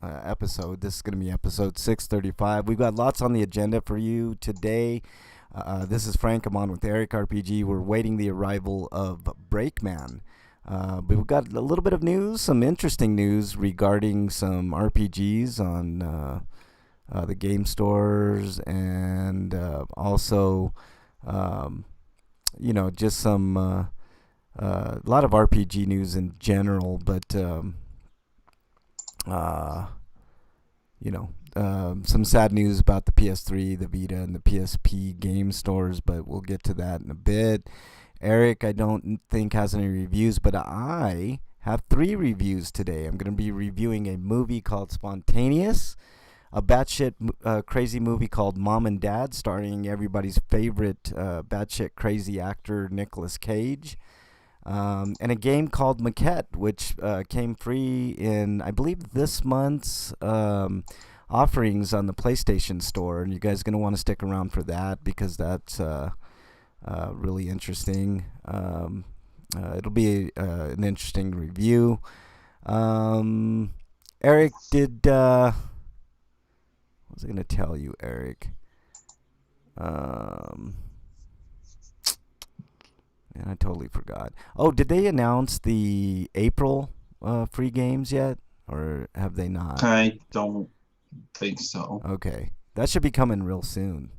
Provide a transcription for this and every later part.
episode. This is going to be episode 635. We've got lots on the agenda for you today. This is Frank. I'm on with Eric RPG. We're waiting the arrival of Breakman. But we've got a little bit of news, some interesting news regarding some RPGs on the game stores, and also, just some a lot of RPG news in general. But some sad news about the PS3, the Vita, and the PSP game stores, but we'll get to that in a bit. Eric, I don't think, has any reviews, but I have 3 reviews today. I'm going to be reviewing a movie called Spontaneous, a batshit crazy movie called Mom and Dad, starring everybody's favorite batshit crazy actor Nicolas Cage, and a game called Maquette, which came free in, I believe, this month's offerings on the PlayStation Store. And you guys are going to want to stick around for that because that's really interesting. It'll be an interesting review. Eric, what was I going to tell you, Eric? Man, I totally forgot. Oh, did they announce the April free games yet? Or have they not? I don't think so. Okay. That should be coming real soon.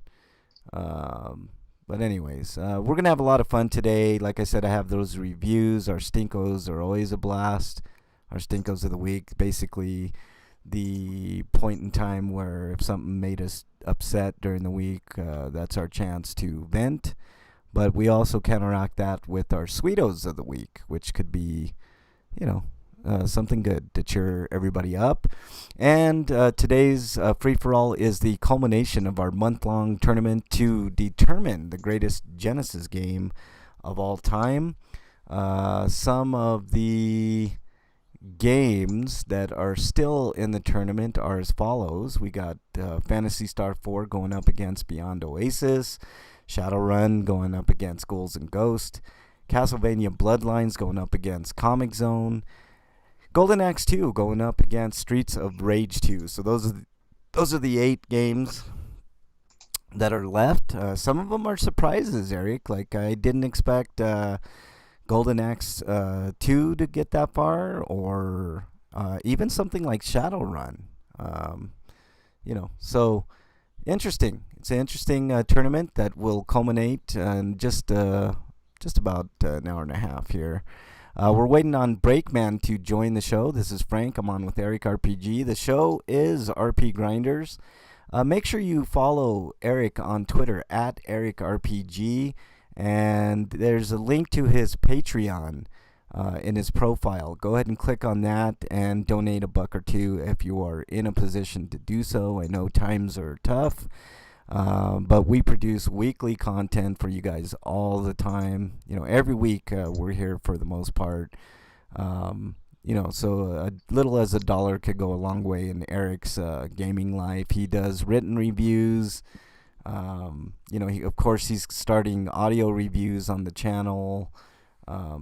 But anyways, we're going to have a lot of fun today. Like I said, I have those reviews. Our Stinkos are always a blast. Our Stinkos of the week, basically the point in time where if something made us upset during the week, that's our chance to vent. But we also counteract that with our Sweetos of the week, which could be, something good to cheer everybody up. And today's free-for-all is the culmination of our month-long tournament to determine the greatest Genesis game of all time. Some of the games that are still in the tournament are as follows. We got Phantasy Star 4 going up against Beyond Oasis, Shadowrun going up against Ghouls and Ghosts, Castlevania Bloodlines going up against Comic Zone, Golden Axe 2 going up against Streets of Rage 2. So those are the 8 games that are left. Some of them are surprises, Eric. Like I didn't expect Golden Axe 2 to get that far, or even something like Shadowrun. So interesting. It's an interesting tournament that will culminate in just about an hour and a half here. We're waiting on Breakman to join the show. This is Frank. I'm on with Eric RPG. The show is RP Grinders. Make sure you follow Eric on Twitter at Eric RPG. And there's a link to his Patreon in his profile. Go ahead and click on that and donate $1 or $2 if you are in a position to do so. I know times are tough. But we produce weekly content for you guys all the time. Every week we're here for the most part. So a little as $1 could go a long way in Eric's gaming life. He does written reviews. Of course, he's starting audio reviews on the channel.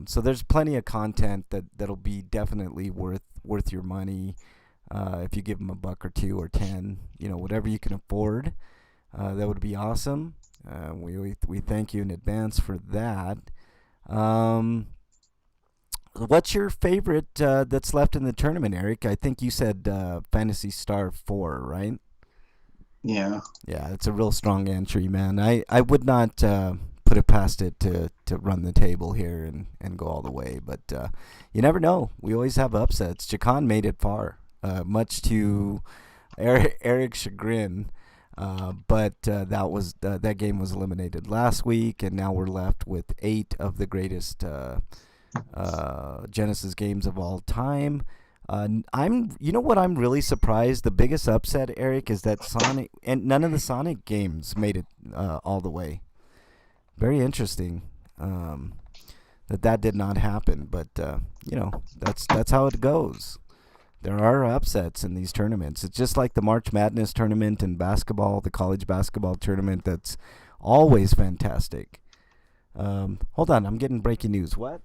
So there's plenty of content that'll be definitely worth your money if you give him $1 or $2 or 10. Whatever you can afford. That would be awesome. We thank you in advance for that. What's your favorite that's left in the tournament, Eric? I think you said Phantasy Star 4, right? Yeah. Yeah, it's a real strong entry, man. I would not put it past it to run the table here and go all the way. But you never know. We always have upsets. Jakan made it far, much to Eric's chagrin. But that game was eliminated last week, and now we're left with 8 of the greatest Genesis games of all time. What I'm really surprised, the biggest upset, Eric, is that Sonic and none of the Sonic games made it all the way. Very interesting that did not happen, but that's how it goes. There are upsets in these tournaments. It's just like the March Madness tournament in basketball, the college basketball tournament. That's always fantastic. Hold on, I'm getting breaking news. What?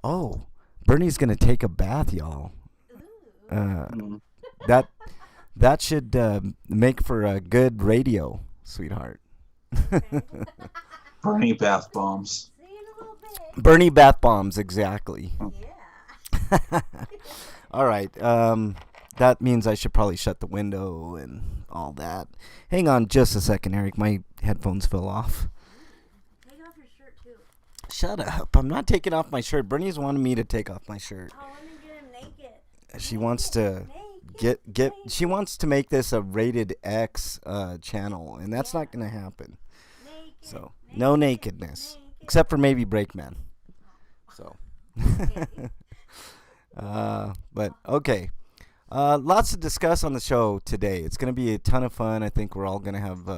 Oh, Bernie's gonna take a bath, y'all. Mm. that that should make for a good radio, sweetheart. Bernie bath bombs. See you in a little bit. Bernie bath bombs, exactly. Yeah. All right. That means I should probably shut the window and all that. Hang on just a second, Eric. My headphones fell off. Take off your shirt too. Shut up. I'm not taking off my shirt. Bernie's wanted me to take off my shirt. Oh, let me get him naked. She wants to get she wants to make this a rated X channel, and that's not going to happen. Naked, So, no nakedness, except for maybe Breakman. So, but okay. Lots to discuss on the show today. It's going to be a ton of fun. I think we're all going to have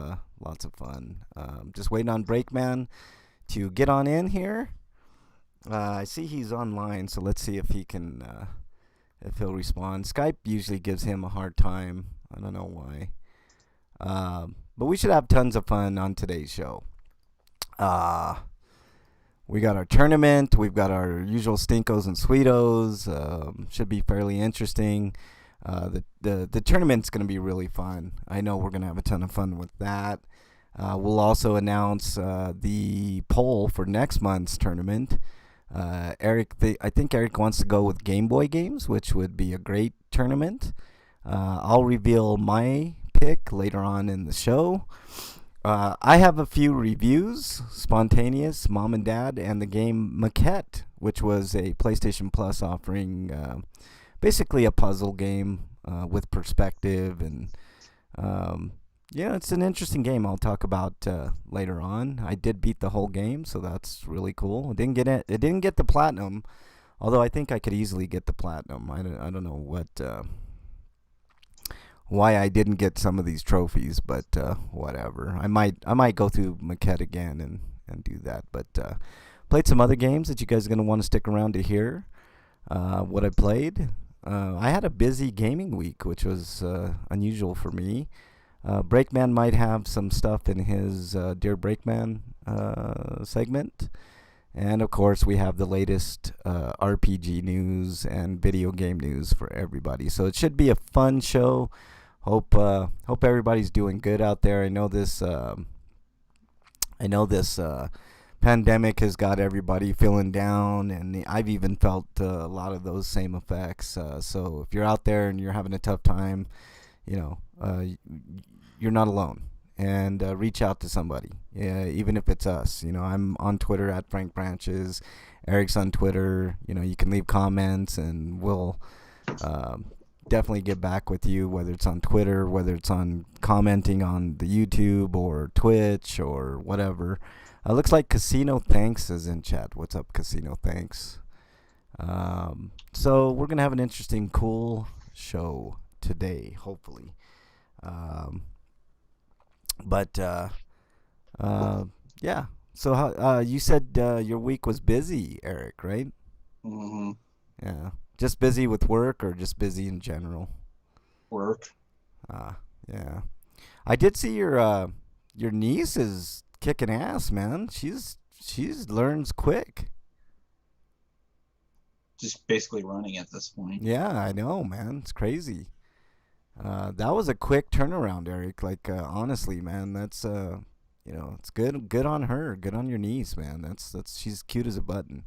lots of fun. Just waiting on Breakman to get on in here. I see he's online, so let's see if he can, if he'll respond. Skype usually gives him a hard time. I don't know why. But we should have tons of fun on today's show. We got our tournament. We've got our usual stinkos and sweetos. Should be fairly interesting. The tournament's going to be really fun. I know we're going to have a ton of fun with that. We'll also announce the poll for next month's tournament. I think Eric wants to go with Game Boy games, which would be a great tournament. I'll reveal my pick later on in the show. I have a few reviews, Spontaneous, Mom and Dad, and the game Maquette, which was a PlayStation Plus offering, basically a puzzle game with perspective, and it's an interesting game I'll talk about later on. I did beat the whole game, so that's really cool. It didn't get the platinum, although I think I could easily get the platinum. I don't know why I didn't get some of these trophies, but whatever. I might go through Maquette again and do that. But played some other games that you guys are going to want to stick around to hear what I played. I had a busy gaming week, which was unusual for me. Breakman might have some stuff in his Dear Breakman segment. And, of course, we have the latest RPG news and video game news for everybody. So it should be a fun show. Hope everybody's doing good out there. I know this pandemic has got everybody feeling down, and I've even felt a lot of those same effects. So if you're out there and you're having a tough time, you're not alone. And reach out to somebody, even if it's us. I'm on Twitter at Frank Branches. Eric's on Twitter. You can leave comments, and we'll definitely get back with you, whether it's on Twitter, whether it's on commenting on the YouTube or Twitch or whatever. Looks like Casino Thanks is in chat. What's up, Casino Thanks? So we're going to have an interesting, cool show today, hopefully. Yeah. So how you said your week was busy, Eric, right? Mm-hmm. Yeah. Just busy with work, or just busy in general? Work. Yeah. I did see your niece is kicking ass, man. She's learns quick. Just basically running at this point. Yeah, I know, man. It's crazy. That was a quick turnaround, Eric. Like, honestly, man, that's it's good on her. Good on your niece, man. That's she's cute as a button.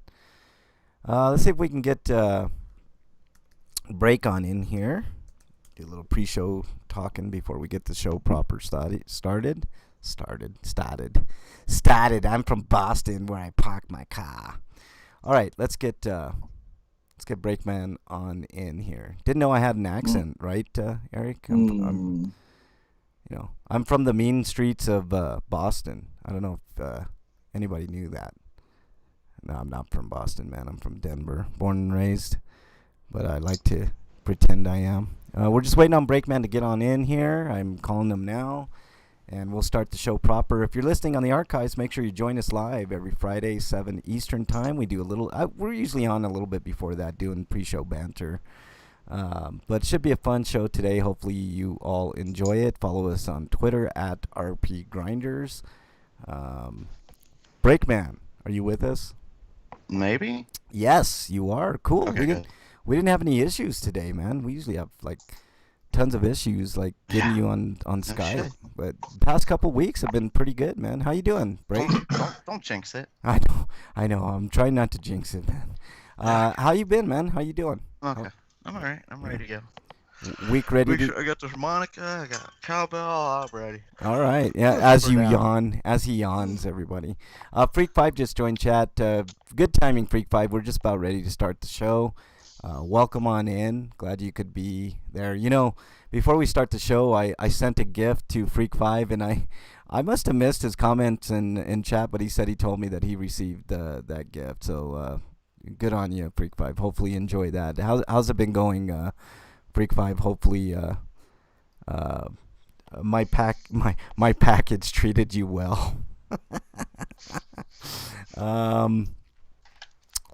Let's see if we can get Break on in here. Do a little pre-show talking before we get the show proper started. I'm from Boston, where I park my car. All right, let's get Breakman on in here. Didn't know I had an accent, right, Eric? I'm from the mean streets of Boston. I don't know if anybody knew that. No, I'm not from Boston, man. I'm from Denver, born and raised. But I like to pretend I am. We're just waiting on Breakman to get on in here. I'm calling them now, and we'll start the show proper. If you're listening on the archives, make sure you join us live every Friday, 7 Eastern time. We do a little. We're usually on a little bit before that, doing pre-show banter. But it should be a fun show today. Hopefully you all enjoy it. Follow us on Twitter at RPGrinders. Breakman, are you with us? Maybe. Yes, you are. Cool. Okay, good. We didn't have any issues today, man. We usually have like tons of issues, like getting Yeah. you on No Skype. shit. But past couple weeks have been pretty good, man. How you doing, Break? Don't jinx it. I know. I'm trying not to jinx it, man. How you been, man? How you doing? Okay. I'm alright. I'm ready to go. Week ready to. I got the harmonica. I got cowbell. I'm ready. All right. Yeah. Let's As put you down. yawn, as he yawns, everybody. Freak Five just joined chat. Good timing, Freak Five. We're just about ready to start the show. Welcome on in. Glad you could be there. You know, before we start the show, I sent a gift to Freak Five, and I must have missed his comments in chat, but he said he told me that he received that gift. So good on you, Freak Five. Hopefully you enjoy that. How's it been going, Freak Five? Hopefully my package treated you well.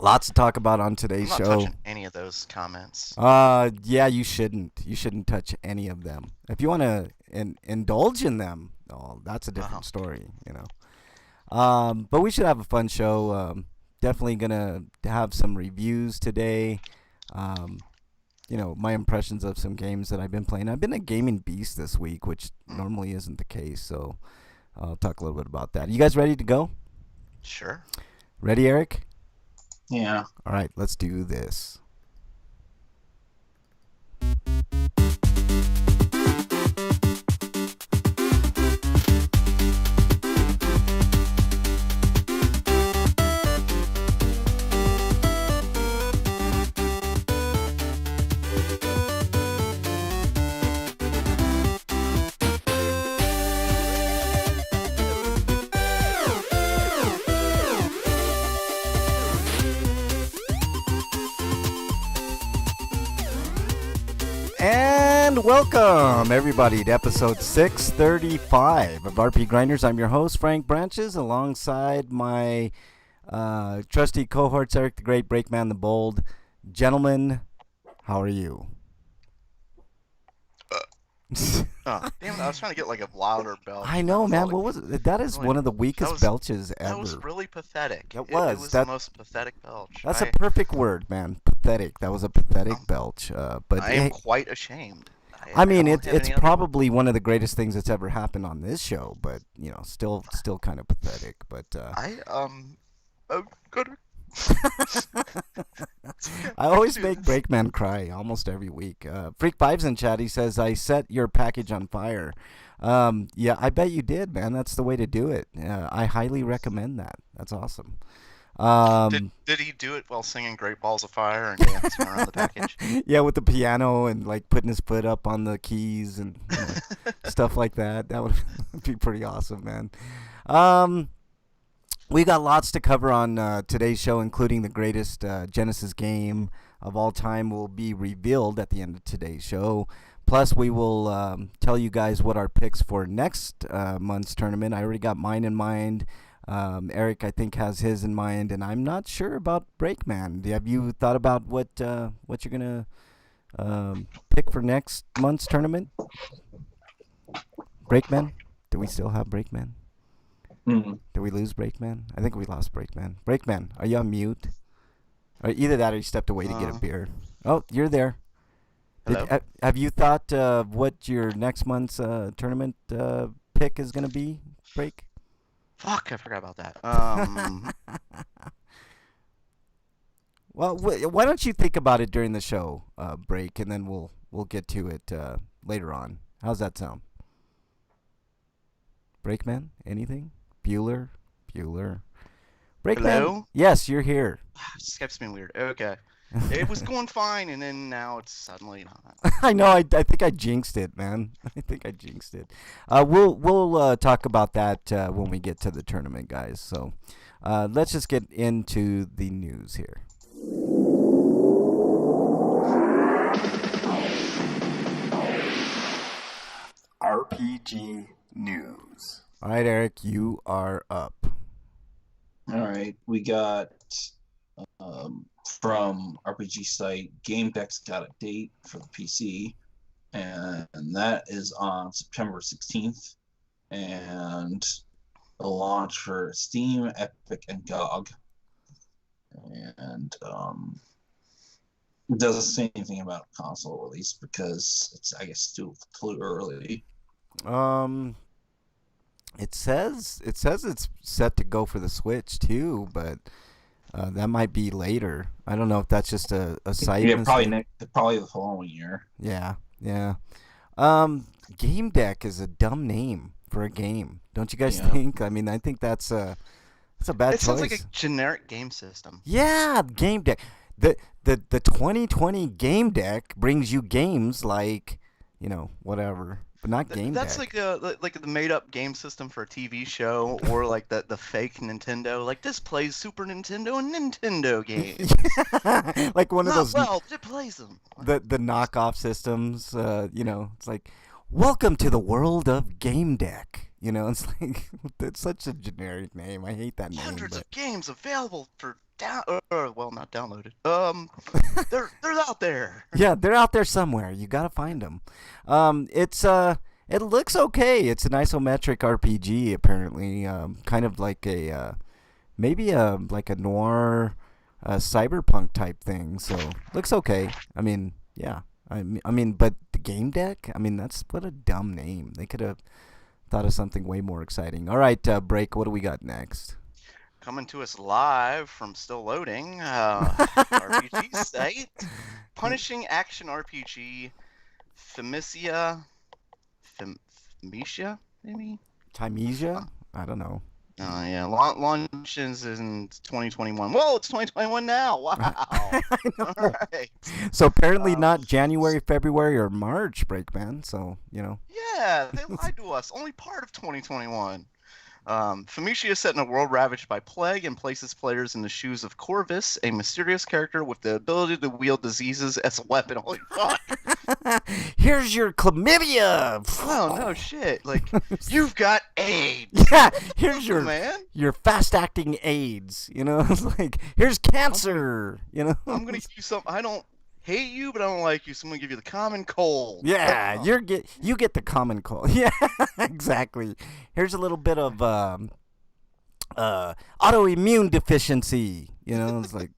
Lots to talk about on I'm today's not show. touching any of those comments. Yeah, you shouldn't. You shouldn't touch any of them. If you want to indulge in them, oh, that's a different story, you know. But we should have a fun show. Definitely gonna have some reviews today. You know, my impressions of some games that I've been playing. I've been a gaming beast this week, which normally isn't the case. So I'll talk a little bit about that. You guys ready to go? Sure. Ready, Eric? Yeah. All right, let's do this. And welcome, everybody, to episode 635 of RP Grinders. I'm your host, Frank Branches, alongside my trusty cohorts, Eric the Great, Breakman the Bold. Gentlemen, how are you? Oh, damn it. I was trying to get like a louder belch. I know, man. What was it? That is really- one of the weakest was- belches ever. That was really pathetic. It It was. was That- the most pathetic belch. That's a perfect word, man. Pathetic. That was a pathetic belch. But I am quite ashamed. I mean, don't have it's any other probably one of the greatest things that's ever happened on this show. But you know, still kind of pathetic. But I'm good. I always make Breakman cry almost every week. Freak Five's in chat. He says, I set your package on fire. Yeah, I bet you did, man. That's the way to do it. I highly recommend that. That's awesome. Did he do it while singing Great Balls of Fire and dancing around the package? Yeah, with the piano and like putting his foot up on the keys and stuff like that. That would be pretty awesome, man. We got lots to cover on today's show, including the greatest Genesis game of all time will be revealed at the end of today's show. Plus, we will tell you guys what our picks for next month's tournament. I already got mine in mind. Eric, I think, has his in mind, and I'm not sure about Breakman. Have you thought about what you're gonna pick for next month's tournament? Breakman? Do we still have Breakman? Mm. Did we lose Breakman? I think we lost Breakman. Breakman, are you on mute? Or either that or you stepped away to get a beer. Oh, you're there. Hello? Have you thought what your next month's tournament pick is going to be, Break? Fuck, I forgot about that. Well, why don't you think about it during the show, Break, and then we'll get to it later on. How's that sound? Breakman, anything? Bueller? Breakman? Hello? Yes, you're here. Skype's been weird. Okay. It was going fine, and then now it's suddenly not. I know. I think I jinxed it, man. I think I jinxed it. We'll talk about that when we get to the tournament, guys. So let's just get into the news here. RPG news. All right, Eric, you are up. All right. We got from RPG site GameDeck's got a date for the PC, and that is on September 16th, and the launch for Steam, Epic, and GOG. And It doesn't say anything about console release because it's, I guess, still too early. Um, it says it's set to go for the Switch too, but that might be later. I don't know if that's just a site Yeah, mistake. probably the following year. Yeah, yeah. Game Deck is a dumb name for a game. Don't you guys Yeah. think? I mean, I think that's a bad It choice. sounds like a generic game system. Yeah, Game Deck. The 2020 Game Deck brings you games like, whatever, but not Game That's Deck. like the made up game system for a TV show, or like the fake Nintendo. Like, this plays Super Nintendo and Nintendo games. Like one of Not those well, it plays them. the knockoff systems. It's like, welcome to the world of Game Deck. It's like it's such a generic name. I hate that name. Hundreds But of games available for not downloaded. They're out there. yeah, they're out there somewhere. You gotta find them. It looks okay. It's an isometric RPG apparently. Kind of like a maybe like a noir, cyberpunk type thing. So looks okay. I mean, yeah. But the Game Deck. I mean, that's what a dumb name. They could have thought of something way more exciting. All right, Break. What do we got next? Coming to us live from still loading RPG site. Punishing action RPG. Femicia, maybe? Timesia? I don't know. Yeah, launches in 2021. Whoa, it's 2021 now. Wow. I know. All right. So apparently not January, February, or March, Breakman. So, Yeah, they lied to us. Only part of 2021. Femicia is set in a world ravaged by plague and places players in the shoes of Corvus, a mysterious character with the ability to wield diseases as a weapon. Holy fuck. Here's your chlamydia. Oh, no shit. Like, you've got AIDS. Yeah, here's your man. your fast-acting AIDS. It's like, here's cancer. I'm gonna give you some. I don't hate you, but I don't like you, so I'm gonna give you the common cold. Yeah, you get the common cold. Yeah, exactly. Here's a little bit of autoimmune deficiency. It's like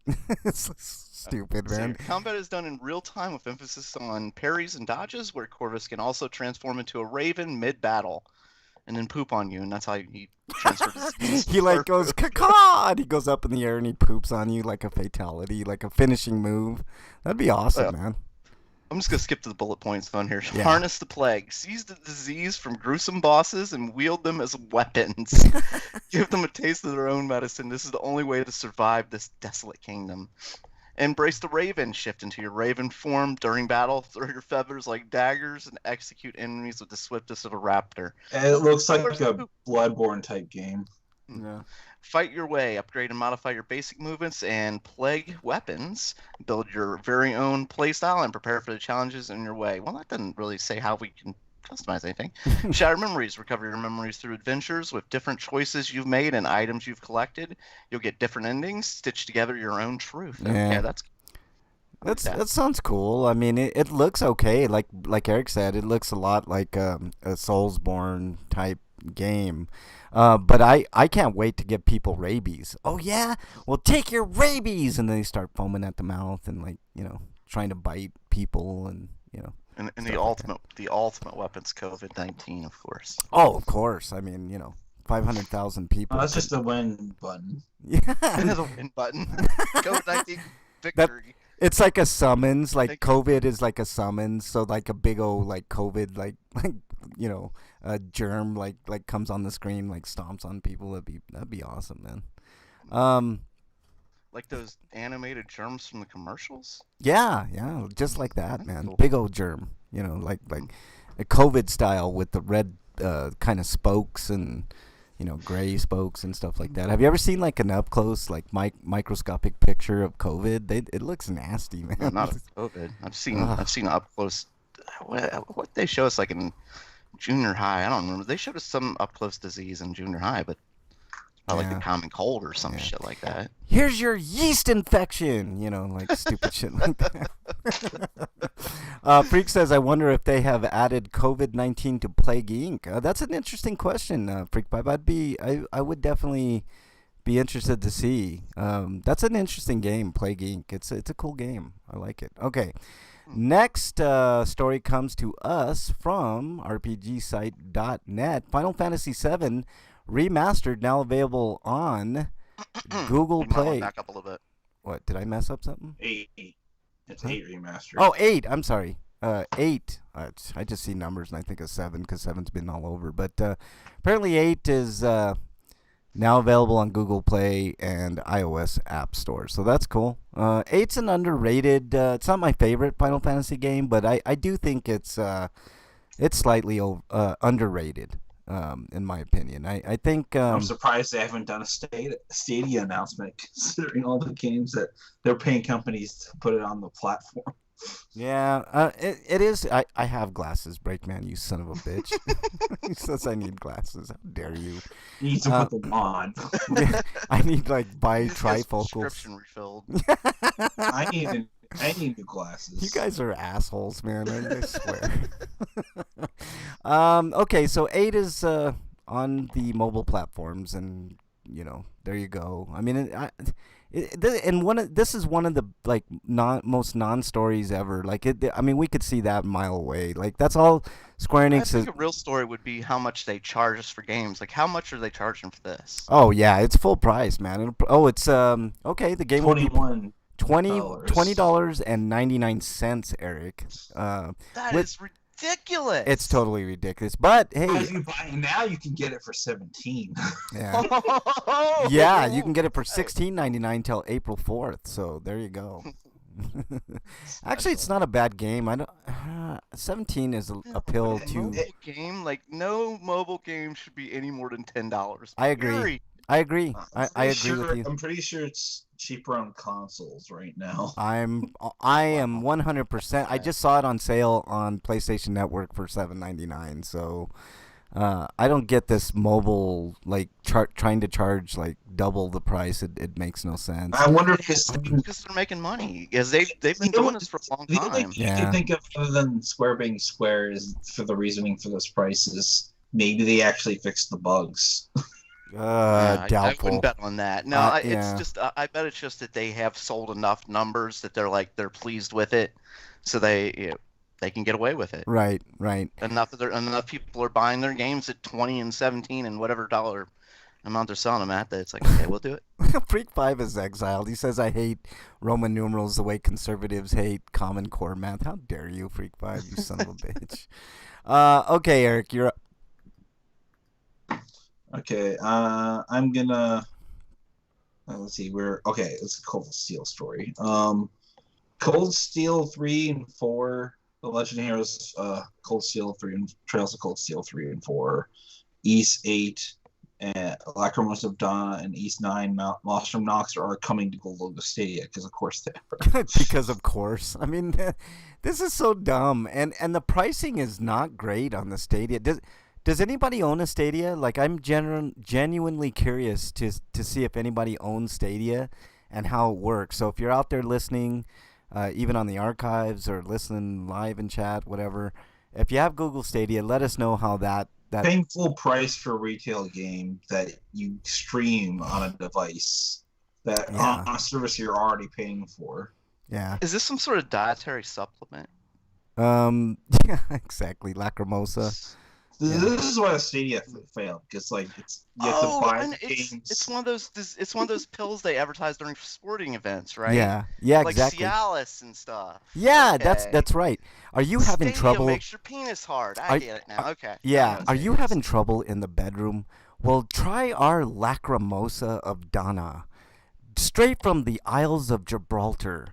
it's stupid, man. Combat is done in real time with emphasis on parries and dodges, where Corvus can also transform into a raven mid-battle and then poop on you, and that's how he transfers. He like goes caw, and he goes up in the air and he poops on you like a fatality, like a finishing move. That'd be awesome, man. I'm just gonna skip to the bullet points on here. Yeah. Harness the plague, seize the disease from gruesome bosses, and wield them as weapons. Give them a taste of their own medicine. This is the only way to survive this desolate kingdom. Embrace the Raven. Shift into your Raven form during battle. Throw your feathers like daggers and execute enemies with the swiftness of a raptor. And it looks like a Bloodborne type game. Yeah. Fight your way. Upgrade and modify your basic movements and plague weapons. Build your very own playstyle and prepare for the challenges in your way. Well, that doesn't really say how we can customize anything. Shatter memories. Recover your memories through adventures with different choices you've made and items you've collected. You'll get different endings. Stitch together your own truth. Yeah. Okay, that sounds cool. I mean, it looks okay. Like Eric said, it looks a lot like a Soulsborne type game. But I can't wait to give people rabies. Oh yeah, well take your rabies, and then they start foaming at the mouth and trying to bite people and And the ultimate weapon's COVID-19, of course. Oh, of course. I mean, 500,000 people. Oh, that's just the win button. Yeah. The win button. COVID-19 victory. It's like a summons. Like COVID is like a summons. So like a big old like COVID like a germ like comes on the screen, like stomps on people. That'd be awesome, man. Like those animated germs from the commercials? Yeah, just like that, That's man. cool. Big old germ, like a COVID style with the red kind of spokes and gray spokes and stuff like that. Have you ever seen like an up close like microscopic picture of COVID? It looks nasty, man. No, not COVID. I've seen up close. What they show us like in junior high? I don't remember. They showed us some up close disease in junior high, but like the common cold or some shit like that. Here's your yeast infection, like stupid shit like that. Freak says, I wonder if they have added COVID-19 to Plague Inc. That's an interesting question, Freak Pipe. I would definitely be interested to see. That's an interesting game, Plague Inc. It's a cool game. I like it. Okay. Next story comes to us from RPGsite.net. Final Fantasy VII Remastered, now available on Google You might wanna Play. back up a little bit. What, did I mess up something? 8. It's Huh? 8 remastered. Oh, 8. I'm sorry. 8. I just see numbers and I think of 7 because 7's been all over. But apparently 8 is now available on Google Play and iOS App Store. So that's cool. 8's an underrated. It's not my favorite Final Fantasy game, but I do think it's slightly underrated. In my opinion, I think I'm surprised they haven't done a Stadia announcement, considering all the games that they're paying companies to put it on the platform. yeah, it is. I have glasses, Breakman. You son of a bitch. He says I need glasses. How dare you? You need to put them on. Yeah, I need like He just gets bifocals. prescription refilled. I need new glasses. You guys are assholes, man. I swear. Okay, so 8 is on the mobile platforms, and there you go. I mean, this is one of the like most non-stories ever. Like I mean, we could see that a mile away. Like that's all Square I Enix is. think a real story would be how much they charge us for games. Like, how much are they charging for this? Oh yeah, it's full price, man. It's okay. The game will be $21. $20.99, Eric. That with- is ridiculous. It's totally ridiculous. But hey, If you buy it now, you can get it for $17. yeah. Yeah, you can get it for $16.99 till April 4th. So there you go. Actually, it's not a bad game. I don't. 17 is a pill to. No mobile game should be any more than $10. I agree. Period. I agree. I agree with you. I'm pretty sure it's cheaper on consoles right now. I am 100%. I just saw it on sale on PlayStation Network for $7.99. So I don't get this mobile like trying to charge like double the price. It makes no sense. I wonder if it's Because they're making money. Because they've been doing this for a long the only time. thing I can think of other than Square being Square is for the reasoning for this price is maybe they actually fixed the bugs. I Doubtful. wouldn't bet on that. No, yeah. it's just I bet it's just that they have sold enough numbers that they're pleased with it, so they can get away with it. Right. Enough people are buying their games at 20 and 17 and whatever dollar amount they're selling them at. That it's like, okay, we'll do it. Freak 5 is exiled. He says, I hate Roman numerals the way conservatives hate Common Core math. How dare you, Freak 5, you son of a bitch. Okay, Eric, you're up. Okay, I'm gonna let's see. It's a Cold Steel story. Cold Steel 3 and 4, The Legend of Heroes, Cold Steel 3 and Trails of Cold Steel 3 and 4, East 8, and Lacrimosa of Donna, and East 9, Maelstrom Nox are coming to Google Stadia because of course they are. Because of course. I mean, this is so dumb, and the pricing is not great on the Stadia. Does anybody own a Stadia? Like, I'm genuinely curious to see if anybody owns Stadia and how it works. So if you're out there listening, even on the archives or listening live in chat, whatever, if you have Google Stadia, let us know how that Paying full price for a retail game that you stream on a device on a service you're already paying for. Yeah. Is this some sort of dietary supplement? Yeah, exactly. Lacrimosa. This is why the Stadia failed because you have to buy the games. It's one of those pills they advertise during sporting events, right? Yeah, like exactly. Cialis and stuff. Yeah, Okay. that's right. Are you having Stadia trouble? makes your penis hard. I get it now. Okay. Yeah. Are you having trouble in the bedroom? Well, try our Lacrimosa of Donna, straight from the Isles of Gibraltar.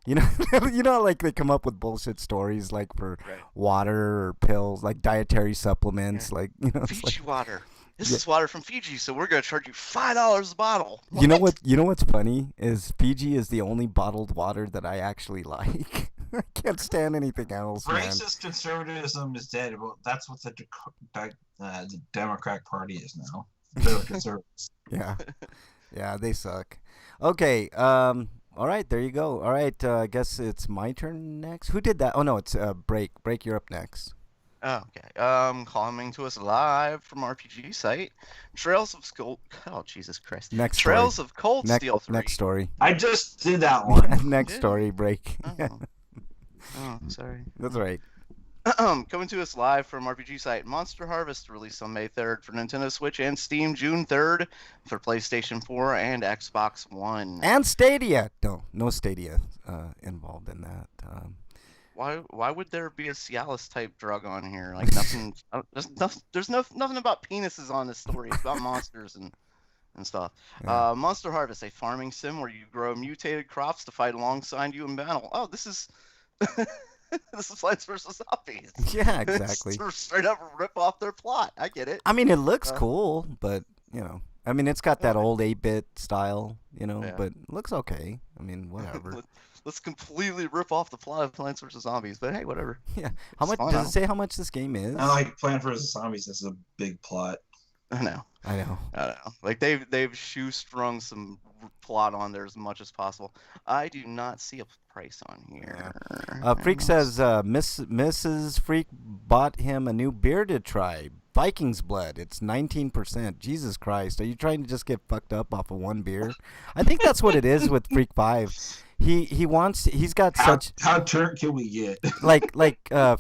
Like they come up with bullshit stories like for water or pills, like dietary supplements, Fiji water. This is water from Fiji, so we're gonna charge you $5 a bottle. You know what's funny is Fiji is the only bottled water that I actually like. I can't stand anything else, man. Racist conservatism is dead. Well, that's what the Democratic Party is now. They're conservatives. Yeah, they suck. Okay, all right, there you go. All right, I guess it's my turn next. Who did that? Oh no, it's Break. Break, you're up next. Oh, okay. Coming to us live from RPG site, Trails of Skull. Oh, Jesus Christ! Next story. Trails of Cold Steel 3. Next story. I just did that one. Next Did story you? break. Oh, oh, sorry. That's right. Coming to us live from RPG site, Monster Harvest released on May 3rd for Nintendo Switch and Steam June 3rd for PlayStation 4 and Xbox One. And Stadia. No Stadia involved in that. Why would there be a Cialis type drug on here? Like nothing. There's nothing about penises on this story. It's about monsters and stuff. Yeah. Monster Harvest, a farming sim where you grow mutated crops to fight alongside you in battle. Oh, this is this is Plants vs Zombies. Yeah, exactly. It's straight up rip off their plot. I get it. I mean, it looks Uh, cool, but I mean, it's got that Yeah. old 8-bit style, Yeah. but it looks okay. I mean, whatever. Let's completely rip off the plot of Plants vs Zombies, but hey, whatever. Yeah. How much fun, does huh? it say? How much this game is? I like Plant vs Zombies. This is a big plot. I know. I know. Like they've shoestrung some plot on there as much as possible. I do not see a price on here. Freak says Mrs. Freak bought him a new beer to try. Viking's Blood. It's 19%. Jesus Christ. Are you trying to just get fucked up off of one beer? I think that's what it is with Freak 5. He's got such How turnt can we get? like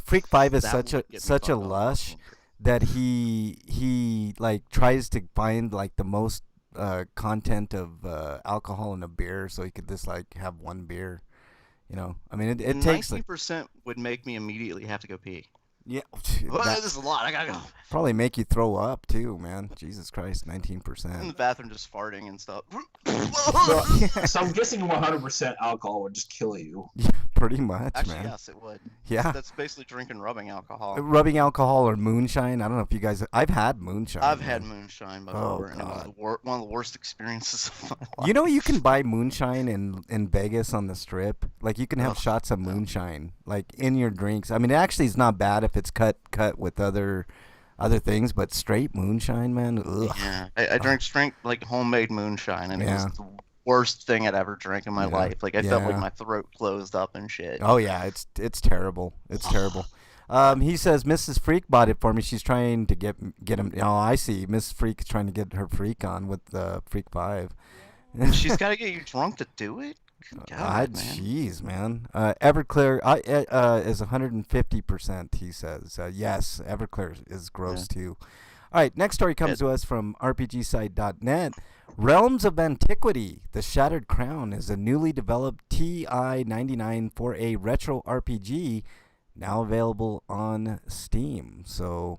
Freak 5 is That such would a get me such a fucked up. lush that he like tries to find like the most content of alcohol in a beer so he could just like have one beer. I mean it takes like 19% would make me immediately have to go pee. yeah Well, that this is a lot. I gotta go. probably make you throw up too, man. Jesus Christ, In 19%. the bathroom, just farting and stuff. So I'm guessing 100% alcohol would just kill you. Pretty much, Actually, man. yes, it would. Yeah. That's basically drinking rubbing alcohol. Rubbing alcohol or moonshine. I don't know if you guys. I've had moonshine. I've had man. moonshine Oh, before, and it was God. one of the worst experiences of my life. You know, you can buy moonshine in Vegas on the Strip. Like you can have Ugh, shots of no. moonshine like in your drinks. I mean, it actually is not bad if it's cut with other things, but straight moonshine, man. Ugh. Yeah, I drank straight like homemade moonshine, and it was Yeah. the worst thing I'd ever drank in my Yeah. life. Like I felt like Yeah. my throat closed up and shit. Oh yeah, it's terrible. It's terrible. He says Mrs. Freak bought it for me. She's trying to get him. Oh, I see. Mrs. Freak is trying to get her freak on with Freak 5. And she's got to get you drunk to do it. Good God, man. Jeez, man. Everclear is 150%. He says yes. Everclear is gross too. All right, next story comes to us from RPGsite.net. Realms of Antiquity: The Shattered Crown is a newly developed TI-99 4A retro RPG, now available on Steam. So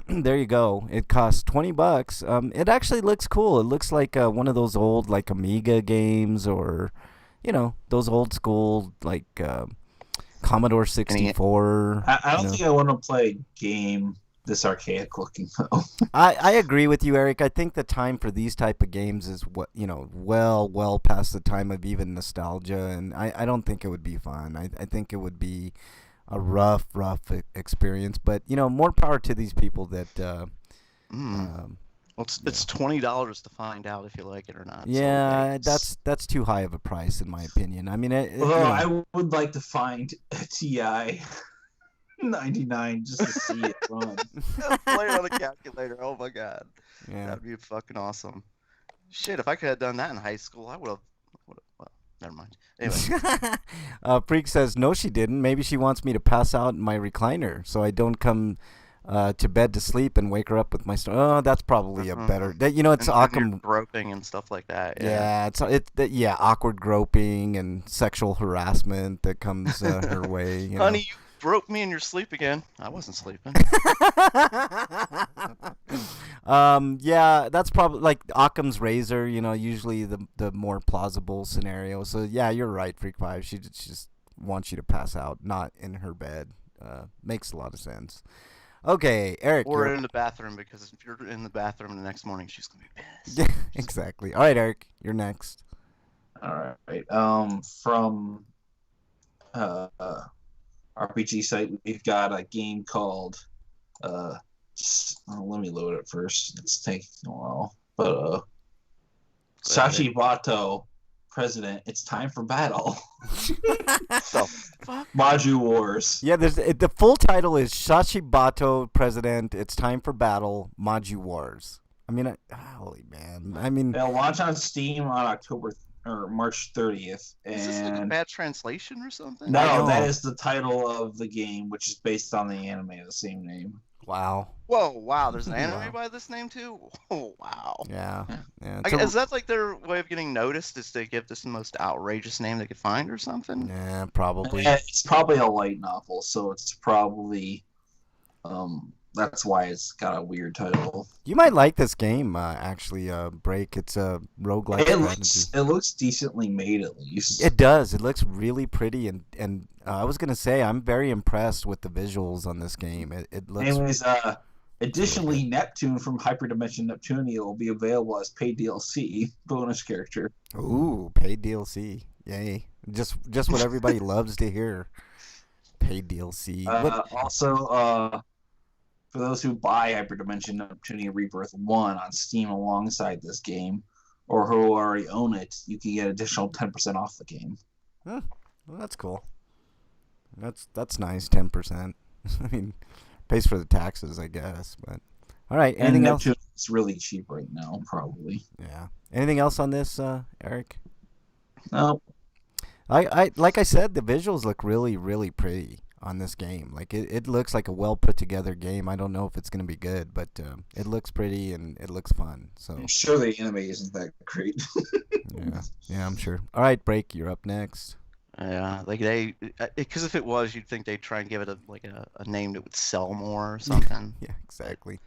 there you go. It costs $20. It actually looks cool. It looks like one of those old like Amiga games, or those old school like Commodore 64. I don't think I want to play a game this archaic looking though. I agree with you, Eric. I think the time for these type of games is well past the time of even nostalgia, and I don't think it would be fun. I think it would be a rough experience, but more power to these people that Well, it's $20 to find out if you like it or not. yeah, so that's too high of a price in my opinion. I mean, Although I would like to find a TI 99 just to see it run. play it on a calculator. Oh my God, yeah. that'd be fucking awesome. Shit, if I could have done that in high school, I would have. Well, never mind. Anyway, Freak says no, she didn't. Maybe she wants me to pass out in my recliner so I don't come to bed to sleep and wake her up with my story. Oh, that's probably a better. It's and you're Occam. groping and stuff like that. Yeah, it's awkward groping and sexual harassment that comes her way. Honey, you broke me in your sleep again. I wasn't sleeping. Yeah, that's probably like Occam's razor. Usually the more plausible scenario. So yeah, you're right, Freak 5. She just wants you to pass out, not in her bed. Makes a lot of sense. Okay, Eric. Or you're- in the bathroom, because if you're in the bathroom the next morning, she's gonna be pissed. Yeah, exactly. All right, Eric, you're next. All right. From RPG site, we've got a game called let me load it first. It's taking a while. But Sashi Bato, President, it's time for battle. So, fuck. Maju Wars. Yeah, the full title is Shashibato President. It's time for battle. Maju Wars. I mean, holy man. I mean, It'll launch on Steam on October or March 30th. Is this like a And bad translation or something? I no, know. that is the title of the game, which is based on the anime of the same name. wow. Whoa, wow! There's an anime Wow. by this name too. Oh, wow. Yeah. Yeah. Is that like their way of getting noticed? Is to give this the most outrageous name they could find or something? Yeah, probably. And it's probably a light novel, so it's probably that's why it's got a weird title. You might like this game, actually, Break. It's a roguelike strategy. It looks decently made at least. It does. It looks really pretty, and I was gonna say I'm very impressed with the visuals on this game. It looks. Anyways, additionally, Neptune from Hyperdimension Neptunia will be available as paid DLC bonus character. Ooh, paid DLC. Yay! Just what everybody loves to hear. Paid DLC. Also, for those who buy Hyperdimension Neptunia Rebirth 1 on Steam alongside this game, or who already own it, you can get additional 10% off the game. Well, that's cool. That's nice. 10%. I mean, pays for the taxes, I guess. But all right. And Anything else? Neptune is really cheap right now, probably. Yeah. Anything else on this, Eric? No. I like I said, the visuals look really, really pretty on this game. Like it looks like a well put together game. I don't know if it's gonna be good, but it looks pretty and it looks fun. So I'm sure the anime isn't that great. yeah, I'm sure. All right, Break, you're up next. Yeah, like because if it was, you'd think they'd try and give it a name that would sell more or something. Yeah, exactly.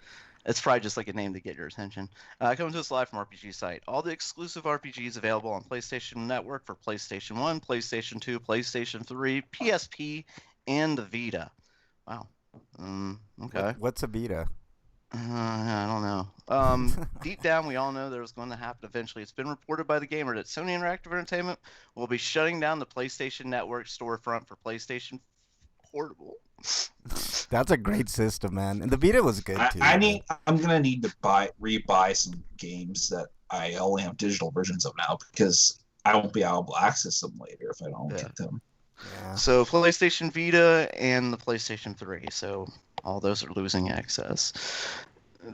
It's probably just like a name to get your attention. Coming to us live from RPG Site. All the exclusive RPGs available on PlayStation Network for PlayStation 1, PlayStation 2, PlayStation 3, PSP, and the Vita. Wow. Okay. What's a Vita? I don't know. Deep down, we all know that it was going to happen eventually. It's been reported by the gamer that Sony Interactive Entertainment will be shutting down the PlayStation Network storefront for PlayStation Portable. That's a great system, man. And the Vita was good too. I'm gonna need to rebuy some games that I only have digital versions of now because I won't be able to access them later if I don't get them. Yeah. So PlayStation Vita and the PlayStation 3. So all those are losing access.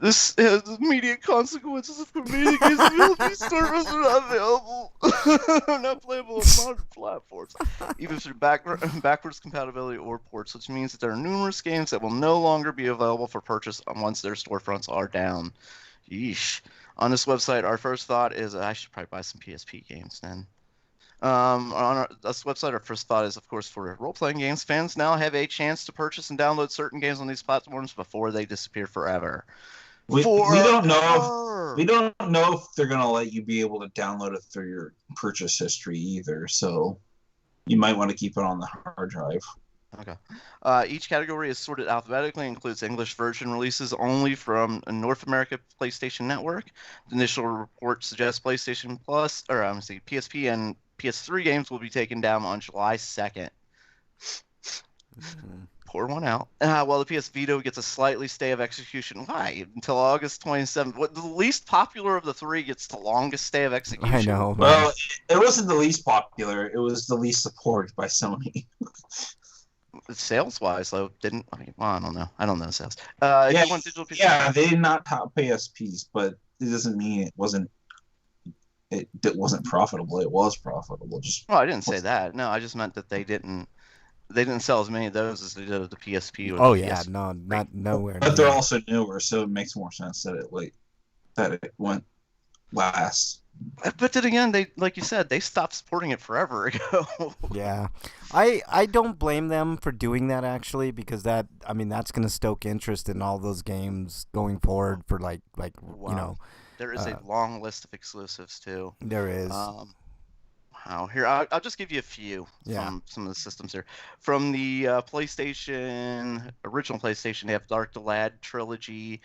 This has immediate consequences for media games available. Servers are not available. Not playable on modern platforms, even through backwards compatibility or ports, which means that there are numerous games that will no longer be available for purchase once their storefronts are down. Yeesh. On this website, our first thought is I should probably buy some PSP games then. On this website, our first thought is, of course, for role-playing games. Fans now have a chance to purchase and download certain games on these platforms before they disappear forever. We don't know if they're gonna let you be able to download it through your purchase history either. So you might want to keep it on the hard drive. Okay. Each category is sorted alphabetically, includes English version releases only from North America PlayStation Network. The initial report suggests PlayStation Plus, or PSP and PS3 games will be taken down on July 2nd. Pour one out. While the PS Vita gets a slightly stay of execution. Why? Until August 27th. What, the least popular of the three gets the longest stay of execution. I know. Well, it wasn't the least popular. It was the least supported by Sony. Sales-wise, though, I don't know. I don't know sales. Yeah, you want digital PC? Yeah, they did not top PSPs, but it doesn't mean it wasn't profitable. It was profitable. Well, I didn't say that. No, I just meant that they didn't sell as many of those as they did of the PSP. Oh yeah, no, not nowhere. But they're also newer, so it makes more sense that it went last. But then again, they, like you said, they stopped supporting it forever ago. Yeah, I don't blame them for doing that actually, because that's going to stoke interest in all those games going forward for like Wow. you know. There is a long list of exclusives too. There is. Wow. Here, I'll just give you a few from some of the systems here. From the original PlayStation, they have Dark Lad Trilogy,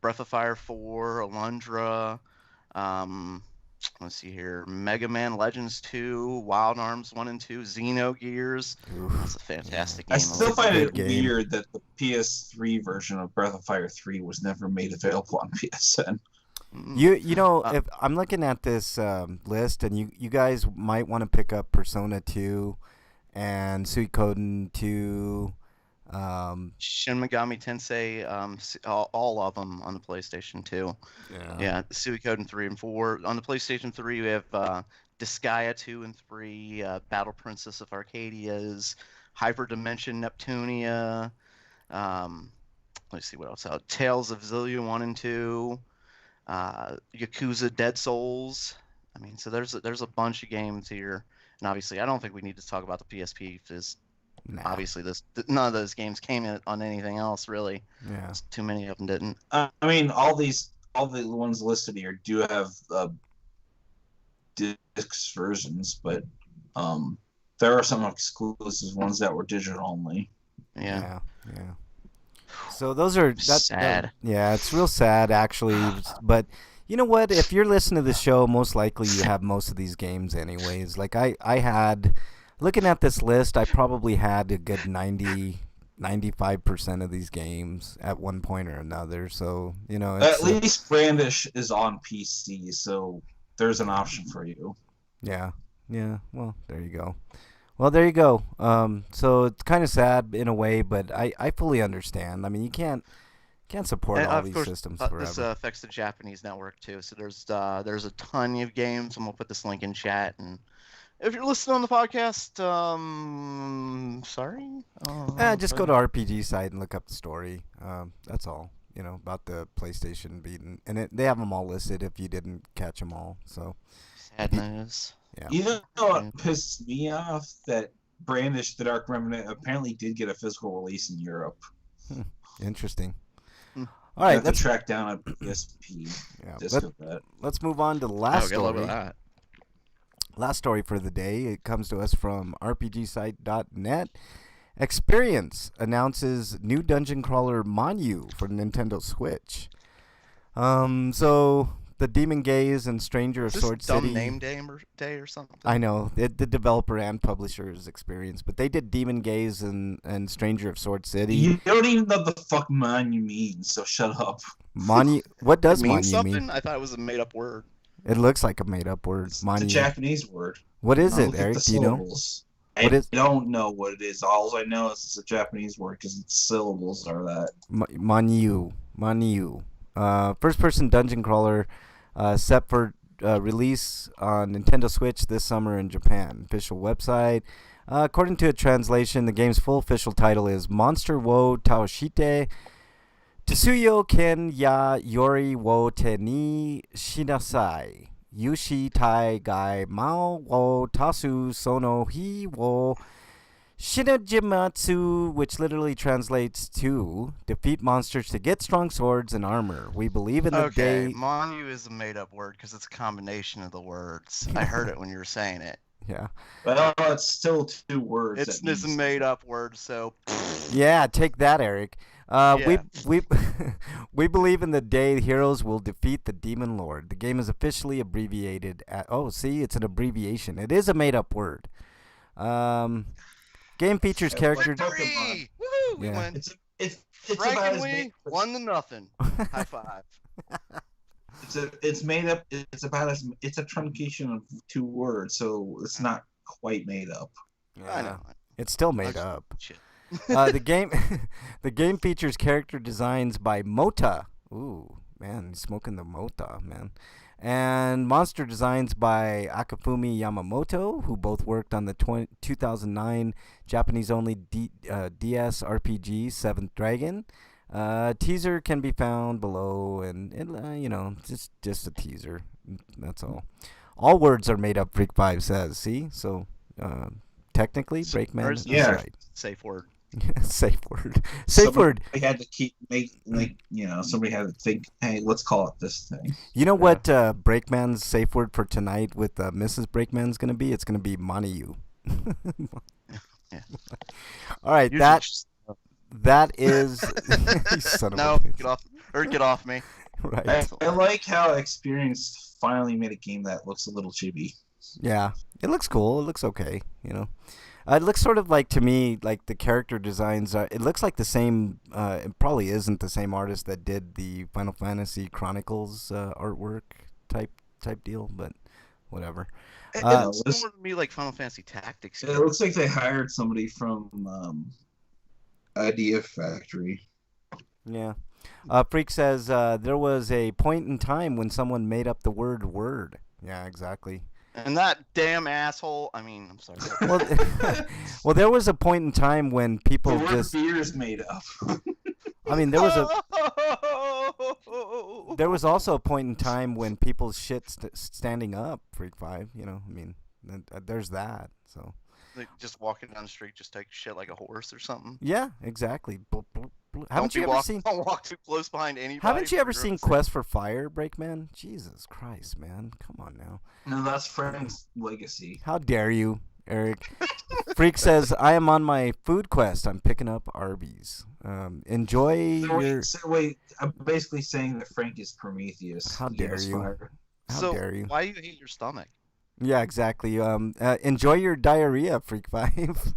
Breath of Fire 4, Alundra, let's see here, Mega Man Legends 2, Wild Arms 1 and 2, Xenogears. That's a fantastic game. I still find it game. weird that the PS3 version of Breath of Fire 3 was never made available on PSN. Mm. You know, Uh, if I'm looking at this list, and you guys might want to pick up Persona 2 and Suikoden 2. Shin Megami Tensei, all of them on the PlayStation 2. Yeah. Yeah, Suikoden 3 and 4. On the PlayStation 3, we have Disgaea 2 and 3, Battle Princess of Arcadia's, Hyperdimension Neptunia. Um, let's see what else out. Tales of Xillia 1 and 2, Yakuza Dead Souls. I mean, so there's a bunch of games here. And obviously, I don't think we need to talk about the PSP because Nah. obviously none of those games came in on anything else really. Yeah. Too many of them didn't. I mean, all the ones listed here do have disc versions, but there are some exclusive ones that were digital only. Yeah. Yeah. So those are Sad. Yeah, it's real sad actually. But you know what? If you're listening to the show, most likely you have most of these games anyways. Like I had, looking at this list, I probably had a good 95% of these games at one point or another. So, you know, At least Brandish is on PC, so there's an option for you. Yeah. Well, there you go. So it's kind of sad in a way, but I fully understand. I mean, you can't support And all of these course, systems this forever. affects the Japanese network too. So there's a ton of games. I'm gonna put this link in chat, and if you're listening on the podcast, sorry. Just go to RPG site and look up the story. That's all. You know, about the PlayStation beating, and they have them all listed if you didn't catch them all. So Sad news. yeah. You know what pissed me off? That Brandish the Dark Remnant apparently did get a physical release in Europe. Interesting. Hmm. All right, Have to track down a PSP. Yeah, let's move on to the last Good luck with story. that. Last story for the day. It comes to us from RPGsite.net. Experience announces new dungeon crawler Manu for Nintendo Switch. So the Demon Gaze and Stranger of Is this Sword dumb City. name day or something? I know the developer and publisher's experience, but they did Demon Gaze and Stranger of Sword City. You don't even know the fuck Manu means, so shut up. Manu. What does It means Manu something? mean? I thought it was a made-up word. It looks like a made-up word. It's Manu. a Japanese word. What is it, Look at Eric? the Do you know? syllables. What I is- don't know what it is. All I know is it's a Japanese word because its syllables are that. Manu. First-person dungeon crawler, set for release on Nintendo Switch this summer in Japan. Official website. According to a translation, the game's full official title is Monster wo Taoshite Tsuyo ken ya yori wo te ni shinasai. Yushi tai gai mao wo tasu sono hi wo Shinajimatsu, which literally translates to defeat monsters to get strong swords and armor. We believe in the Okay, day. Manu is a made-up word because it's a combination of the words. I heard it when you were saying it. Yeah. Well, it's still two words. It's that a means- made-up word, so. Yeah, take that, Eric. Yeah. We believe in the day heroes will defeat the demon lord. The game is officially abbreviated at. Oh, see, it's an abbreviation. It is a made-up word. Game features Yeah, character. Victory! Woohoo! We Yeah. win. It's about as Frankly, made, 1-0. High five. it's made up. It's about as it's a truncation of two words, so it's not quite made up. I know. It's still made just- up. Shit. The game features character designs by Mota. Ooh, man, he's smoking the Mota, man. And monster designs by Akifumi Yamamoto, who both worked on the 2009 Japanese-only DS RPG Seventh Dragon. Teaser can be found below, and just a teaser. That's all. All words are made up. Freak 5 says. See, so technically, Breakman is Yeah. right. Safe word. Safe word. Safe word. Somebody had to somebody had to think. Hey, let's call it this thing. You know what Breakman's safe word for tonight with Mrs. Breakman's going to be? It's going to be Maniu. Yeah. All right, Usually that is. You son of No, a get off me. Right. I like how Experience finally made a game that looks a little chibi. Yeah, it looks cool. It looks okay. It looks sort of like to me like the character designs. It looks like the same. It probably isn't the same artist that did the Final Fantasy Chronicles artwork type deal, but whatever. It Uh, looks more to me like Final Fantasy Tactics. It looks like they hired somebody from Idea Factory. Yeah. Freak says there was a point in time when someone made up the word. Yeah, exactly. And that damn asshole. I mean, I'm sorry. Well, well, there was a point in time when The people word just. beer is made up. I mean, there was also a point in time when people's shit standing up. Freak 5. I mean, there's that. So. Like just walking down the street, just take shit like a horse or something. Yeah, exactly. Haven't Don't you ever seen? Don't walk too close behind anybody. Haven't you for ever seen goodness sake. Quest for Fire, Breakman? Jesus Christ, man! Come on now. No, that's Frank's legacy. How dare you, Eric? Freak says, I am on my food quest. I'm picking up Arby's. Enjoy your... Wait, I'm basically saying that Frank is Prometheus. How He gave dare us you. fire. How dare you? Why do you hate your stomach? Yeah, exactly. Enjoy your diarrhea, Freak 5.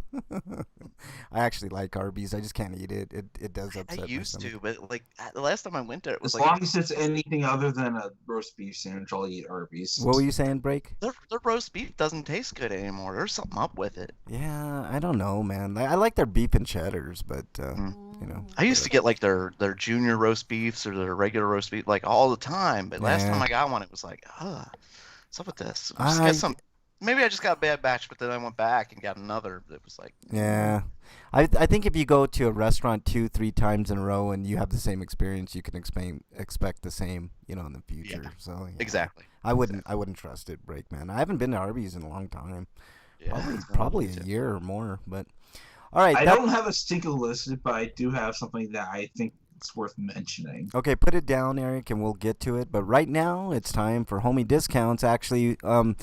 I actually like Arby's. I just can't eat it. It does upset I my used stomach. to, but like the last time I went there, it was As like long as it's anything other than a roast beef sandwich, I'll eat Arby's. What were you saying, Break? their roast beef doesn't taste good anymore. There's something up with it. Yeah, I don't know, man. I like their beef and cheddars, but I used to get like their junior roast beefs or their regular roast beef like all the time, but last Yeah. time I got one, it was like, what's up with this? Just get some. Maybe I just got a bad batch, but then I went back and got another that was like. Yeah. I think if you go to a restaurant 2-3 times in a row and you have the same experience, you can expect the same, in the future. Yeah. So yeah. Exactly. I wouldn't trust it, Break, man. I haven't been to Arby's in a long time. Yeah. Probably a year or more, but all right. I don't have a stinker listed, but I do have something that I think is worth mentioning. Okay, put it down, Eric, and we'll get to it. But right now, it's time for homie discounts. Actually, in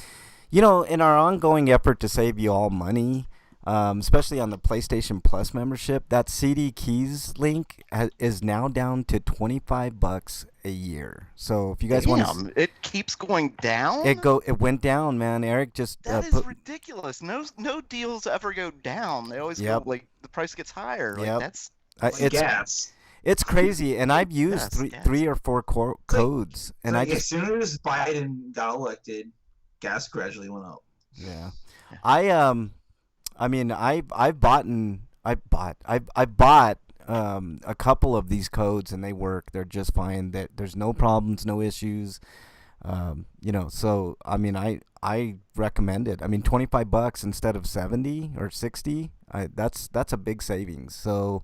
our ongoing effort to save you all money, especially on the PlayStation Plus membership, that CD Keys link is now down to $25 a year. So if you guys want to, it keeps going down. it went down, man. Eric just That is ridiculous. No deals ever go down. They always Yep. go like the price gets higher. Like Yep. that's Like gas. it's crazy, and I've used Yes, three or four codes, and I as soon as Biden got elected, gas gradually went up. Yeah. I mean, I've bought a couple of these codes and they work. They're just fine. There's no problems, no issues. So I mean, I recommend it. I mean, $25 instead of 70 or 60. That's a big savings. So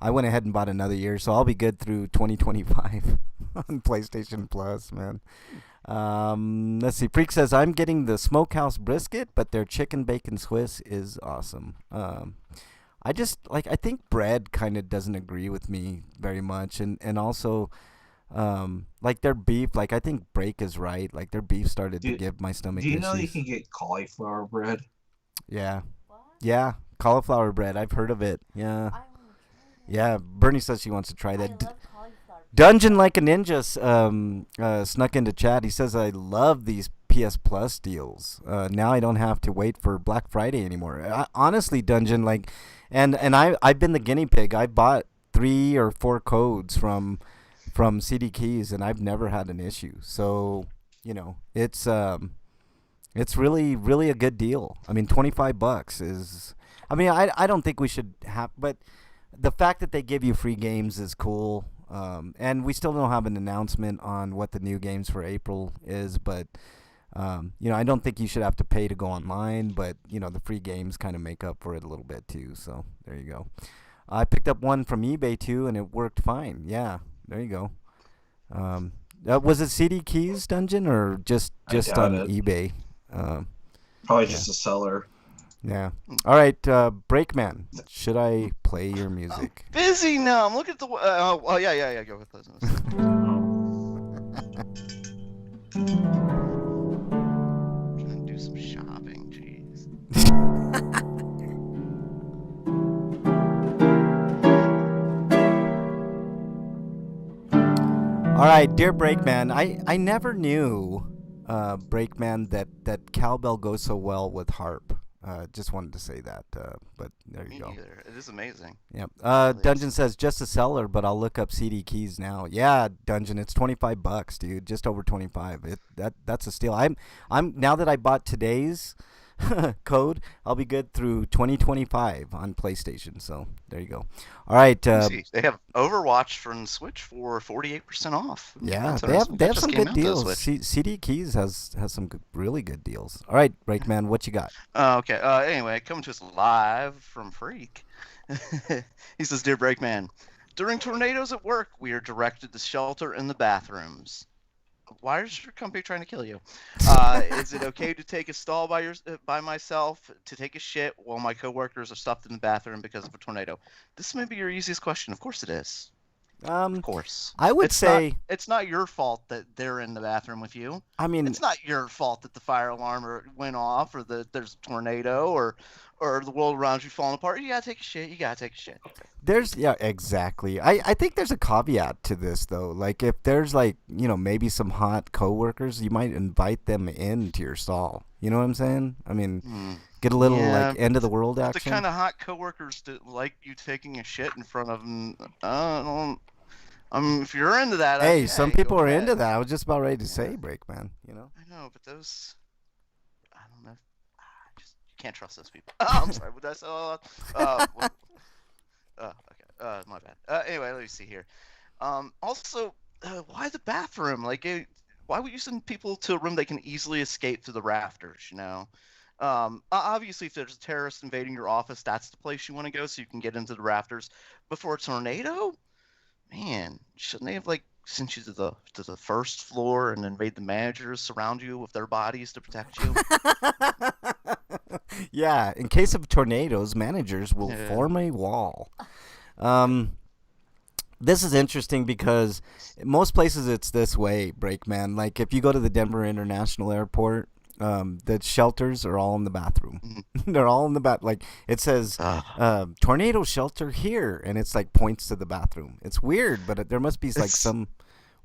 I went ahead and bought another year, so I'll be good through 2025 on PlayStation Plus, man. Let's see. Freak says, I'm getting the smokehouse brisket, but their chicken bacon Swiss is awesome. I think bread kind of doesn't agree with me very much. And also, like their beef, like I think Break is right. Like their beef started to give my stomach Do you issues. know you can get cauliflower bread? Yeah. What? Yeah. Cauliflower bread. I've heard of it. Yeah. I want to try that. Yeah. Bernie says she wants to try I that. love cauliflower. Dungeon Like a Ninja snuck into chat. He says, I love these PS Plus deals. Now I don't have to wait for Black Friday anymore. Honestly, Dungeon, and I've been the guinea pig. I bought 3 or 4 codes from CD Keys, and I've never had an issue. So, it's really, really a good deal. I mean, $25 is, I mean, I don't think we should have, but the fact that they give you free games is cool. And we still don't have an announcement on what the new games for April is, but I don't think you should have to pay to go online, but the free games kind of make up for it a little bit too. So there you go. I picked up one from eBay too, and it worked fine. Yeah, there you go. Was it CD Keys Dungeon or just on eBay? Probably just a seller. Yeah. All right, Breakman. Should I play your music? busy now. I'm looking at the. Oh yeah. Go with this. Trying to do some shopping. Jeez. All right, dear Breakman. I never knew Breakman, that cowbell goes so well with harp. Just wanted to say that, but there you Me go. neither. It is amazing. Yep. Really Dungeon is. says just a seller, but I'll look up CD keys now. Yeah, Dungeon, it's $25, dude. Just over 25. That's a steal. I'm now that I bought today's code, I'll be good through 2025 on PlayStation. So there you go. All right. Let me see. They have Overwatch from Switch for 48% off. Yeah, That's they interesting. have That just some came good out to the deals. Switch. CD keys has some really good deals. All right, Breakman, what you got? Okay. Anyway, coming to us live from Freak. He says, "Dear Breakman, during tornadoes at work, we are directed to shelter in the bathrooms. Why is your company trying to kill you? Is it okay to take a stall by myself to take a shit while my coworkers are stuffed in the bathroom because of a tornado?" This may be your easiest question. Of course it is. Of course. I would say, it's not your fault that they're in the bathroom with you. I mean, It's not your fault that the fire alarm went off or that there's a tornado or the world around you falling apart. You gotta take a shit. You gotta take a shit. yeah, exactly. I think there's a caveat to this though. Like if there's like, maybe some hot coworkers, you might invite them into your stall. You know what I'm saying? I mean, get a little like end of the world The action. kind of hot coworkers that like you taking a shit in front of them. If you're into that, Hey, okay, some people go are ahead. into that. I was just about ready to say, Breakman. I know, but those, I don't know. You can't trust those people. I'm sorry. Would I say? Okay. My bad. Anyway, let me see here. Also, why the bathroom? Like, why would you send people to a room they can easily escape through the rafters? Obviously, if there's a terrorist invading your office, that's the place you want to go so you can get into the rafters. But for a tornado, man, shouldn't they have sent you to the first floor and then made the managers surround you with their bodies to protect you? Yeah, in case of tornadoes, managers will form a wall. This is interesting because most places it's this way, Breakman. Like if you go to the Denver International Airport, the shelters are all in the bathroom. They're all in the bath. Like it says, tornado shelter here, and it's like points to the bathroom. It's weird, but there must be like some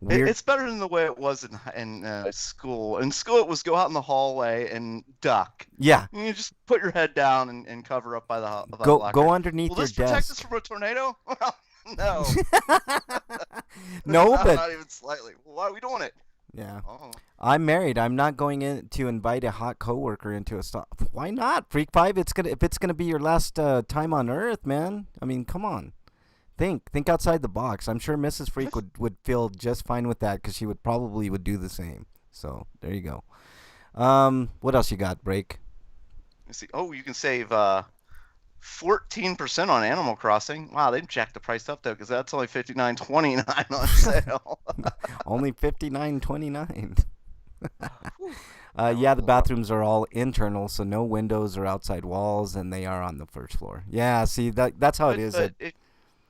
weird. It's better than the way it was in school. In school, it was go out in the hallway and duck. Yeah. You just put your head down and cover up by the locker. Go underneath Will your this protect desk. us from a tornado? Well, no. No, but not even slightly. Why are we doing it? Yeah. Oh. I'm married. I'm not going in to invite a hot coworker into a stop. Why not? Freak 5, if it's gonna be your last time on Earth, man. I mean, come on. Think outside the box. I'm sure Mrs. Freak would feel just fine with that because she would do the same. So there you go. What else you got, Break? Let's see. Oh, you can save 14% on Animal Crossing. Wow, they've jacked the price up though, because that's only $59.29 on sale. Only $59.29. Yeah, the bathrooms are all internal, so no windows or outside walls, and they are on the first floor. Yeah, see that's how it is.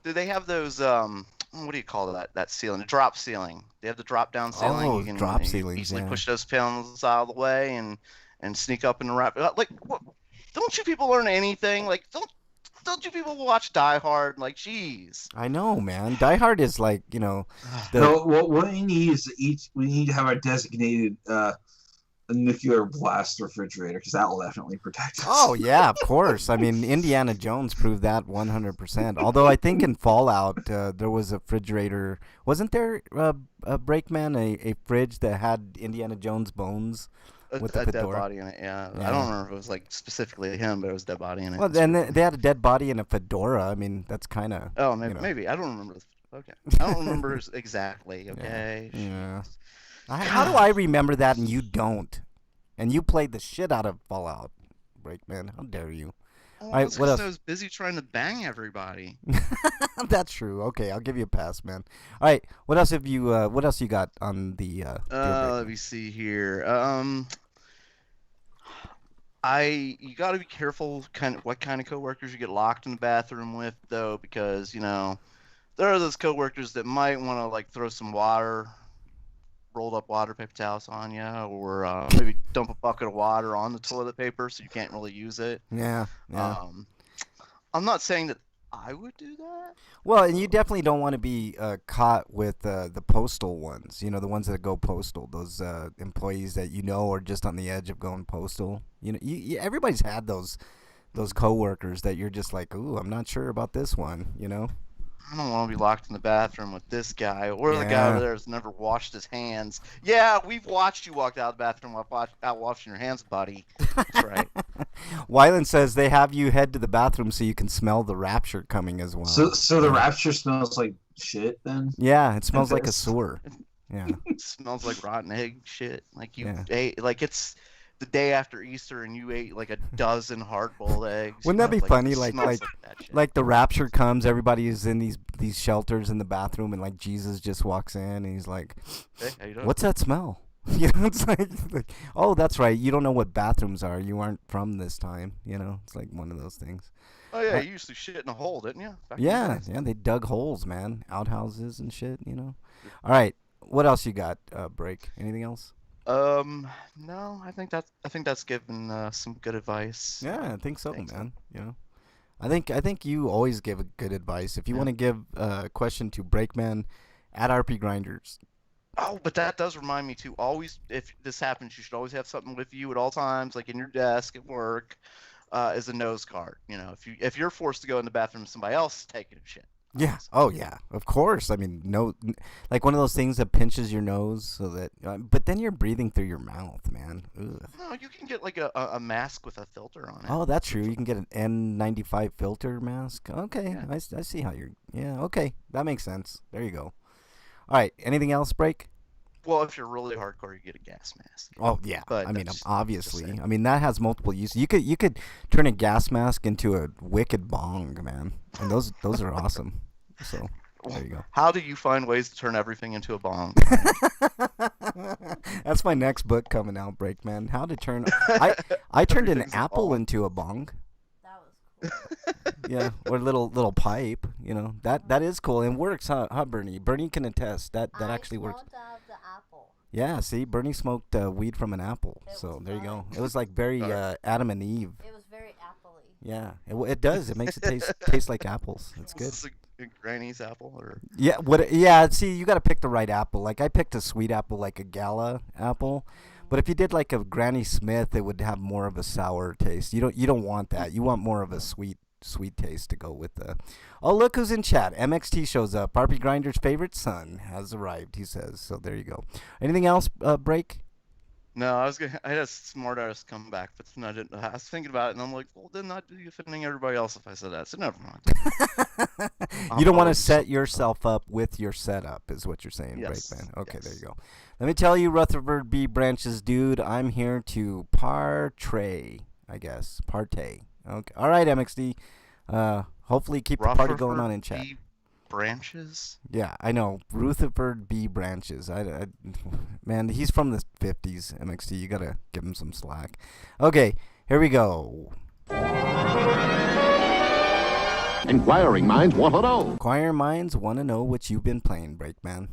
Do they have those? What do you call that? That ceiling, the drop ceiling. They have the drop down ceiling. Oh, You can drop ceilings, easily yeah. push those panels out of the way and sneak up in the wrap. Like, what? Don't you people learn anything? Like, don't you people watch Die Hard? Like, jeez. I know, man. Die Hard is like, No, what we need is we need to have a designated a nuclear blast refrigerator because that will definitely protect us. Oh yeah, of course. I mean, Indiana Jones proved that 100%. Although I think in Fallout there was a refrigerator. Wasn't there a Breakman, a fridge that had Indiana Jones bones with the a dead fedora? body in it. Yeah. I don't remember if it was like specifically him, but it was a dead body in it. Well, then they had a dead body in a fedora. I mean, that's kind of. Oh, maybe I don't remember. Okay, I don't remember exactly. Okay. Yeah. How do I remember that and you don't? And you played the shit out of Fallout, Breakman. How dare you? Well, All right, what else? I was busy trying to bang everybody. That's true. Okay, I'll give you a pass, man. All right, what else have you? What else you got on the? Let me see here. You got to be careful what kind of coworkers you get locked in the bathroom with, though, because there are those coworkers that might want to like throw some rolled up water paper towels on you, or maybe dump a bucket of water on the toilet paper so you can't really use it. Yeah. I'm not saying that I would do that. Well, and you definitely don't want to be caught with the postal ones. You know, the ones that go postal. Those employees that you know are just on the edge of going postal. You know, everybody's had those coworkers that you're just like, ooh, I'm not sure about this one. You know. I don't want to be locked in the bathroom with this guy or the guy Yeah. over there who's never washed his hands. Yeah, we've watched you walk out of the bathroom without washing your hands, buddy. That's right. Wyland says they have you head to the bathroom so you can smell the rapture coming as well. So the rapture smells like shit then? Yeah, it smells like a Yes. sewer. Yeah. It smells like rotten egg shit. Like you Yeah. ate, like it's the day after Easter and you ate like a dozen hard-boiled eggs. Wouldn't that be funny? it Like smells that shit. like the rapture comes, everybody is in these shelters in the bathroom, and like Jesus just walks in and he's like, Hey, how you doing? "What's that smell?" You know, it's like, oh, that's right. You don't know what bathrooms are. You aren't from this time. You know, it's like one of those things. Oh yeah, you used to shit in a hole, didn't you? Back in the Yeah, days? yeah. They dug holes, man, outhouses and shit. You know. All right, what else you got? Break. Anything else? No, I think that's given some good advice. Yeah, I think so, Thanks, man. You know, I think you always give good advice. If you want to give a question to Breakman at RP Grinders. Oh, but that does remind me too. Always, if this happens, you should always have something with you at all times, like in your desk at work, as a nose guard. You know, if you're forced to go in the bathroom, somebody else is taking a shit. Yeah. Oh, yeah. Of course. I mean, like one of those things that pinches your nose so that, but then you're breathing through your mouth, man. Ugh. No, you can get like a mask with a filter on it. Oh, that's true. You can get an N95 filter mask. Okay. Yeah. I see how you're, yeah. Okay. That makes sense. There you go. All right. Anything else, Break? Well, if you're really hardcore, you get a gas mask. Oh, yeah. But I mean, that's just obviously. saying. I mean, that has multiple uses. You could turn a gas mask into a wicked bong, man. And those are awesome. So, there you go. How do you find ways to turn everything into a bomb? That's my next book coming out, Breakman. How to turn I turned an Everything's a apple bong. into a bong. That was cool. Yeah, or a little pipe, you know. That is cool and works, huh, Bernie? Bernie can attest that actually works. I smoked out of the apple. Yeah, see, Bernie smoked weed from an apple. It So was there you go. fun. It was like very Adam and Eve. It was very appley. Yeah, it does. It makes it taste like apples. It's good. Is this a granny's apple or? Yeah, yeah, see, you got to pick the right apple. Like I picked a sweet apple, like a Gala apple. But if you did like a Granny Smith, it would have more of a sour taste. You don't want that. You want more of a sweet taste to go with the. Oh, look who's in chat. MXT shows up. RP Grinder's favorite son has arrived, he says. So there you go. Anything else, Break? No, I had a smart ass comeback, but then I didn't. I was thinking about it, and I'm like, well, then I'd be offending everybody else if I said that. So never mind. You don't want to set yourself up with your setup, is what you're saying, Yes, Breakman. Okay, there yes. you go. Let me tell you, Rutherford B. Branches, dude, I'm here to partay, I guess. Partay. Okay. All right, MXD. Hopefully keep the party going on in chat. B. Branches. Yeah, I know. Rutherford B. Branches. Man, he's from the 50s, MXD. You got to give him some slack. Okay, here we go. Inquiring minds want to know. Inquiring minds want to know what you've been playing, Breakman.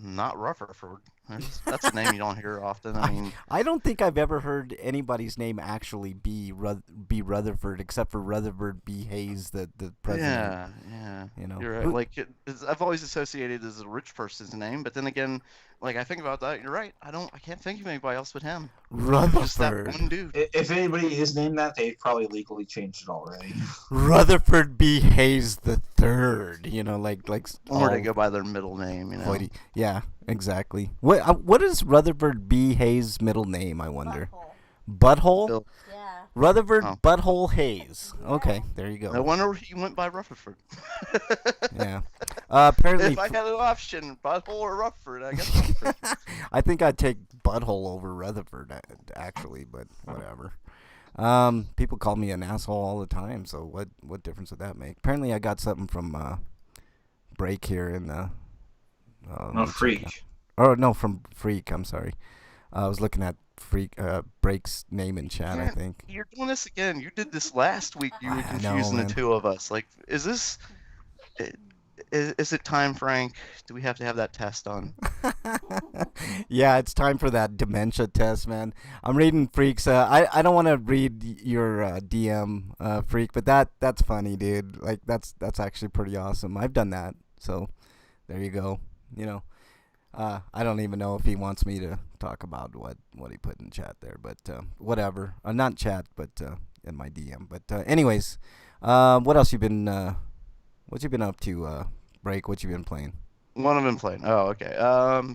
Not Rutherford. That's a name you don't hear often. I mean, I don't think I've ever heard anybody's name actually be Rutherford, except for Rutherford B. Hayes, the president. yeah. You know, You're right. I've always associated it as a rich person's name, but then again, like I think about that, you're right. I can't think of anybody else but him. Just that Rutherford. one dude. If anybody is named that, they've probably legally changed it already. Rutherford B. Hayes the third. You know, like Or they all go by their middle name, you know. hoity. Yeah, exactly. What is Rutherford B. Hayes' middle name? I wonder. Butthole. Butthole. Bill. Yeah. Rutherford Oh. Butthole Hayes. Okay, there you No go. wonder he went by Rutherford. Yeah. Apparently, If I had an option, Butthole or Rutherford, I guess Rutherford. I think I'd take Butthole over Rutherford, actually, but whatever. People call me an asshole all the time, so what difference would that make? Apparently, I got something from Break here in the. No, freak. Oh no, from Freak. I'm sorry. I was looking at Freak Break's name in chat. I Man, think. You're doing this again. You did this last week. You were I know, confusing man. the two of us. Like, is this? Is it time, Frank? Do we have to have that test done? Yeah, it's time for that dementia test, man. I'm reading Freaks. I don't want to read your DM, Freak, but that's funny, dude. Like that's actually pretty awesome. I've done that, so there you go. You know, I don't even know if he wants me to talk about what he put in chat there, but whatever. Not chat, but in my DM. But anyways, what else you been? What you been up to? Break. What you been playing? One I've been playing. Oh, okay.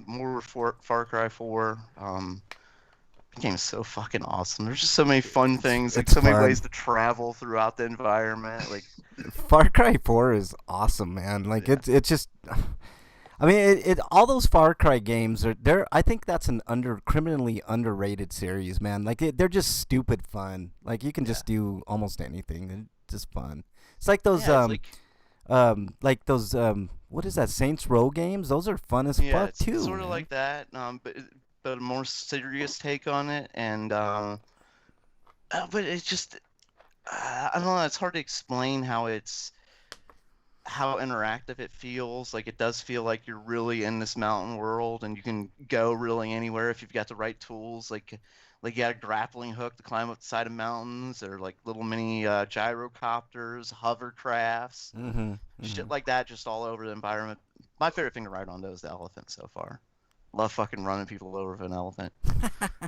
More Far Cry 4. The game is so fucking awesome. There's just so many fun things, like It's so many fun. ways to travel throughout the environment. Like, Far Cry 4 is awesome, man. Like Yeah. it's just I mean it all those Far Cry games are they're I think that's an criminally underrated series, man. Like they're just stupid fun. Like you can just do almost anything. They're just fun. It's like those yeah, like those what is that Saints Row games? Those are fun as yeah, fuck it's too. sort of man. like that, but a more serious take on it, and but it's just I don't know. It's hard to explain how interactive it feels. Like it does feel like you're really in this mountain world, and you can go really anywhere if you've got the right tools. Like you got a grappling hook to climb up the side of mountains, or like little mini gyrocopters, hovercrafts, shit like that, just all over the environment. My favorite thing to ride on though is the elephant so far. Love fucking running people over with an elephant.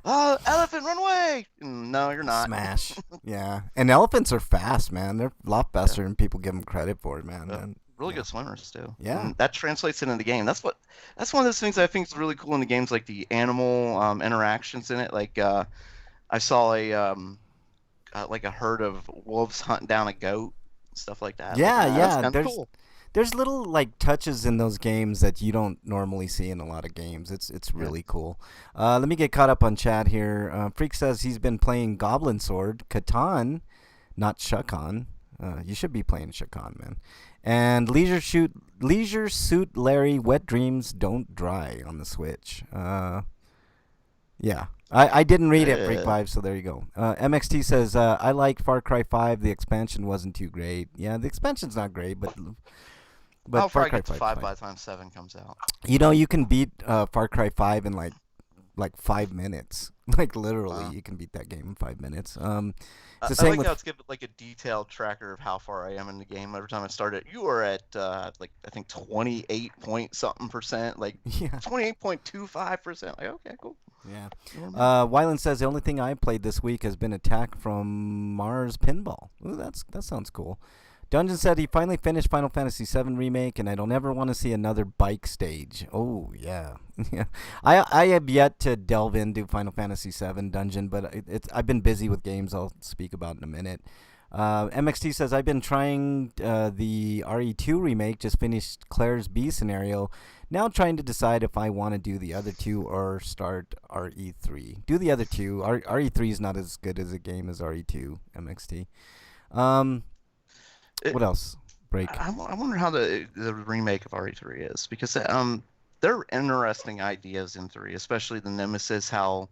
Oh, elephant, run away! No, you're not. Smash. Yeah. And elephants are fast, man. They're a lot faster than people give them credit for, man. Yeah. And, Really good swimmers too. Yeah. And that translates into the game. That's one of those things I think is really cool in the games, like the animal interactions in it. Like I saw like a herd of wolves hunting down a goat, stuff like that. Yeah, That's yeah. kind of cool. There's little like touches in those games that you don't normally see in a lot of games. It's really cool. Let me get caught up on chat here. Freak says he's been playing Goblin Sword, Catan, not Shakan. You should be playing Shakan, man. And Leisure Suit Larry, Wet Dreams Don't Dry on the Switch. Yeah. I didn't read it, Freak 5, so there you go. MXT says, I like Far Cry 5. The expansion wasn't too great. Yeah, the expansion's not great, but I'll Far probably Cry get to 5 's 5 fine. by the time 7 comes out. You know, you can beat Far Cry 5 in like 5 minutes. Like literally, Wow. you can beat that game in 5 minutes. It's I the same like with how it's given like a detailed tracker of how far I am in the game every time I start it. You are at like I think 28 point something percent, like yeah. 28.25%. Like okay, cool. Yeah. Normal. Wyland says the only thing I played this week has been Attack from Mars Pinball. Ooh, that sounds cool. Dungeon said he finally finished Final Fantasy VII Remake, and I don't ever want to see another bike stage. Oh, yeah. Yeah. I have yet to delve into Final Fantasy VII Dungeon, but I've been busy with games I'll speak about in a minute. MXT says, I've been trying the RE2 remake, just finished Claire's B scenario. Now trying to decide if I want to do the other two or start RE3. Do the other two. RE3 is not as good as a game as RE2, MXT. What else? Break. I wonder how the remake of RE3 is, because there are interesting ideas in 3, especially the Nemesis, how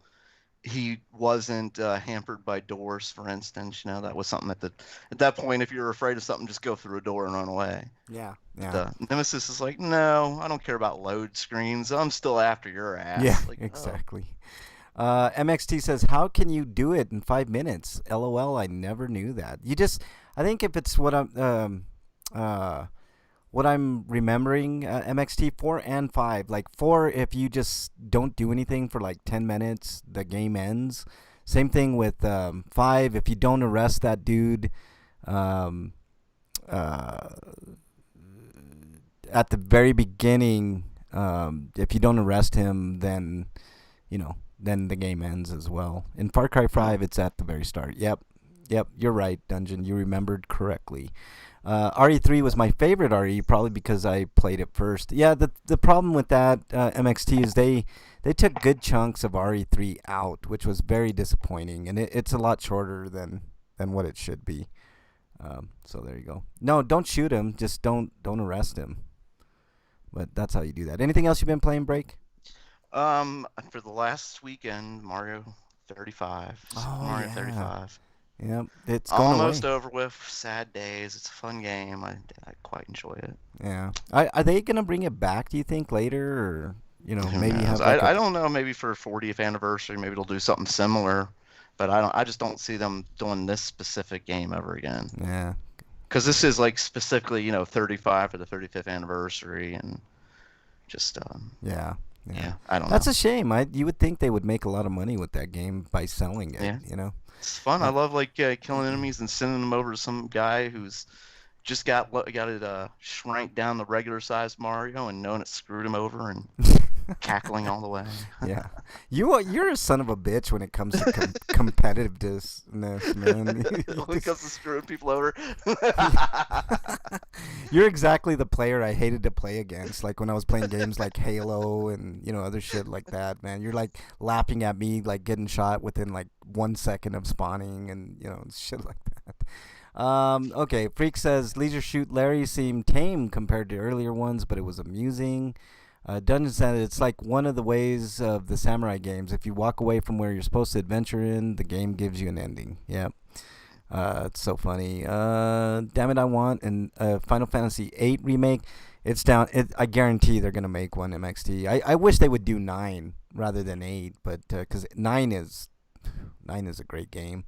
he wasn't hampered by doors, for instance. You know, that was something at that point, if you're afraid of something, just go through a door and run away. Yeah. Yeah. The Nemesis is like, no, I don't care about load screens. I'm still after your ass. Yeah, Like, exactly. MXT says, how can you do it in 5 minutes? LOL, I never knew that. I think if it's what I'm remembering, MXT 4 and 5. Like 4, if you just don't do anything for like 10 minutes, the game ends. Same thing with 5. If you don't arrest that dude at the very beginning, if you don't arrest him, then then the game ends as well. In Far Cry 5, it's at the very start. Yep, you're right, Dungeon. You remembered correctly. RE3 was my favorite RE, probably because I played it first. Yeah, the problem with that, MXT, is they took good chunks of RE3 out, which was very disappointing, and it's a lot shorter than what it should be. So there you go. No, don't shoot him. Just don't arrest him. But that's how you do that. Anything else you've been playing, Break? For the last weekend, Mario 35. Oh, Mario yeah. 35. Yep. It's going Almost away. over with. Sad days. It's a fun game. I quite enjoy it. Yeah. Are they gonna bring it back? Do you think later, or Who maybe knows? have like I a don't know. Maybe for 40th anniversary, maybe they'll do something similar. But I just don't see them doing this specific game ever again. yeah. Because this is like specifically, 35 for the 35th anniversary, and just Yeah. yeah, I don't That's know. a shame. You would think they would make a lot of money with that game by selling it. Yeah. It's fun. I love like killing enemies and sending them over to some guy who's just got it shrank down the regular size Mario and knowing it screwed him over and cackling all the way. Yeah. You're a son of a bitch when it comes to competitiveness, man. When it comes to screwing people over. You're exactly the player I hated to play against. Like when I was playing games like Halo and other shit like that, man. You're like laughing at me, like getting shot within like 1 second of spawning and shit like that. Okay, Freak says Leisure Shoot Larry seemed tame compared to earlier ones, but it was amusing. Dungeon said it's like one of the ways of the samurai games. If you walk away from where you're supposed to adventure in, the game gives you an ending. Yep. It's so funny. Damn it, I want an Final Fantasy VIII remake. It's down. I guarantee they're gonna make one MXT. I wish they would do 9 rather than 8, but because 9 is a great game.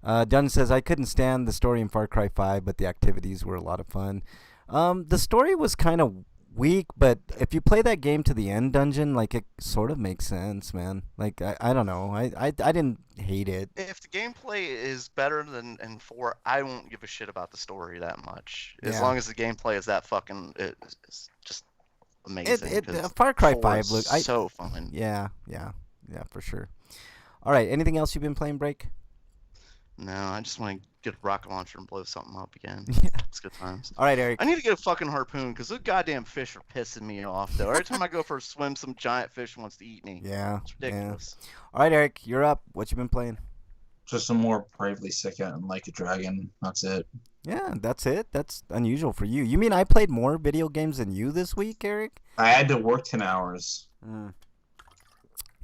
Dunn says I couldn't stand the story in Far Cry 5, but the activities were a lot of fun. The story was kind of weak, but if you play that game to the end, Dungeon, like it sort of makes sense, man. Like I don't know, I didn't hate it. If the gameplay is better than in 4, I won't give a shit about the story that much. As Yeah. long as the gameplay is that fucking it's just amazing. 'Cause Far Cry 4 5 is look so fun. Yeah, for sure. All right, anything else you've been playing, Break? No, I just want to get a rocket launcher and blow something up again. Yeah. It's good times. All right, Eric. I need to get a fucking harpoon because those goddamn fish are pissing me off, though. Every time I go for a swim, some giant fish wants to eat me. Yeah. It's ridiculous. Yeah. All right, Eric, you're up. What you been playing? Just some more Bravely Second and Like a Dragon. That's it. Yeah, that's it. That's unusual for you. You mean I played more video games than you this week, Eric? I had to work 10 hours.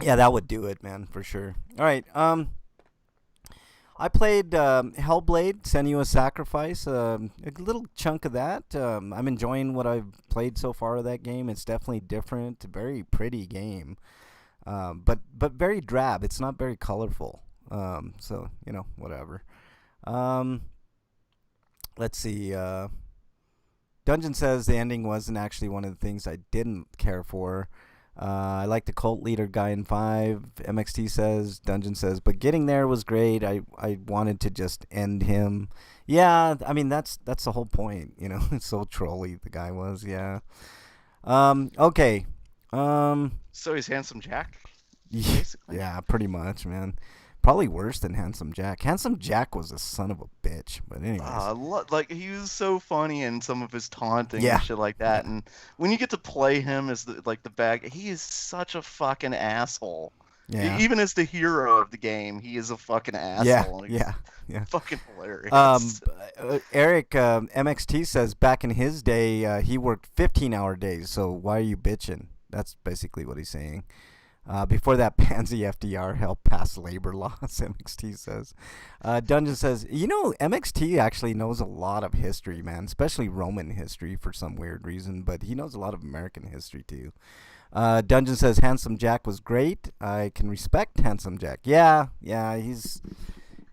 Yeah, that would do it, man, for sure. All right. I played Hellblade, Senua's Sacrifice, a little chunk of that. I'm enjoying what I've played so far of that game. It's definitely different, very pretty game, but very drab. It's not very colorful, so whatever. Let's see. Dungeon says the ending wasn't actually one of the things I didn't care for. I like the cult leader guy in 5. MXT says, Dungeon says, but getting there was great. I wanted to just end him. Yeah, I mean that's the whole point, It's so trolly the guy was. Yeah. Okay. So he's Handsome Jack, basically. Yeah, pretty much, man. Probably worse than Handsome Jack. Handsome Jack was a son of a bitch, but anyways. Like he was so funny in some of his taunting Yeah. and shit like that. And when you get to play him as the bag, he is such a fucking asshole. Yeah. Even as the hero of the game, he is a fucking asshole. Yeah. Fucking hilarious. Eric, MXT says back in his day, he worked 15-hour days. So why are you bitching? That's basically what he's saying. Before that, Pansy FDR helped pass labor laws, MXT says. Dungeon says, MXT actually knows a lot of history, man, especially Roman history for some weird reason, but he knows a lot of American history, too. Dungeon says, Handsome Jack was great. I can respect Handsome Jack. Yeah, he's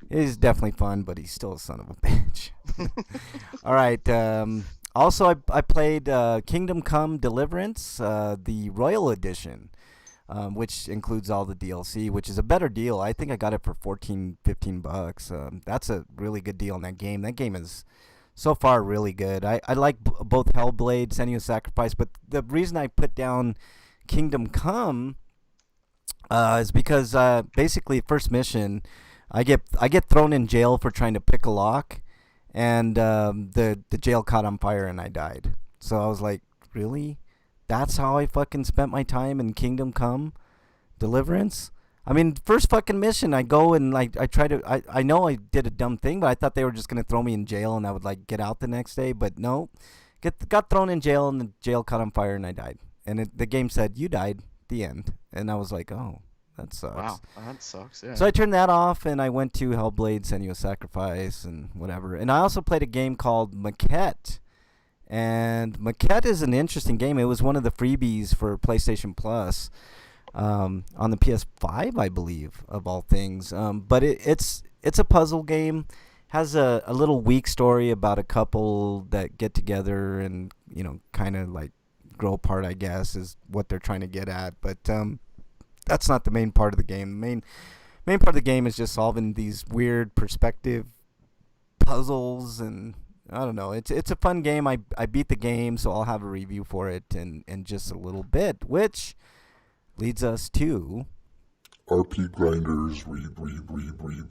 definitely fun, but he's still a son of a bitch. All right. Also, I played Kingdom Come Deliverance, the Royal Edition. Which includes all the DLC, which is a better deal. I think I got it for $14-15. That's a really good deal in that game. That game is so far really good. I like both Hellblade, Senua's Sacrifice, but the reason I put down Kingdom Come is because basically first mission, I get thrown in jail for trying to pick a lock, and the jail caught on fire and I died. So I was like, really? That's how I fucking spent my time in Kingdom Come Deliverance? I mean, first fucking mission, I go and I try to, I know I did a dumb thing, but I thought they were just going to throw me in jail and I would get out the next day, but no. Got thrown in jail and the jail caught on fire and I died. And the game said, you died, the end. And I was like, oh, That sucks. Wow, that sucks. Yeah. So I turned that off and I went to Hellblade, Senua's Sacrifice, and whatever. And I also played a game called Maquette. And Maquette is an interesting game. It was one of the freebies for PlayStation Plus on the PS5, I believe, of all things. But it's a puzzle game. Has a little weak story about a couple that get together and, kind of like grow apart, I guess, is what they're trying to get at. But that's not the main part of the game. The main part of the game is just solving these weird perspective puzzles, and I don't know. It's a fun game. I beat the game, so I'll have a review for it in just a little bit, which leads us to RP Grinders reviews.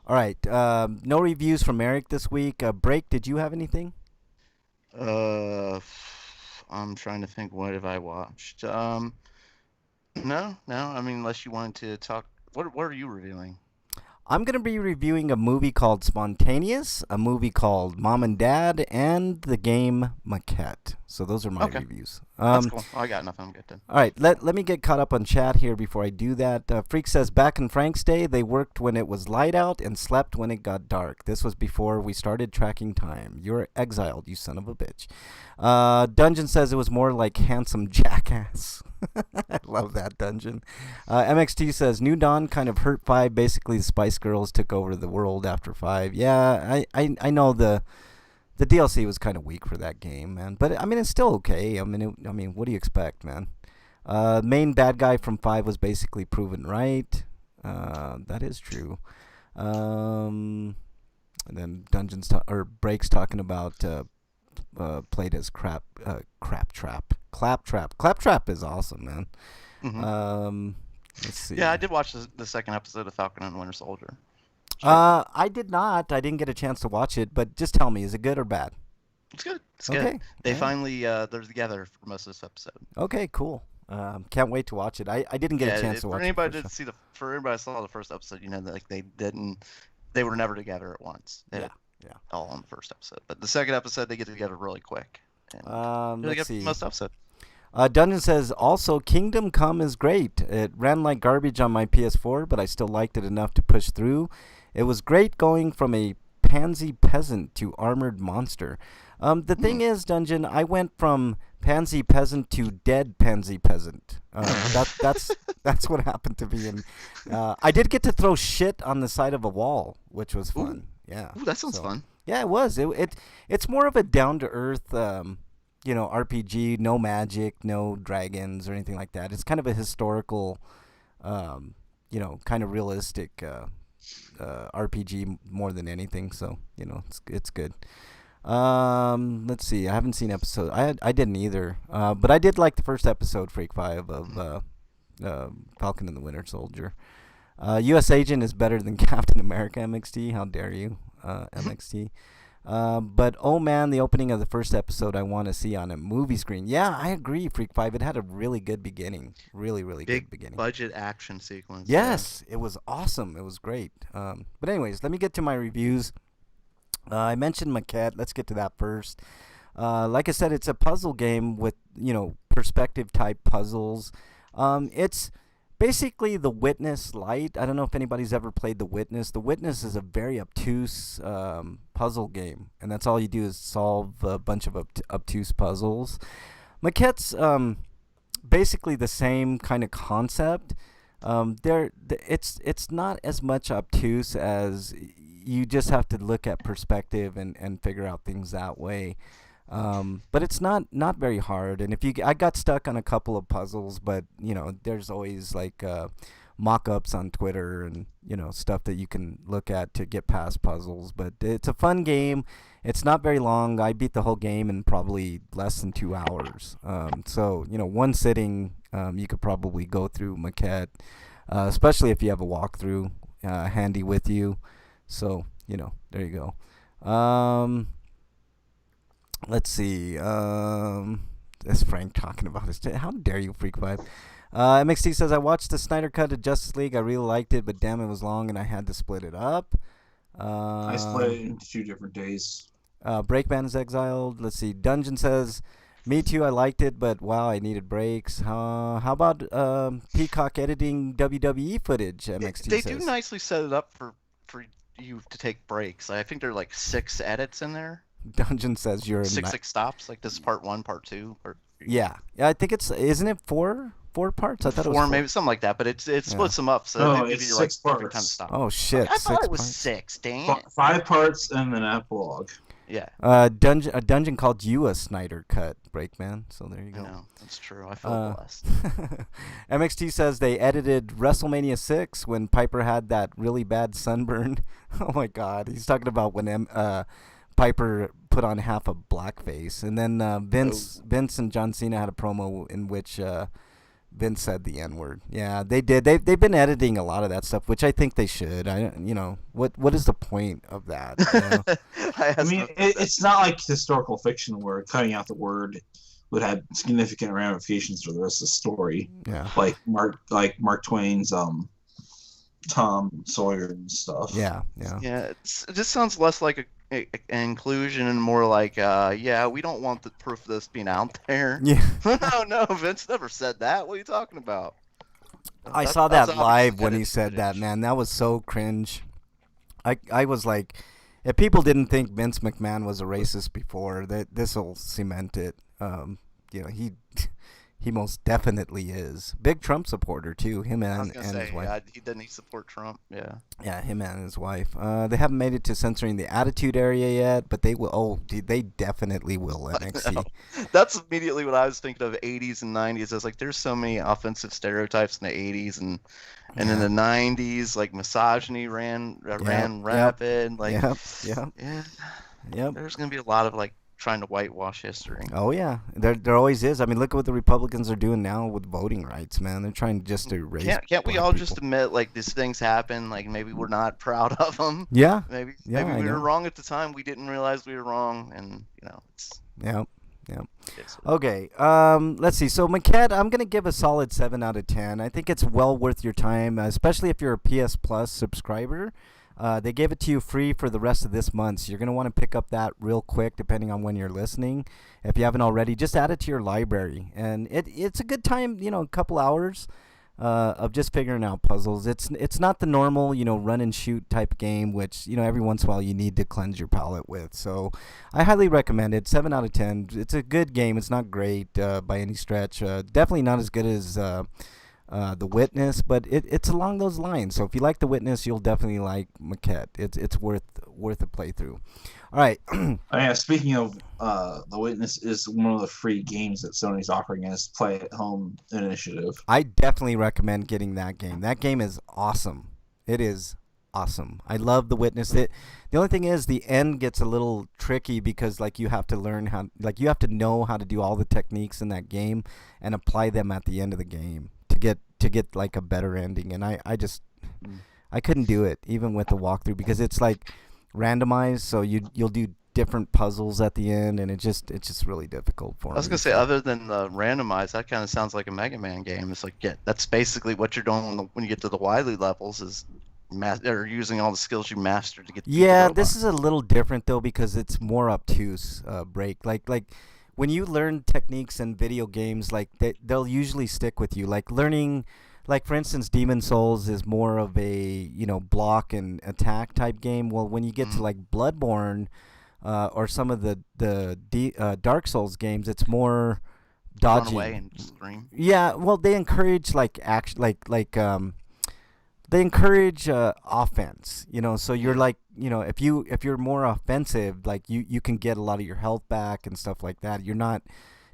All right. No reviews from Eric this week. Break, did you have anything? I'm trying to think. What have I watched? No. I mean, unless you wanted to talk. What are you reviewing? I'm going to be reviewing a movie called Spontaneous, a movie called Mom and Dad, and the game Maquette. So those are my reviews. That's cool. I got nothing. I'm good then. All right, let me get caught up on chat here before I do that. Freak says, back in Frank's day, they worked when it was light out and slept when it got dark. This was before we started tracking time. You're exiled, you son of a bitch. Dungeon says it was more like Handsome Jackass. I love that, Dungeon. MXT says, New Dawn kind of hurt 5. Basically, the Spice Girls took over the world after 5. Yeah, I know the DLC was kind of weak for that game, man. But I mean, it's still okay. I mean, what do you expect, man? Main bad guy from 5 was basically proven right. That is true. And then Breaks talking about played as Claptrap. Claptrap is awesome, man. Mm-hmm. Let's see. Yeah, I did watch the second episode of Falcon and Winter Soldier. I did not. I didn't get a chance to watch it, but just tell me, is it good or bad? It's good. It's Okay. good. They finally they're together for most of this episode. Okay, cool. Can't wait to watch it. I didn't get a chance to watch it. For anybody that saw the first episode, that like they were never together at once. Yeah. All on the first episode, but the second episode they get together really quick. And really let's see. Most episode. Dungeon says, also, Kingdom Come is great. It ran like garbage on my PS4, but I still liked it enough to push through. It was great going from a pansy peasant to armored monster. The thing is, Dungeon, I went from pansy peasant to dead pansy peasant. That's what happened to me. And I did get to throw shit on the side of a wall, which was fun. Ooh. Yeah. Ooh, that sounds fun. Yeah, it was. It's more of a down-to-earth RPG, no magic, no dragons or anything like that. It's kind of a historical, kind of realistic RPG more than anything. So, it's good. Let's see. I haven't seen episode. I didn't either. But I did like the first episode, Freak 5, of Falcon and the Winter Soldier. U.S. Agent is better than Captain America, MXT. How dare you, MXT. But, oh man, the opening of the first episode I want to see on a movie screen. Yeah, I agree, Freak 5. It had a really good beginning. Really, really good beginning. Big budget action sequence. Yes, it was awesome. It was great. But anyways, let me get to my reviews. I mentioned Maquette. Let's get to that first. Like I said, it's a puzzle game with, perspective-type puzzles. It's basically The Witness light. I don't know if anybody's ever played The Witness. The Witness is a very obtuse puzzle game, and that's all you do is solve a bunch of obtuse puzzles. Maquette's basically the same kind of concept. It's not as much obtuse as you just have to look at perspective and figure out things that way. But it's not very hard. And I got stuck on a couple of puzzles, but there's always like mock-ups on Twitter and stuff that you can look at to get past puzzles. But it's a fun game. It's not very long. I beat the whole game in probably less than 2 hours. So one sitting, you could probably go through Maquette, especially if you have a walkthrough handy with you. So there you go. Let's see. That's Frank talking about his. How dare you, Freak 5? MXT says, I watched the Snyder Cut of Justice League. I really liked it, but damn, it was long and I had to split it up. I split it into 2 different days. Breakman is exiled. Let's see. Dungeon says, Me too. I liked it, but wow, I needed breaks. How about Peacock editing WWE footage? MXT They says. do nicely set it up for you to take breaks. I think there are like 6 edits in there. Dungeon says you're in. Six stops. Like this is part 1, part 2, part 3. Yeah, I think isn't it four parts? I thought it was 4, four. maybe something like that. But it splits them up, so No, they give it's you like 6 different parts. kind of stop. Oh shit! I thought it was parts. 6. Dang it. 5 parts and an epilogue. Yeah. A dungeon called you a Snyder cut, Breakman. So there you I go. know, that's true. I feel blessed. MXT says they edited WrestleMania 6 when Piper had that really bad sunburn. Oh my God, he's talking about when Piper put on half a blackface, and then Vince and John Cena had a promo in which Vince said the N-word. Yeah, they did. They've been editing a lot of that stuff, which I think they should. What is the point of that? You know? I mean, it's not like historical fiction where cutting out the word would have significant ramifications for the rest of the story. Yeah. Like Mark Twain's Tom Sawyer and stuff. Yeah. Yeah, it just sounds less like an inclusion and more like, we don't want the proof of this being out there. Yeah. No, Vince never said that. What are you talking about? I saw that that's live when obviously he said edited that, footage. man. That was so cringe. I was like, if people didn't think Vince McMahon was a racist before, this will cement it. He most definitely is. Big Trump supporter too. Him I was and gonna his say, wife. he support Trump. Yeah. Yeah, him and his wife. They haven't made it to censoring the Attitude Area yet, but they will. Oh, dude, they definitely will. NXT. That's immediately what I was thinking of. 80s and 90s. I was like, there's so many offensive stereotypes in the 80s and in the 90s, like misogyny ran rapid. Like, Yep. There's gonna be a lot of like trying to whitewash history. Oh yeah, there always is. I mean, look at what the Republicans are doing now with voting rights, man. They're trying just to erase. Can't we black all people. just admit like these things happen? Like maybe we're not proud of them. Yeah. Maybe I we know. were wrong at the time. We didn't realize we were wrong, and it's. Yep. it's Okay. Let's see. So Maquette, I'm gonna give a solid 7 out of 10. I think it's well worth your time, especially if you're a PS Plus subscriber. They gave it to you free for the rest of this month, so you're going to want to pick up that real quick depending on when you're listening. If you haven't already, just add it to your library. And it's a good time, a couple hours of just figuring out puzzles. It's not the normal, run and shoot type game, which, every once in a while you need to cleanse your palate with. So I highly recommend it. 7 out of 10. It's a good game. It's not great by any stretch. Definitely not as good as The Witness, but it's along those lines. So if you like The Witness, you'll definitely like Maquette. It's worth a playthrough. All right. Speaking of The Witness is one of the free games that Sony's offering as Play at Home initiative. I definitely recommend getting that game. That game is awesome. It is awesome. I love The Witness. The only thing is the end gets a little tricky because you have to learn you have to know how to do all the techniques in that game and apply them at the end of the game to get like a better ending. And I couldn't do it even with the walkthrough because it's like randomized, so you'll do different puzzles at the end, and it's just really difficult for me. I was gonna say, other than the randomized, that kind of sounds like a Mega Man game. It's like, that's basically what you're doing when you get to the Wily levels is using all the skills you mastered to get. Yeah, this is a little different though because it's more obtuse. Break like when you learn techniques in video games, like they'll usually stick with you. Like learning. Like, for instance, Demon Souls is more of a, block and attack type game. Well, when you get to, like, Bloodborne or some of the Dark Souls games, it's more dodging. Run away and scream. Yeah, well, they encourage, like, action, they encourage offense, so you're like, if you're more offensive, like, you can get a lot of your health back and stuff like that. You're not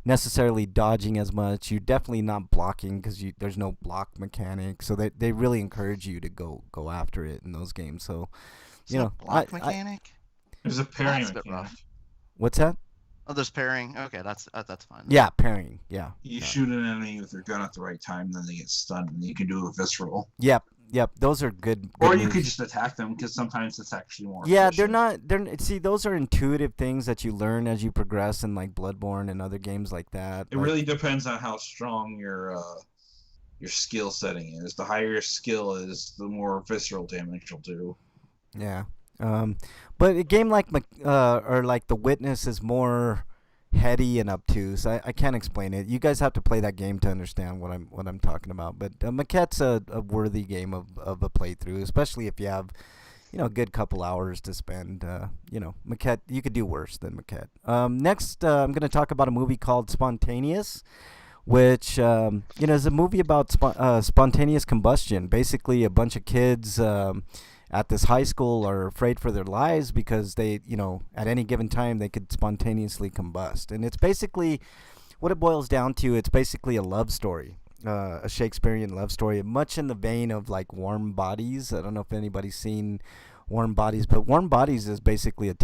necessarily dodging as much. You're definitely not blocking because there's no block mechanic. So they really encourage you to go after it in those games. So, block mechanic. There's a parry That's a bit mechanic. rough. What's that? Oh, there's parrying. Okay, that's fine. Yeah, parrying. Yeah. You shoot an enemy with your gun at the right time, then they get stunned, and you can do a visceral. Yep. Those are good. Or you moves. could just attack them because sometimes it's actually more. Yeah, efficient. See, those are intuitive things that you learn as you progress in like Bloodborne and other games like that. It really depends on how strong your skill setting is. The higher your skill is, the more visceral damage you'll do. Yeah. But a game like The Witness is more heady and obtuse. I can't explain it. You guys have to play that game to understand what I'm talking about. But Maquette's a worthy game of a playthrough, especially if you have a good couple hours to spend. Maquette, you could do worse than Maquette. Next, I'm going to talk about a movie called Spontaneous, which is a movie about spontaneous combustion. Basically, a bunch of kids at this high school are afraid for their lives because they, at any given time they could spontaneously combust. And it's basically what it boils down to. It's basically a love story, a Shakespearean love story, much in the vein of like Warm Bodies. I don't know if anybody's seen Warm Bodies, but Warm Bodies is basically a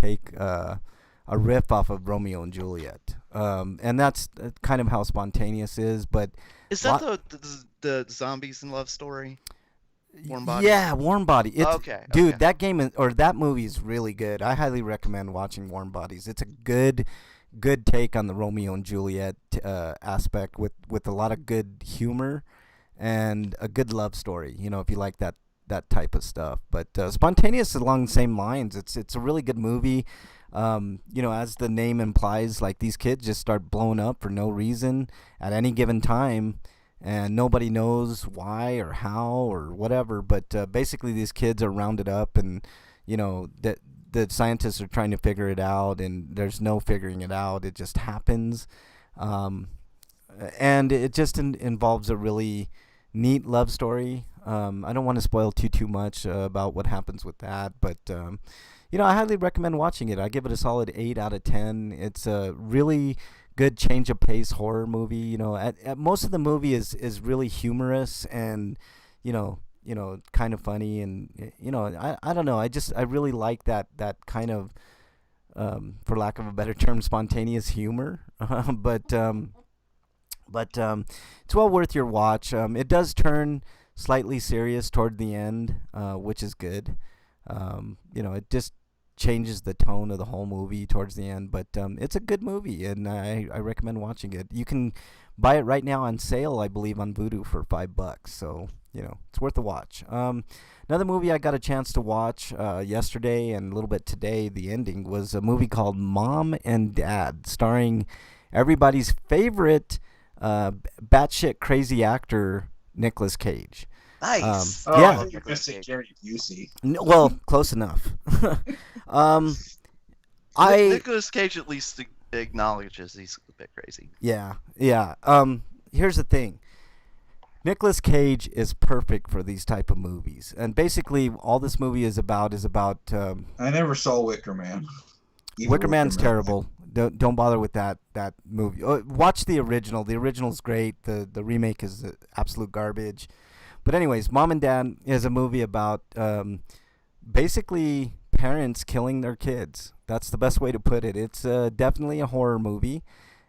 riff off of Romeo and Juliet. And that's kind of how Spontaneous is. But Is that the zombies in love story? Warm Body? Yeah, Warm Body. It's, okay. Dude, that game or that movie is really good. I highly recommend watching Warm Bodies. It's a good take on the Romeo and Juliet aspect with a lot of good humor and a good love story. If you like that type of stuff. But Spontaneous is along the same lines. It's a really good movie. As the name implies, like these kids just start blowing up for no reason at any given time. And nobody knows why or how or whatever, but basically these kids are rounded up, and that the scientists are trying to figure it out, and there's no figuring it out. It just happens, and it just involves a really neat love story. I don't want to spoil too much about what happens with that, but I highly recommend watching it. I give it a solid 8 out of 10. It's a really good change of pace horror movie. At most of the movie is really humorous and kind of funny, and I don't know, I really like that kind of for lack of a better term, spontaneous humor. but it's well worth your watch. It does turn slightly serious toward the end, which is good. It just changes the tone of the whole movie towards the end, but it's a good movie, and I recommend watching it. You can buy it right now on sale, I believe, on Vudu for $5, so it's worth a watch. Another movie I got a chance to watch yesterday and a little bit today, the ending, was a movie called Mom and Dad, starring everybody's favorite batshit crazy actor Nicolas Cage. Nice. Oh, Yeah. I think you're gonna say Gary Busey. Well, close enough. Nicolas Cage at least acknowledges he's a bit crazy. Yeah. Here's the thing. Nicolas Cage is perfect for these type of movies, and basically all this movie is about I never saw Wicker Man. Wicker Man's terrible. Don't bother with that movie. Watch the original. The original's great. The remake is absolute garbage. But anyways, Mom and Dad is a movie about basically parents killing their kids. That's the best way to put it. It's definitely a horror movie,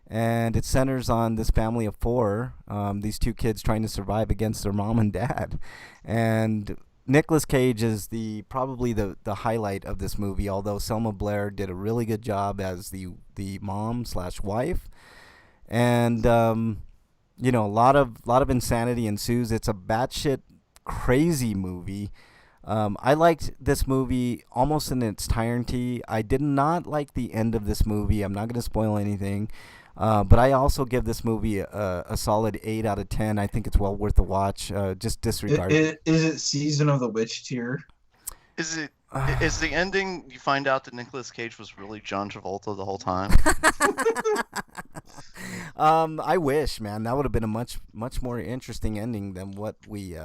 and it centers on this family of 4, these 2 kids trying to survive against their mom and dad. And Nicolas Cage is probably the highlight of this movie, although Selma Blair did a really good job as the mom/wife. And a lot of insanity ensues. It's a batshit crazy movie. I liked this movie almost in its entirety. I did not like the end of this movie. I'm not going to spoil anything. But I also give this movie a solid 8 out of 10. I think it's well worth a watch. Just disregard it. Is it Season of the Witch tier? Is the ending you find out that Nicolas Cage was really John Travolta the whole time? I wish, man. That would have been a much more interesting ending than what we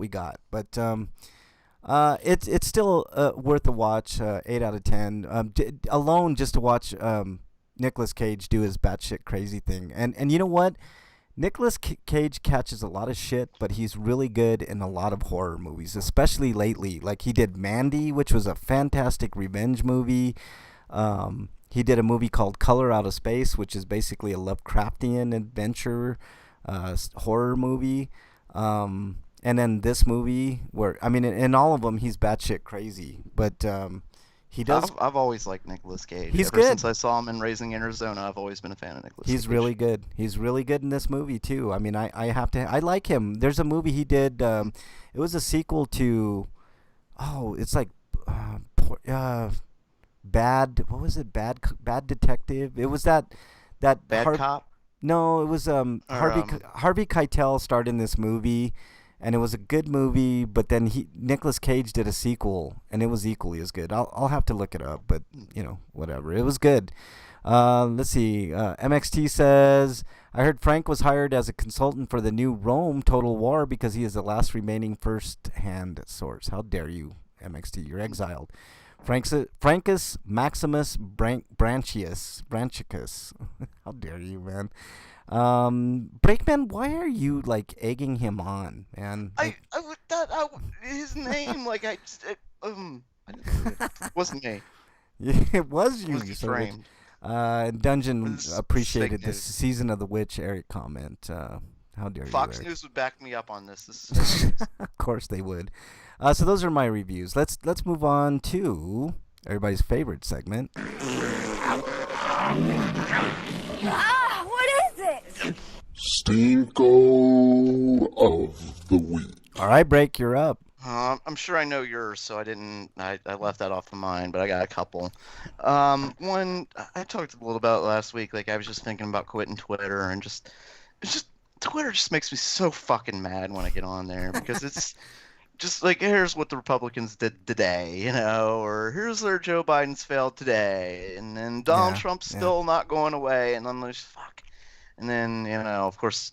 got. But it's still worth a watch. 8 out of 10. Alone just to watch Nicolas Cage do his batshit crazy thing. And you know what? Nicolas Cage catches a lot of shit, but he's really good in a lot of horror movies, especially lately. Like he did Mandy, which was a fantastic revenge movie. He did a movie called Color Out of Space, which is basically a Lovecraftian adventure horror movie. And then this movie, where in all of them he's batshit crazy, but he does. I've always liked Nicolas Cage. He's Ever good. Since I saw him in Raising Arizona, I've always been a fan of Nicolas Cage. He's really good. He's really good in this movie too. I like him. There's a movie he did. It was a sequel to, it's like, Bad. What was it? Bad Detective. It was that that Bad Cop. No, it was Harvey Keitel starred in this movie, and it was a good movie. But then Nicolas Cage did a sequel, and it was equally as good. I'll have to look it up, but whatever. It was good. Let's see. MXT says, I heard Frank was hired as a consultant for the new Rome Total War because he is the last remaining first-hand source. How dare you, MXT? You're exiled. Francus Maximus Branchicus. How dare you, man? Breakman, why are you like egging him on, man? I looked that out. His name, like I just, it wasn't me. It was you. It was framed. Dungeon This appreciated fake this news. Season of the Witch Eric comment. How dare you, Fox Eric? News would back me up on this. This is Of course they would. So those are my reviews. Let's move on to everybody's favorite segment. Ah, what is it? Stinko of the week. All right, Break, you're up. I'm sure I know yours, so I didn't. I left that off of mine, but I got a couple. One I talked a little about last week. Like I was just thinking about quitting Twitter, and it's just Twitter just makes me so fucking mad when I get on there because it's just like here's what the Republicans did today, or here's where Joe Biden's failed today, and then Donald Trump's still not going away, and I'm like fuck. And then of course.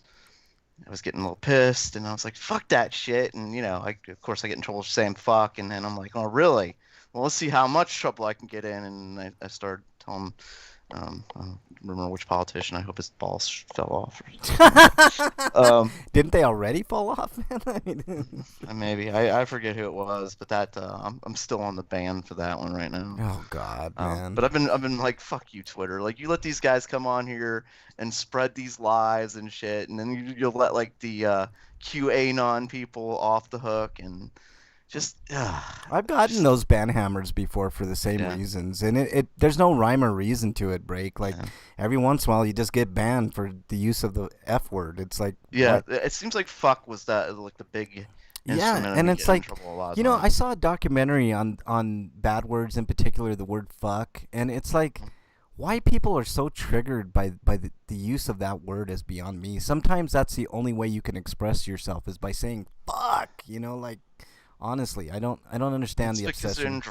I was getting a little pissed, and I was like, fuck that shit. And, of course I get in trouble for saying fuck. And then I'm like, oh, really? Well, let's see how much trouble I can get in. And I started telling I don't remember which politician. I hope his balls fell off. Didn't they already fall off, man? Maybe. I forget who it was, but that I'm still on the ban for that one right now. Oh, God, man. But I've been like, fuck you, Twitter. Like, you let these guys come on here and spread these lies and shit, and then you'll let, like, the QAnon people off the hook, and just... I've gotten those ban hammers before for the same reasons, and it there's no rhyme or reason to it, Break. Like, every once in a while, you just get banned for the use of the F word. It's like... Yeah, what? it seems like fuck was that, like, the big... Yeah, and it's like, I saw a documentary on bad words, in particular the word fuck, and it's like, why people are so triggered by the use of that word is beyond me. Sometimes that's the only way you can express yourself is by saying fuck, like, honestly, I don't understand the obsession.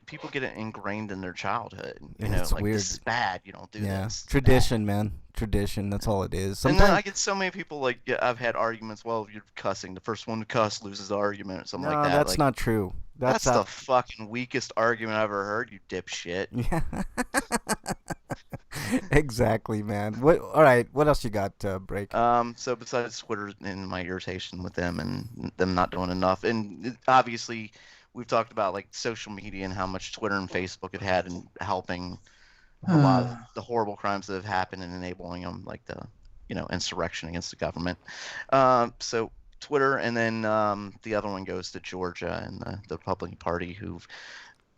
People get it ingrained in their childhood, It's like, weird. this is bad, you don't do this. Tradition, man. Tradition, that's all it is. And then I get so many people, like, I've had arguments, well, you're cussing. The first one to cuss loses the argument or something like that. No, that's like, not true. That's the fucking weakest argument I've ever heard, you dipshit. Yeah. Exactly, man. All right, what else you got, Break? So besides Twitter and my irritation with them and them not doing enough, and obviously we've talked about, like, social media and how much Twitter and Facebook had in helping a lot of the horrible crimes that have happened and enabling them, like the, insurrection against the government. So Twitter, and then the other one goes to Georgia and the Republican Party, who've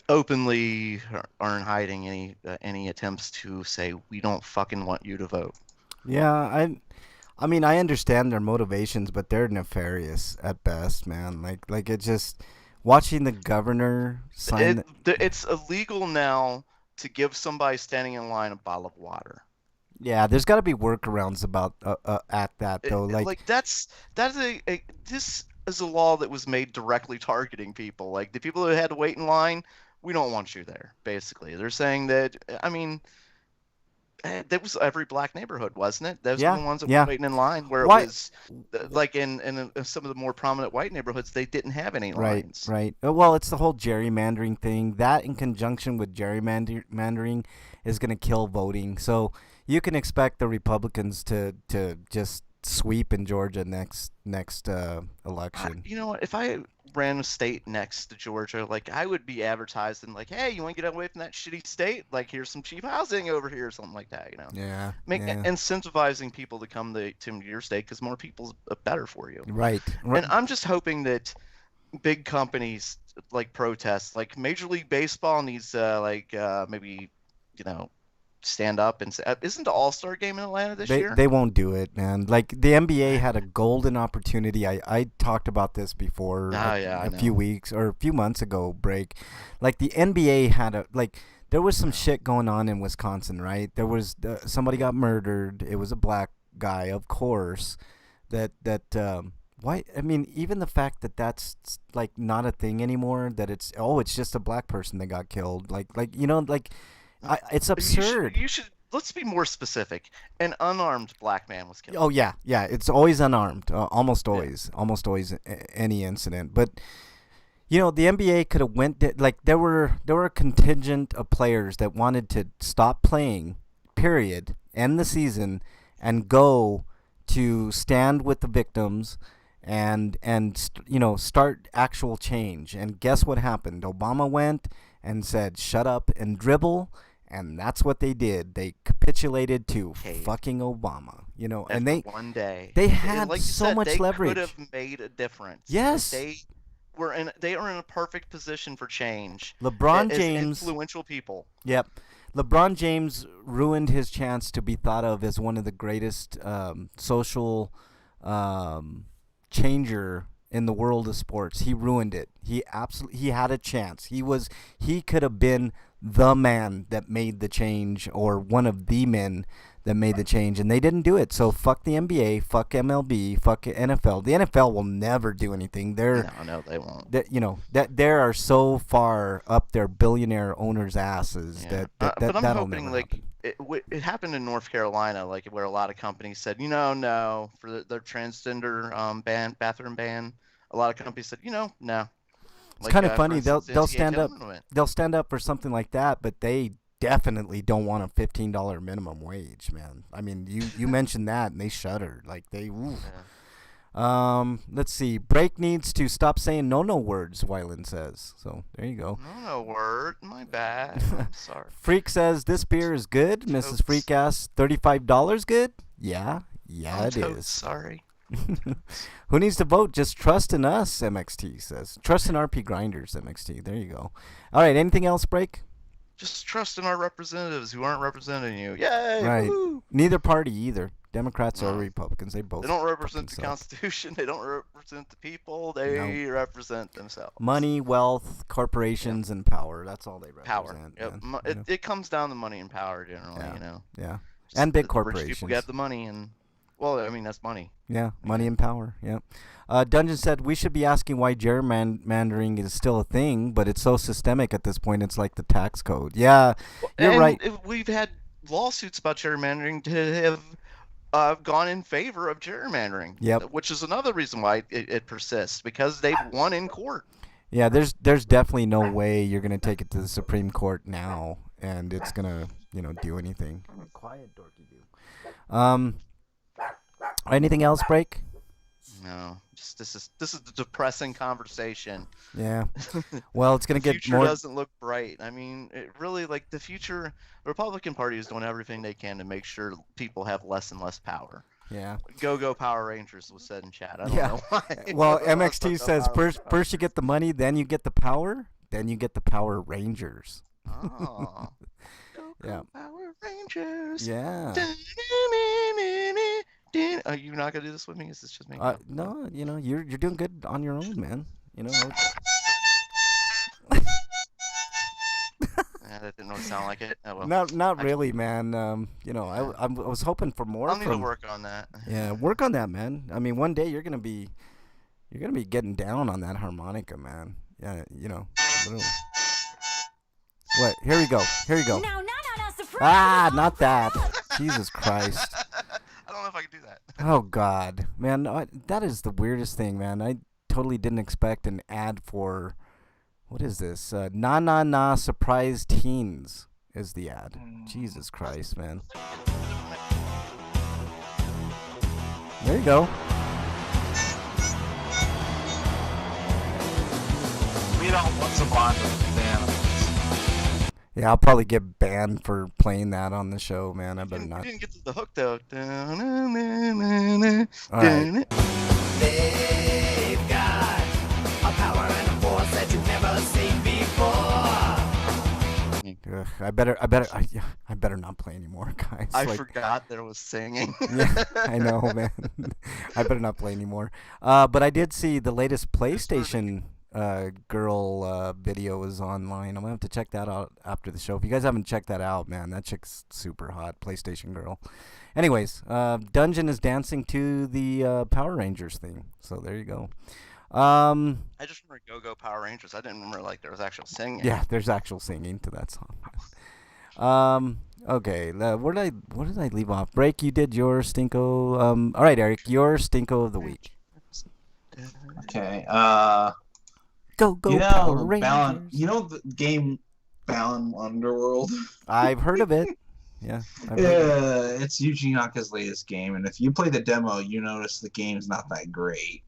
openly aren't hiding any attempts to say we don't fucking want you to vote. Yeah, I mean I understand their motivations, but they're nefarious at best, man. Like it just watching the governor sign. It's illegal now to give somebody standing in line a bottle of water. Yeah, there's got to be workarounds about at that though. This is a law that was made directly targeting people. Like the people who had to wait in line, we don't want you there. Basically, they're saying that. I mean, that was every black neighborhood, wasn't it? Those were the ones that were waiting in line. Where it was like in some of the more prominent white neighborhoods, they didn't have any lines. Right. Well, it's the whole gerrymandering thing. That in conjunction with gerrymandering is going to kill voting. So you can expect the Republicans to just sweep in Georgia next election. You know what? If I ran a state next to Georgia, like I would be advertising like, hey, you want to get away from that shitty state? Like here's some cheap housing over here or something like that, Yeah. Incentivizing people to come to your state because more people's better for you. Right. And I'm just hoping that big companies like protest, like Major League Baseball needs maybe, stand up and say, isn't the All-Star game in Atlanta this year? They won't do it, man. Like the NBA had a golden opportunity. I talked about this before a few weeks or a few months ago, Break. Like the NBA had there was some shit going on in Wisconsin, right? There was somebody got murdered. It was a black guy, of course. Why? I mean, even the fact that that's like not a thing anymore. That it's just a black person that got killed. It's absurd. You should. Let's be more specific. An unarmed black man was killed. Oh yeah. It's always unarmed. Almost always. Any incident. But the NBA could have there were a contingent of players that wanted to stop playing, period, end the season, and go to stand with the victims and start actual change. And guess what happened? Obama went and said, "Shut up and dribble." And that's what they did. They capitulated to fucking Obama, and one day they had like so much leverage. They could have made a difference. Yes, they are in a perfect position for change. LeBron as James, influential people. Yep, LeBron James ruined his chance to be thought of as one of the greatest social changer in the world of sports. He ruined it. He had a chance. He could have been the man that made the change, or one of the men that made the change, and they didn't do it. So fuck the NBA, fuck MLB, fuck NFL. The NFL will never do anything. No, they won't. They are so far up their billionaire owners' asses that but I'm that'll hoping never happen. It happened in North Carolina, where a lot of companies said, no, for their transgender bathroom ban. A lot of companies said, no. It's kind of funny. They'll stand up. Tournament. They'll stand up for something like that, but they definitely don't want a $15 minimum wage, man. I mean, you mentioned that, and they shuddered. Let's see. Break needs to stop saying no words, Wyland says. So there you go. No word. My bad. I'm sorry. Freak says this beer is good. Mrs. Freak asks, $35 good? Yeah, it is. Sorry. Who needs to vote? Just trust in us, MXT says. Trust in RP Grinders, MXT. There you go. All right, anything else, Break? Just trust in our representatives who aren't representing you. Yay! Right. Woo! Neither party either. Democrats or Republicans. They both. They don't represent the suck. Constitution. They don't represent the people. They represent themselves. Money, wealth, corporations, and power. That's all they represent. Power. Yep. It comes down to money and power generally, Yeah. Just And big the corporations. Rich people get the money and... Well, I mean, that's money. Yeah, money and power. Yeah. Dungeon said we should be asking why gerrymandering is still a thing, but it's so systemic at this point. It's like the tax code. Yeah, you're right. We've had lawsuits about gerrymandering to have gone in favor of gerrymandering. Yep. Which is another reason why it persists, because they've won in court. Yeah, there's definitely no way you're gonna take it to the Supreme Court now, and it's gonna do anything. Quiet, dorky do. Anything else, Break? No, just this is the depressing conversation. Yeah. Well, it's gonna get future more. Doesn't look bright. I mean, it really the future. The Republican Party is doing everything they can to make sure people have less and less power. Yeah. Go Power Rangers was said in chat. I don't know why. Well, MXT says first you get the money, then you get the power, then you get the Power Rangers. Oh. Yeah. Power Rangers. Yeah. Are you not gonna do this with me? Is this just me? No, you're doing good on your own, man. That didn't really sound like it. Oh, well. Not really, man. I was hoping for more. I'll need to work on that. Yeah, work on that, man. I mean, one day you're gonna be getting down on that harmonica, man. Yeah, literally. What? Here we go. No, surprise! Not that. Jesus Christ. I don't know if I can do that. Oh God, man, that is the weirdest thing, man. I totally didn't expect an ad for, what is this? Na surprise teens is the ad. Jesus Christ, man. There you go. We don't want to bond with the animals. Yeah, I'll probably get banned for playing that on the show, man. I better not. You didn't get to the hook though. All right. They've got a power and a force that you've never seen before. Ugh, I better not play anymore, guys. I forgot there was singing. Yeah, I know, man. I better not play anymore. But I did see the latest PlayStation girl video is online. I'm gonna have to check that out after the show. If you guys haven't checked that out, man, that chick's super hot. PlayStation girl. Anyways, Dungeon is dancing to the Power Rangers theme. So there you go. I just remember Go Go Power Rangers. I didn't remember like there was actual singing. Yeah, there's actual singing to that song. Okay, what did I leave off? Break, you did your stinko. All right, Eric, your stinko of the week. Okay. Go Power Rangers. The game Balan Underworld? I've heard of it. Yeah. I've heard of it. It's Yuji Naka's latest game, and if you play the demo, you notice the game's not that great.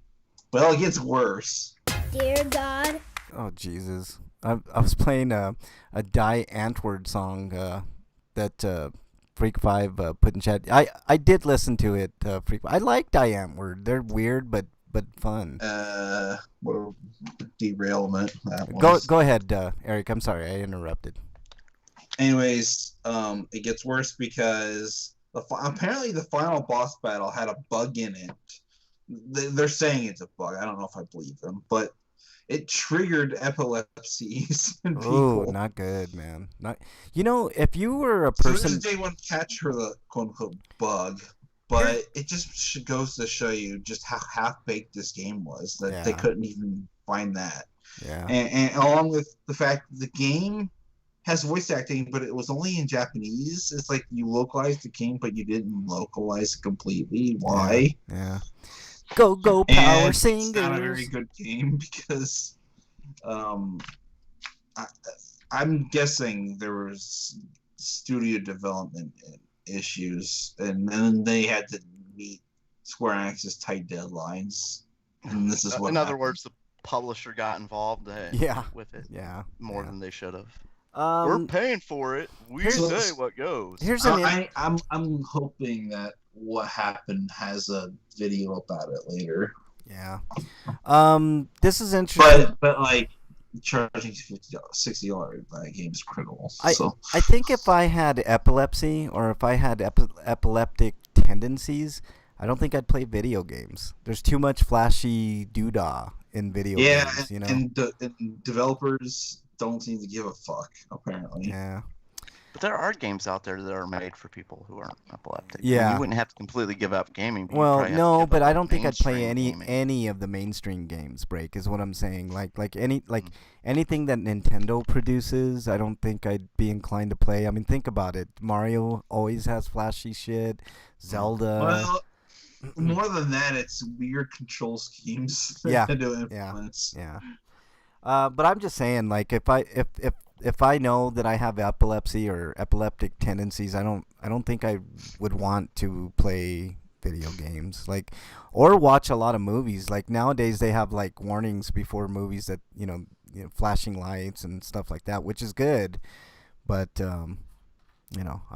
Well, it gets worse. Dear God. Oh Jesus! I was playing a Die Antwoord song that Freak 5 put in chat. I did listen to it. Freak. I like Die Antwoord. They're weird, but fun. What a derailment that was. Go ahead, Eric. I'm sorry I interrupted. Anyways, it gets worse because apparently the final boss battle had a bug in it. They're saying it's a bug. I don't know if I believe them, but it triggered epilepsies in people. Oh, not good, man. Not. If you were a person. So they wouldn't catch for the quote unquote bug, but it just goes to show you just how half baked this game was. That they couldn't even find that. Yeah. And along with the fact that the game has voice acting, but it was only in Japanese. It's like you localized the game, but you didn't localize it completely. Why? Yeah. Go Power Singers. It's not a very good game because I'm guessing there was studio development issues, and then they had to meet Square Enix's tight deadlines. And this is what in happened. other words, the publisher got involved with it more than they should have. We're paying for it. We say what goes. I'm hoping that what happened has a video about it later. Yeah. This is interesting. But like charging $60 for that game is critical. I think if I had epilepsy or if I had epileptic tendencies, I don't think I'd play video games. There's too much flashy doodah in video games. And developers don't seem to give a fuck, apparently. Yeah. But there are games out there that are made for people who aren't epileptic. Yeah. You wouldn't have to completely give up gaming. Well, no, but I don't think I'd play any of the mainstream games. Break is what I'm saying. Like anything that Nintendo produces, I don't think I'd be inclined to play. I mean, think about it. Mario always has flashy shit. Zelda. Well, more than that, it's weird control schemes. Nintendo implements. Yeah. But I'm just saying, like, if I know that I have epilepsy or epileptic tendencies, I don't think I would want to play video games, like, or watch a lot of movies. Like nowadays, they have like warnings before movies that flashing lights and stuff like that, which is good. But I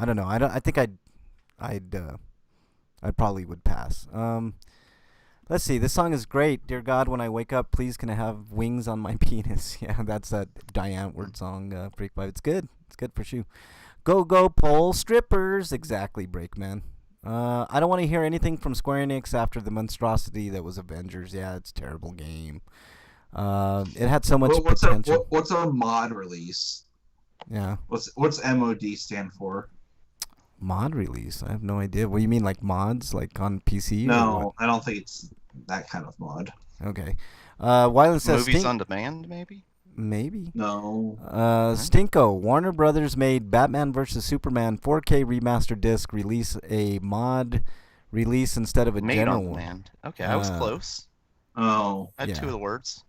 don't know. I think I probably would pass. Let's see. This song is great. Dear God, when I wake up, please can I have wings on my penis? Yeah, that's that Die Antwoord song, Freak Vibe. It's good. It's good for sure. Go pole strippers. Exactly, Breakman. I don't want to hear anything from Square Enix after the monstrosity that was Avengers. Yeah, it's a terrible game. It had so much potential. What's a mod release? Yeah. What's MOD stand for? Mod release? I have no idea. What do you mean, like mods, like on PC? No, I don't think it's that kind of mod. Okay. Wyland says movies on demand, maybe. Maybe. No. Stinko. Warner Brothers made Batman vs Superman 4K remastered disc release a mod release instead of a made general on demand. Okay, I was close. Oh. I had two of the words.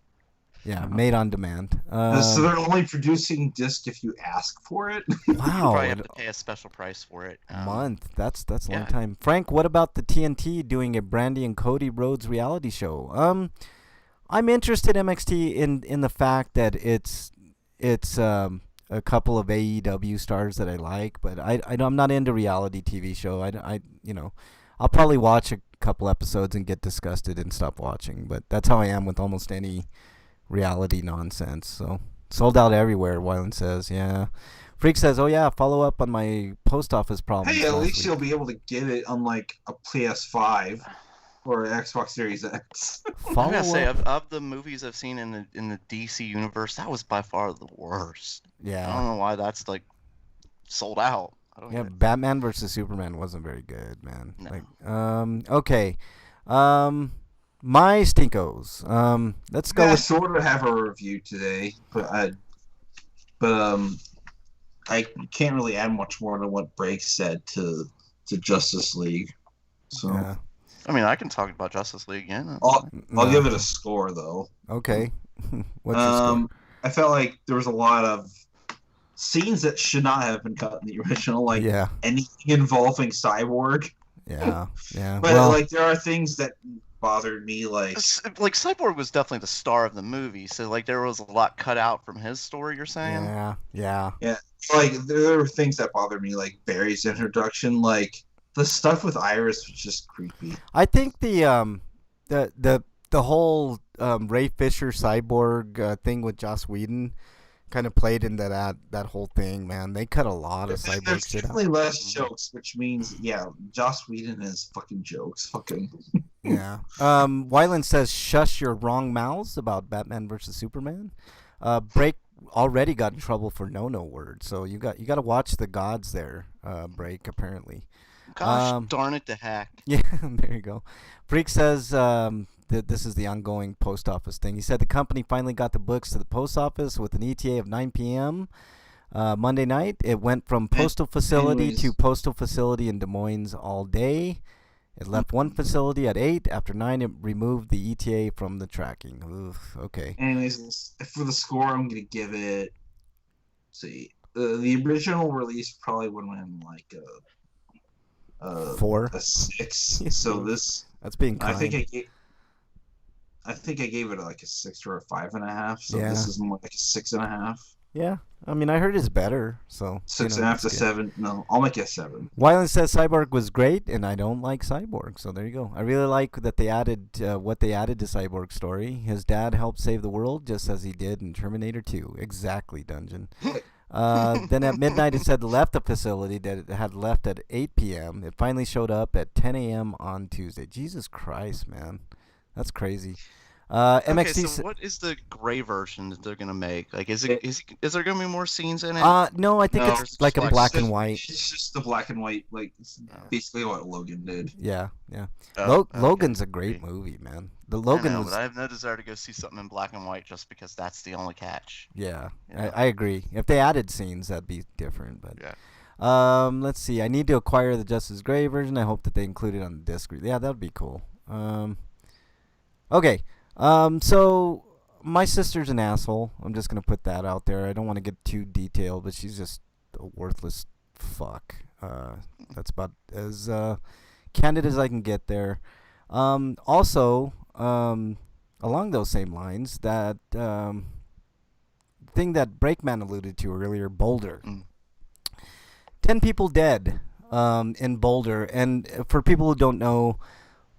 Yeah, made on demand. So they're only producing disc if you ask for it? Wow. You probably have to pay a special price for it. A month. That's a long time. Frank, what about the TNT doing a Brandy and Cody Rhodes reality show? I'm interested MXT in the fact that it's a couple of AEW stars that I like, but I'm not into reality TV show. I'll probably watch a couple episodes and get disgusted and stop watching, but that's how I am with almost any reality nonsense. So sold out everywhere, Wyland says. Yeah. Freak says, oh yeah, follow up on my post office problem. Hey, at least you'll be able to get it on like a PS5. for Xbox Series X. I Follow gotta say, up. of the movies I've seen in the DC universe, that was by far the worst. I Yeah. don't know why that's like sold out. I don't Yeah, get it. Batman versus Superman wasn't very good, man. No. Like, okay. My stinkos. Let's go I with sort of have a review today, but I can't really add much more than what Break said to Justice League. So yeah. I mean, I can talk about Justice League again. I'll No. give it a score though. Okay. What's your score? I felt like there was a lot of scenes that should not have been cut in the original, like Yeah. anything involving Cyborg. Yeah. Yeah. But Well, like there are things that bothered me, like Like Cyborg was definitely the star of the movie, so like there was a lot cut out from his story. You're saying? yeah. Yeah. like there were things that bothered me, like Barry's introduction, like the stuff with Iris was just creepy. I think the whole Ray Fisher cyborg thing with Joss Whedon kind of played into that whole thing, man. They cut a lot of cyborg There's shit out. definitely less jokes, which means Joss Whedon is fucking jokes. Fucking Yeah. Wyland says, "Shush your wrong mouths" about Batman versus Superman. Break already got in trouble for no word, so you got to watch the gods there. Break apparently. Gosh darn it, the hack. Yeah, there you go. Freak says that this is the ongoing post office thing. He said the company finally got the books to the post office with an ETA of 9 p.m. Monday night. It went from postal facility to postal facility in Des Moines all day. It left one facility at 8. After 9, it removed the ETA from the tracking. Oof, okay. anyways, for the score, I'm gonna give it. Let's see, the original release probably would have been like a 4. a 6. So this, That's being kind. I think I gave it like a 6 or a 5.5. So Yeah. this is more like a 6.5. Yeah. I mean, I heard it's better, so 6.5 to that's good. 7. No, I'll make it a 7. Wyland says Cyborg was great, and I don't like Cyborg, so there you go. I really like that they added what they added to Cyborg's story. His dad helped save the world, just as he did in Terminator 2. Exactly, Dungeon. Then at midnight, it said left the facility, that it had left at 8 p.m. It finally showed up at 10 a.m. on Tuesday. Jesus Christ, man. That's crazy. Okay, MXT so what is the gray version that they're gonna make? Like, is there gonna be more scenes in it? no, I think No, it's it's like a just black It's and white. It's just the black and white, like it's basically what Logan did. Yeah, yeah. Oh, okay. Logan's a great movie, man. The Logan I know, was. but I have no desire to go see something in black and white just because that's the only catch. Yeah, Yeah. I agree. If they added scenes, that'd be different. But Yeah. let's see. I need to acquire the Justice Gray version. I hope that they include it on the disc. Yeah, that'd be cool. Okay. So my sister's an asshole. I'm just gonna put that out there. I don't want to get too detailed, but she's just a worthless fuck. That's about as candid as I can get there. Also, along those same lines, that thing that Breakman alluded to earlier, Boulder. 10 people dead in Boulder. And for people who don't know,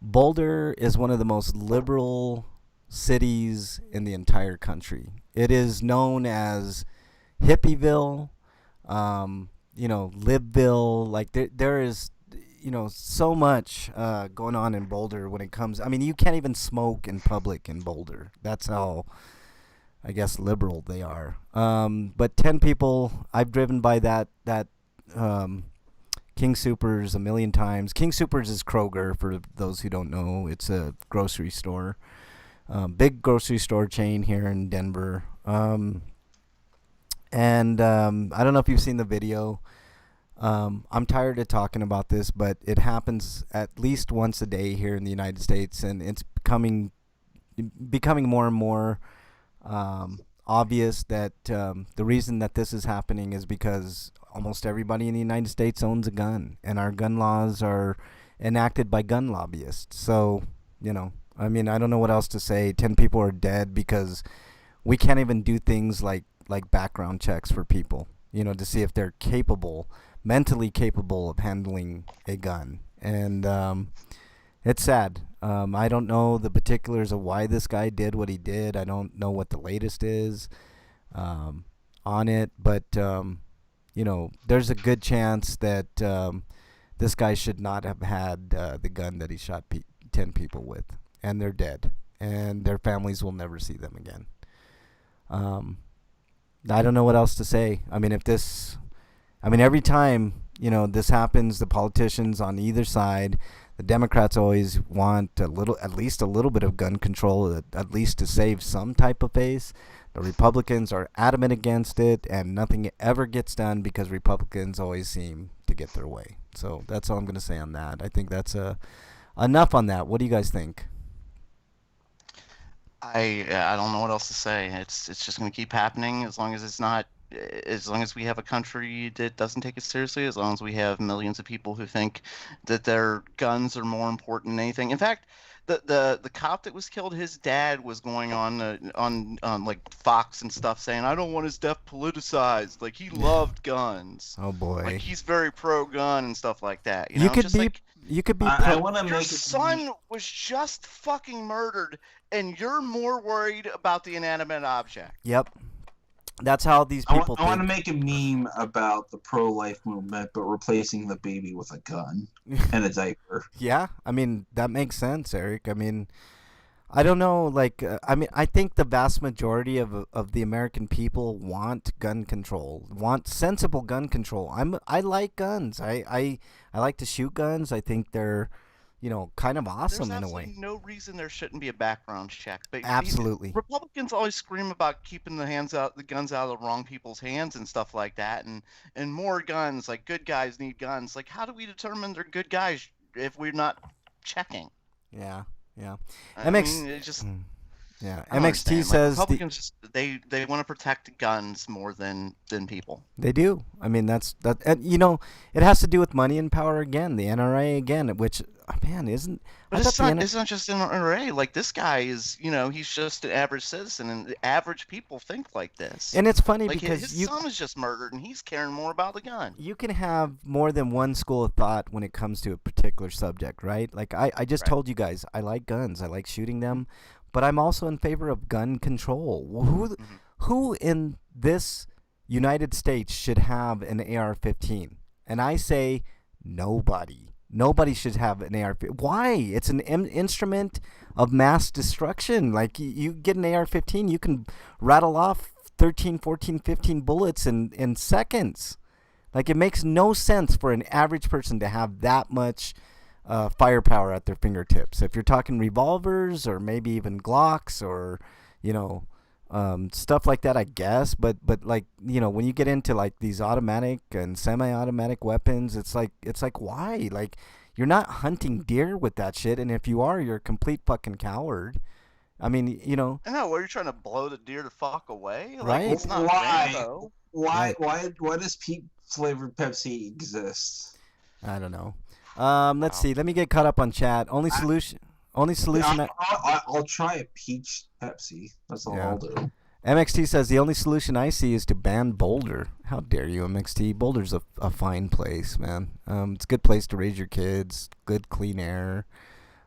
Boulder is one of the most liberal cities in the entire country. It is known as Hippieville, Libville. Like there is, so much going on in Boulder when it comes. I mean, you can't even smoke in public in Boulder. That's how, I guess, liberal they are. But 10 people. I've driven by that King Soopers a million times. King Soopers is Kroger, for those who don't know. It's a grocery store. Big grocery store chain here in Denver. And I don't know if you've seen the video. I'm tired of talking about this, but it happens at least once a day here in the United States, and it's becoming more and more obvious that the reason that this is happening is because almost everybody in the United States owns a gun, and our gun laws are enacted by gun lobbyists. So, I mean, I don't know what else to say. 10 people are dead because we can't even do things like background checks for people, to see if they're mentally capable of handling a gun. And it's sad. I don't know the particulars of why this guy did what he did. I don't know what the latest is on it, but there's a good chance that this guy should not have had the gun that he shot 10 people with, and they're dead, and their families will never see them again. I don't know what else to say. I mean, every time, this happens, the politicians on either side, the Democrats always want at least a little bit of gun control, at least to save some type of face. The Republicans are adamant against it, and nothing ever gets done because Republicans always seem to get their way. So that's all I'm going to say on that. I think that's enough on that. What do you guys think? I don't know what else to say. It's just going to keep happening as long as we have a country that doesn't take it seriously, as long as we have millions of people who think that their guns are more important than anything. In fact, the cop that was killed, his dad was going on like Fox and stuff saying, I don't want his death politicized. Like, he loved guns. Oh boy. Like, he's very pro-gun and stuff like that. You could be. I want to Your make son was just fucking murdered, and you're more worried about the inanimate object. Yep. That's how these people I want to think. make a meme about the pro-life movement, but replacing the baby with a gun and a diaper. Yeah, I mean, that makes sense, Eric. I mean, I don't know, like, I think the vast majority of the American people want gun control, want sensible gun control. I like guns. I like to shoot guns. I think they're, kind of awesome in a way. There's no reason there shouldn't be a background check. But Absolutely. Republicans always scream about keeping the guns out of the wrong people's hands and stuff like that, and more guns. Like, good guys need guns. Like, how do we determine they're good guys if we're not checking? Yeah. I mean, it just. Yeah, I don't MXT understand. says Republicans just they want to protect guns more than people. they do. I mean, that's that, and it has to do with money and power again. The NRA again, which isn't. But I thought it's not just an NRA. Like, this guy is, he's just an average citizen, and the average people think like this. And it's funny like, because his son was just murdered, and he's caring more about the gun. you can have more than one school of thought when it comes to a particular subject, right? Like I just told you guys, I like guns. I like shooting them. But I'm also in favor of gun control. Who in this United States should have an AR-15? And I say nobody. Nobody should have an AR-15. Why? It's an instrument of mass destruction. Like, you get an AR-15, you can rattle off 13, 14, 15 bullets in seconds. Like, it makes no sense for an average person to have that much firepower at their fingertips. If you're talking revolvers or maybe even Glocks or stuff like that, I guess. But like, when you get into like these automatic and semi-automatic weapons, it's like why? Like, you're not hunting deer with that shit, and if you are, you're a complete fucking coward. I mean, I know. What, you're trying to blow the deer to fuck away? Like, Right. It's not Why? Rambo. Why does Pete flavored Pepsi exist? I don't know. Let's see. Let me get caught up on chat. Only solution. I'll try a peach Pepsi. That's all I'll do. MXT says the only solution I see is to ban Boulder. How dare you, MXT? Boulder's a fine place, man. It's a good place to raise your kids. Good clean air.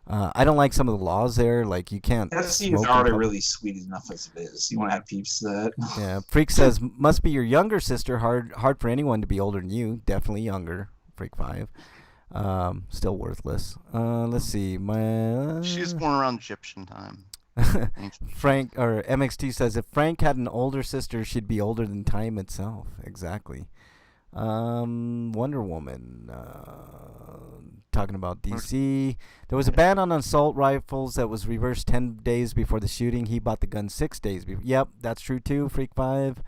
I don't like some of the laws there. Like, you can't. Pepsi is already really sweet enough as it is. You want to have peeps that? Yeah. Freak says must be your younger sister. Hard for anyone to be older than you. Definitely younger. Freak 5. Still worthless. Let's see. She was born around Egyptian time. Frank or MXT says if Frank had an older sister, she'd be older than time itself. Exactly. Wonder Woman. Talking about DC. There was a ban on assault rifles that was reversed 10 days before the shooting. He bought the gun 6 days before. Yep, that's true too. Freak 5.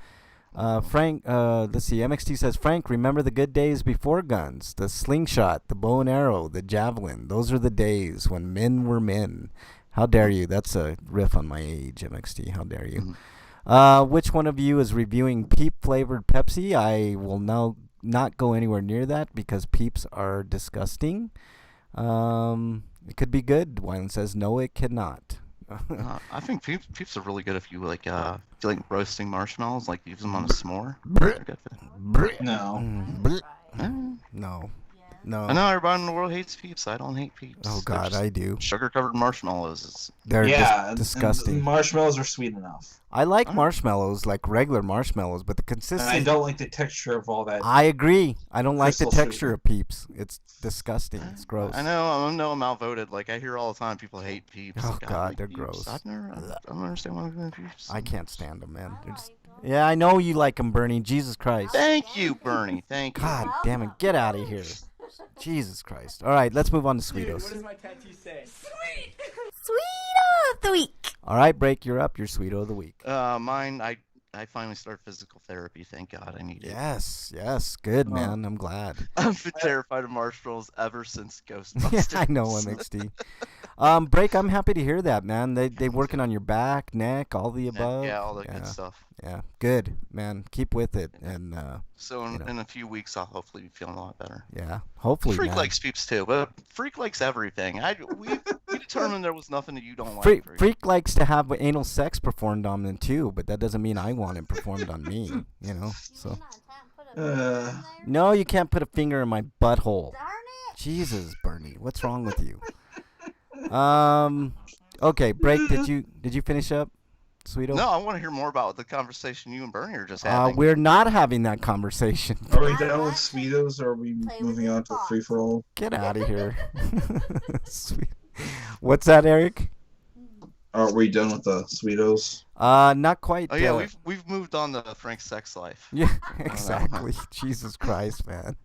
Frank, let's see. MXT says, Frank, remember the good days before guns. The slingshot, the bow and arrow, the javelin. Those are the days when men were men. How dare you? That's a riff on my age, MXT. How dare you? Which one of you is reviewing peep-flavored Pepsi? I will now not go anywhere near that because peeps are disgusting. It could be good. Wyland says, no, it cannot. I think peeps are really good if you like roasting marshmallows, like use them on a s'more. They're good for that. No. No. No. I know everybody in the world hates Peeps. I don't hate Peeps. Oh They're God, just I do. sugar-covered marshmallows. They're yeah, just disgusting. And marshmallows are sweet enough. I like Oh. marshmallows, like regular marshmallows, but the And I consistency. don't like the texture of all that. I agree. I don't like the Crystal texture sugar. of Peeps. It's disgusting. It's gross. I know I'm outvoted. Like I hear all the time people hate Peeps. Oh, Like, I God, like they're Peeps. gross. I don't understand why people hate Peeps. I can't stand them, man. They're just... Yeah, I know you like them, Bernie. Jesus Christ. Thank you, Bernie. Thank you. God damn it. Get out of here. Jesus Christ. All right, let's move on to Sweetos. my tattoo say? Sweeto of the week. All right, Break, you're up. Your Sweeto of the week. Mine. I finally started physical therapy. Thank God. I need it. Yes, good, man. I'm glad. I've been terrified of marshmallows ever since Yeah, Ghostbusters. I know, MXD. Break, I'm happy to hear that, man. They working on your back, neck, all the above. Yeah, all that good stuff. Yeah, good, man. Keep with it, and So you know. in a few weeks, I'll hopefully be feeling a lot better. yeah, hopefully, Freak man. likes Peeps too, but Freak likes everything. We determined there was nothing that you don't like. Freak likes to have anal sex performed on him too, but that doesn't mean I want it performed on me, you know. So no, you can't put a finger in my butthole. Darn it. Jesus, Bernie, what's wrong with you? Okay, Break. Did you finish up, Sweeto? No, I want to hear more about the conversation you and Bernie are just having. We're not having that conversation. Are we done with Sweetos, or are we moving on to a free-for-all? Get out of here. Sweet. What's that, Eric? Are we done with the Sweetos? Not quite. Oh yeah, we've moved on to Frank's sex life. Yeah, exactly. Jesus Christ, man.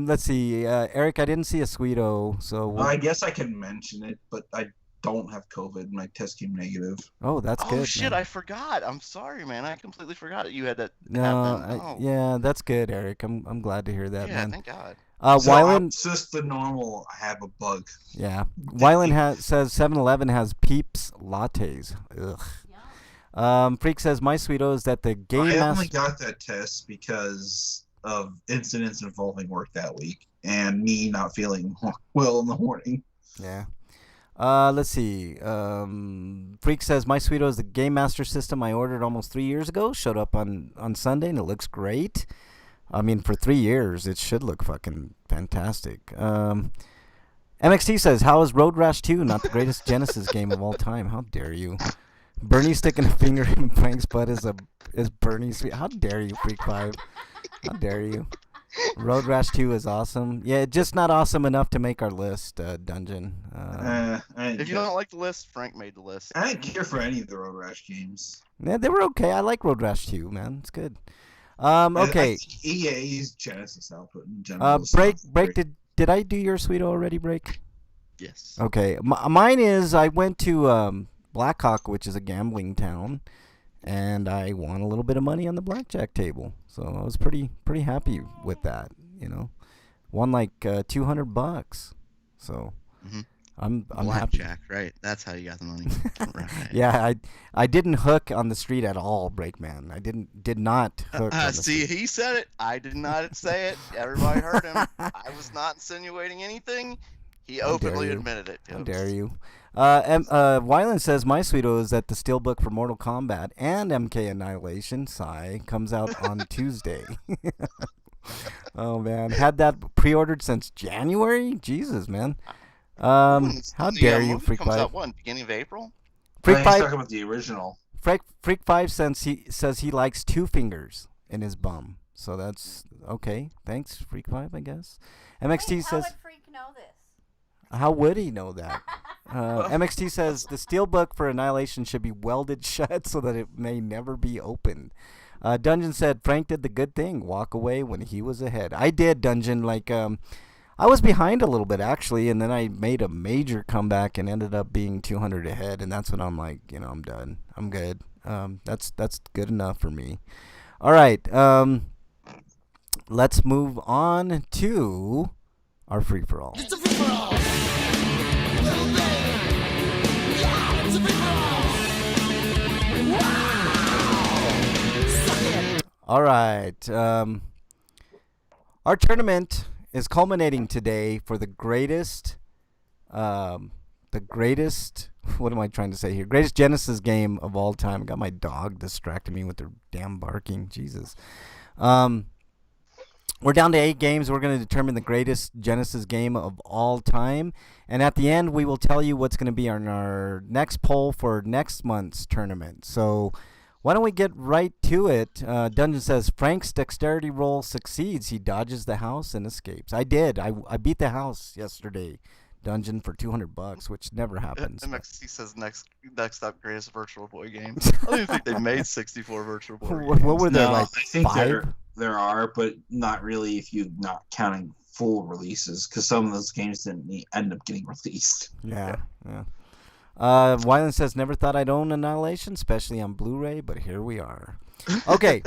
Let's see, Eric. I didn't see a Sweeto, so. I guess I can mention it, but I don't have COVID. My test came negative. Oh, that's good. Oh shit, man. I forgot. I'm sorry, man. I completely forgot that you had that No, happen. Oh. yeah, that's good, Eric. I'm glad to hear that, Yeah, man. thank God. So Wyland, it's just the normal. I have a bug. yeah. Wyland says 7-Eleven has Peeps lattes. Ugh. Freak says my Sweeto is that the game I master. only got that test because of incidents involving work that week and me not feeling well in the morning. Yeah. Let's see. Freak says my Sweeto is the Game Master system I ordered almost 3 years ago. Showed up on Sunday and it looks great. I mean, for 3 years, it should look fucking fantastic. MXT says, how is Road Rash 2 not the greatest Genesis game of all time? How dare you? Bernie sticking a finger in Frank's butt is Bernie's sweet. How dare you, Freak 5? How dare you? Road Rash 2 is awesome. Yeah, just not awesome enough to make our list, Dungeon. If you don't like the list, Frank made the list. I didn't care for any of the Road Rash games. Yeah, they were okay. I like Road Rash 2, man. It's good. Okay. I think EA's Genesis output in general. is Break. not great. Did I do your Sweeto already, Break? Yes. Okay. Mine is I went to Blackhawk, which is a gambling town, and I won a little bit of money on the blackjack table. So I was pretty happy with that. You know, won like $200. So I'm happy. Blackjack, right? That's how you got the money. Right. Yeah, I didn't hook on the street at all, Breakman. I did not hook. On the See, street. he said it. I did not say it. Everybody heard him. I was not insinuating anything. He How dare openly you. admitted it. How dare you? Wyland says my Sweeto is that the Steelbook for Mortal Kombat and MK Annihilation comes out on Tuesday. Oh man, had that pre-ordered since January. Jesus, man. How dare you, movie Freak comes 5? out when? Beginning of April? Freak He's 5 talking about the original. Freak 5 says he likes 2 fingers in his bum. So that's okay. Thanks, Freak 5, I guess. MXT How says would Freak know this? how would he know that? MXT says the Steelbook for Annihilation should be welded shut so that it may never be opened. Dungeon said Frank did the good thing, walk away when he was ahead. I did, Dungeon. Like I was behind a little bit actually, and then I made a major comeback and ended up being 200 ahead, and that's when I'm like, I'm done. I'm good. That's good enough for me. All right. Let's move on to our free for all. It's a free for all. Little baby. Yeah, it's a free for all. Wow. Suck it. All right. Our tournament is culminating today for the greatest, what am I trying to say here? Greatest Genesis game of all time. I got my dog distracting me with their damn barking. Jesus. We're down to 8 games. We're going to determine the greatest Genesis game of all time. And at the end, we will tell you what's going to be on our next poll for next month's tournament. So why don't we get right to it? Dungeon says, Frank's dexterity roll succeeds. He dodges the house and escapes. I did. I beat the house yesterday. Dungeon for $200, which never happens. MXC says next up greatest Virtual Boy game. I don't even think they made 64 Virtual Boy What games. were there, No, like I think 5? there are, but not really if you're not counting full releases, because some of those games didn't end up getting released. Yeah. Wyland says, never thought I'd own Annihilation, especially on Blu-ray, but here we are. Okay.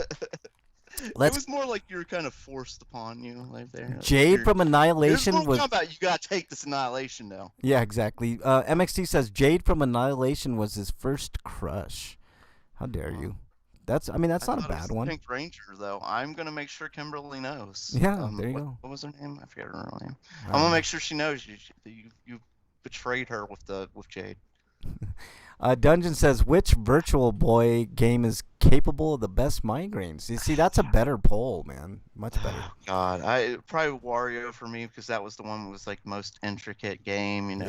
It was more like you were kind of forced upon you, like there. Jade from Annihilation There's was. Kombat, you gotta take this Annihilation now. Yeah, exactly. MXT says Jade from Annihilation was his first crush. How dare you? That's not a thought it bad was one. Pink Ranger, though. I'm gonna make sure Kimberly knows. Yeah, there you what, go. What was her name? I forget her real name. I'm gonna make sure she knows you betrayed her with Jade. Dungeon says, which Virtual Boy game is capable of the best migraines? You see, that's a better poll, man. Much better. God, probably Wario for me because that was the one that was like most intricate game.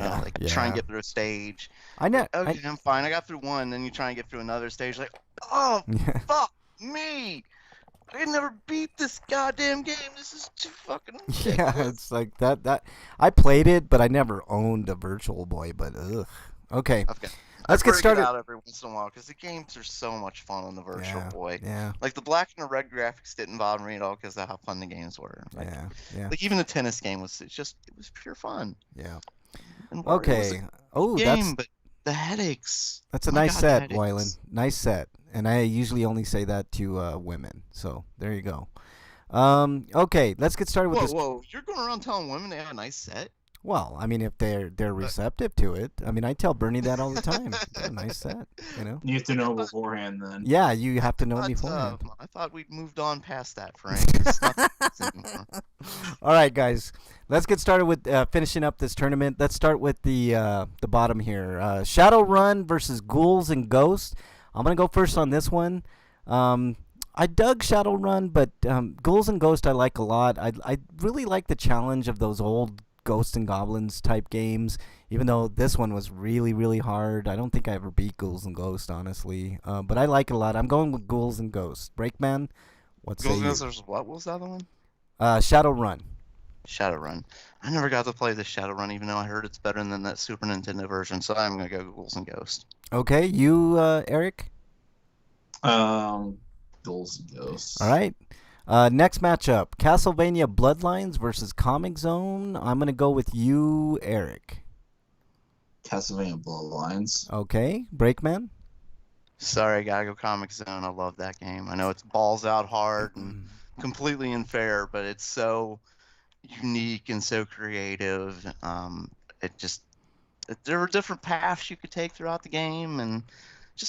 Try and get through a stage. Okay, I'm fine. I got through one, then you try and get through another stage. Like, oh, fuck me! I never beat this goddamn game. This is too fucking ridiculous. Yeah, it's like that. I played it, but I never owned a Virtual Boy. But ugh. Okay. Let's get started. Out every once in a while because the games are so much fun on the Virtual Boy. Yeah. Like the black and the red graphics didn't bother me at all because of how fun the games were. Like even the tennis game was pure fun. Yeah. Okay. But the headaches. That's a nice set, Wyland. Nice set. And I usually only say that to women. So there you go. Okay, let's get started with this. Whoa! You're going around telling women they have a nice set? Well, I mean, if they're receptive to it. I mean, I tell Bernie that all the time. A nice set, You have to know beforehand, then. Yeah, you have to know beforehand. I thought we'd moved on past that, Frank. All right, guys, let's get started with finishing up this tournament. Let's start with the bottom here. Shadowrun versus Ghouls and Ghosts. I'm gonna go first on this one. I dug Shadowrun, but Ghouls and Ghosts I like a lot. I really like the challenge of those old Ghosts and Goblins type games, even though this one was really, really hard. I don't think I ever beat Ghouls and Ghosts, honestly. But I like it a lot. I'm going with Ghouls and Ghosts. Breakman, what say you? Ghouls and Ghosts, what was the other one? Shadowrun. Shadowrun. I never got to play the Shadowrun, even though I heard it's better than that Super Nintendo version, so I'm going to go Ghouls and Ghosts. Okay, you, Eric? Ghouls and Ghosts. All right. Next matchup, Castlevania Bloodlines versus Comic Zone. I'm going to go with you, Eric. Castlevania Bloodlines. Okay. Breakman? Sorry, I got to go Comic Zone. I love that game. I know it's balls out hard and completely unfair, but it's so unique and so creative. There were different paths you could take throughout the game, and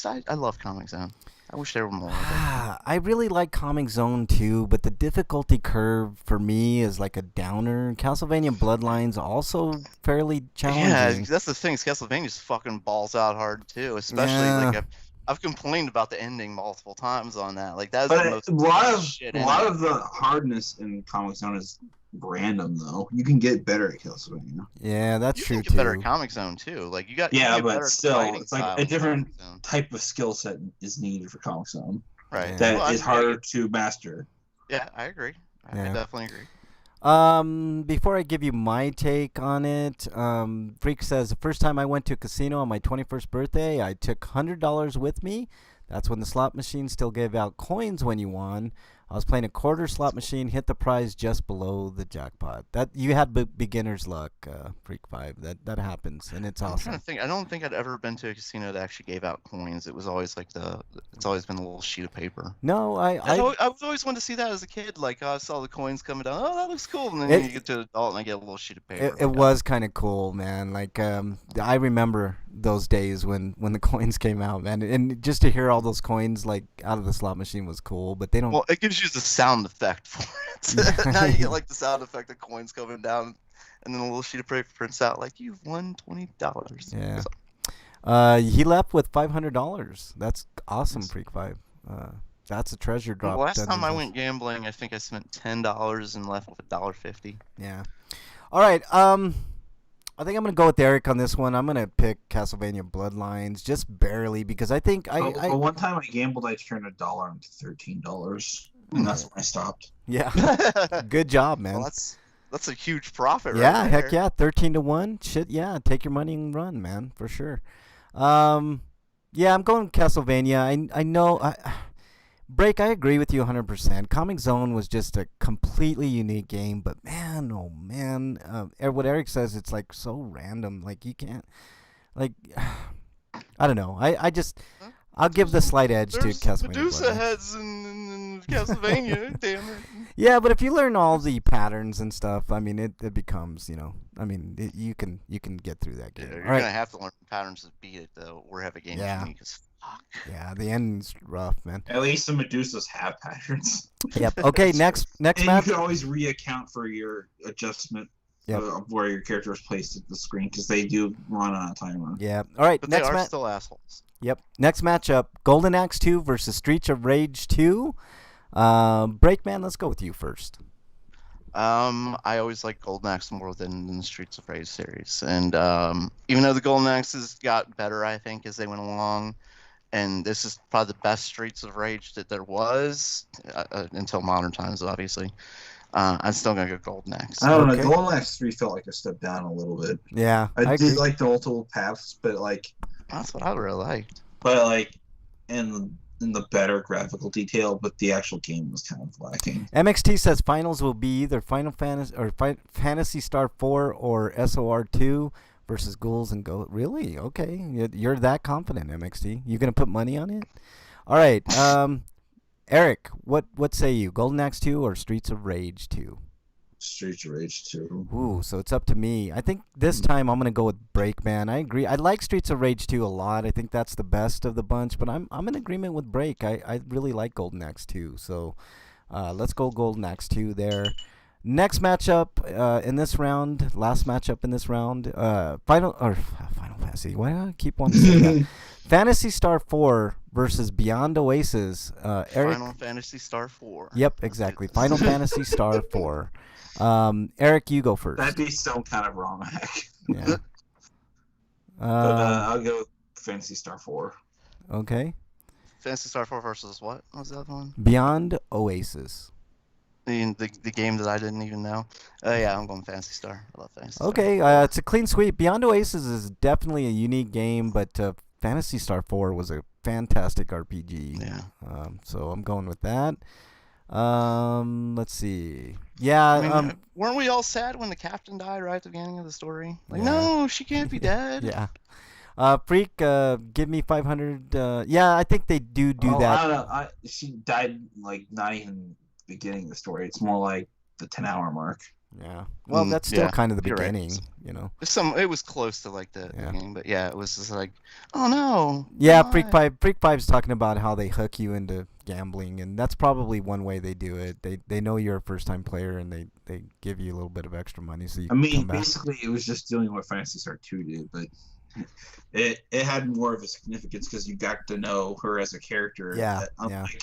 I love Comic Zone. I wish there were more of it. I really like Comic Zone too, but the difficulty curve for me is like a downer. Castlevania Bloodlines also fairly challenging. Yeah, that's the thing. Castlevania's fucking balls out hard too, especially like I've complained about the ending multiple times on that. Like that's the most a lot of the hardness in Comic Zone is random though. You can get better at Castlevania. Yeah, that's true too. You can get better at Comic Zone too. Like you got but still, it's like a different type of skill set is needed for Comic Zone. Right. That is harder to master. Yeah, I agree. I definitely agree. Before I give you my take on it, Freak says the first time I went to a casino on my 21st birthday, I took $100 with me. That's when the slot machine still gave out coins when you won. I was playing a quarter slot machine, hit the prize just below the jackpot. That you had beginner's luck, Freak 5. That happens, and it's awesome. I'm trying to think. I don't think I'd ever been to a casino that actually gave out coins. It was always like it's always been a little sheet of paper. No, I was always wanted to see that as a kid. Like I saw the coins coming down. Oh, that looks cool. And then you get to an adult, and I get a little sheet of paper. It was kind of cool, man. Like I remember those days when the coins came out, man, and just to hear all those coins like out of the slot machine was cool. But they don't. Well, it gives you the sound effect for it. Now you get like the sound effect of coins coming down, and then a little sheet of paper prints out like you've won $20. Yeah. He left with $500. That's awesome, Freak 5. That's a treasure The drop. last time Dungeons I and- went gambling, I think I spent $10 and left with $1.50. Yeah. All right. I think I'm gonna go with Eric on this one. I'm gonna pick Castlevania Bloodlines just barely because I think But one time I gambled, I turned $1 into $13, and that's when I stopped. yeah. Good job, man. Well, that's a huge profit, Yeah, right heck there. yeah, 13-1. Shit, yeah, take your money and run, man, for sure. Yeah, I'm going Castlevania. I know. Break, I agree with you 100%. Comic Zone was just a completely unique game, but man, oh man, what Eric says, it's like so random. Like you can't, like, I don't know. I'll give the slight edge to There's Castlevania. Medusa Bloodlines. heads in Castlevania, damn it. Yeah, but if you learn all the patterns and stuff, I mean, it becomes, you can get through that Yeah, game. you're All right. gonna have to learn patterns to beat it though, or have a game Yeah. unique as fuck. Yeah, the ending's rough, man. At least the Medusas have patterns. Yep. Okay, next And you match. can always reaccount for your adjustment Yep. of where your character is placed at the screen, because they do run on a timer. Yeah. All right, But next they are match. still assholes. Yep. Next matchup: Golden Axe 2 versus Streets of Rage 2. Breakman, let's go with you first. I always like Golden Axe more than the Streets of Rage series, and even though the Golden Axes got better, I think as they went along, and this is probably the best Streets of Rage that there was until modern times, obviously. I'm still gonna go Golden Axe. I don't Okay. know. Golden Axe 3 felt like a step down a little bit. Yeah, I agree. did like the multiple paths, but That's what I really liked. in the better graphical detail, but the actual game was kind of lacking. MXT says finals will be either Final Fantasy or Fantasy Star 4 or SOR 2 versus Ghouls and Ghosts. Really? Okay, you're that confident, MXT. You gonna put money on it? All right. Eric, what say you? Golden Axe 2 or Streets of Rage 2? Streets of Rage 2. Ooh, so it's up to me. I think this time I'm gonna go with Breakman. I agree. I like Streets of Rage 2 a lot. I think that's the best of the bunch. But I'm in agreement with Break. I really like Golden Axe 2. So let's go Golden Axe 2 there. Next matchup in this round, last matchup in this round, Final Fantasy. Why do I keep wanting to say that? Fantasy Star 4 versus Beyond Oasis. Eric. Final Fantasy Star 4. Yep, exactly. Final Fantasy Star 4. Eric, you go first. That'd be so kind of wrong, heck. Yeah. But I'll go with Fantasy Star 4. Okay. Fantasy Star 4 versus what? What was the other one? Beyond Oasis. The game that I didn't even know. Yeah, I'm going Fantasy Star. I love Fantasy Star. Okay, it's a clean sweep. Beyond Oasis is definitely a unique game, but Fantasy Star 4 was a fantastic RPG. Yeah. So I'm going with that. Let's see. Yeah. I mean, weren't we all sad when the captain died right at the beginning of the story? Like, Yeah. no, she can't be dead. Yeah. Freak, give me 500. Yeah, I think they do Oh, that. I don't know. She died not even the beginning of the story. It's more like the 10-hour mark. Yeah. Well, that's still yeah, kind of the you're right. beginning, It was close to like the Yeah. beginning, but yeah, it was just like, oh no. Yeah, why? Freak Five's talking about how they hook you into gambling, and that's probably one way they do it. They know you're a first time player, and they give you a little bit of extra money so you I can mean, come back. basically, it was just doing what Fantasy Star 2 did, but it had more of a significance because you got to know her as a character. Yeah,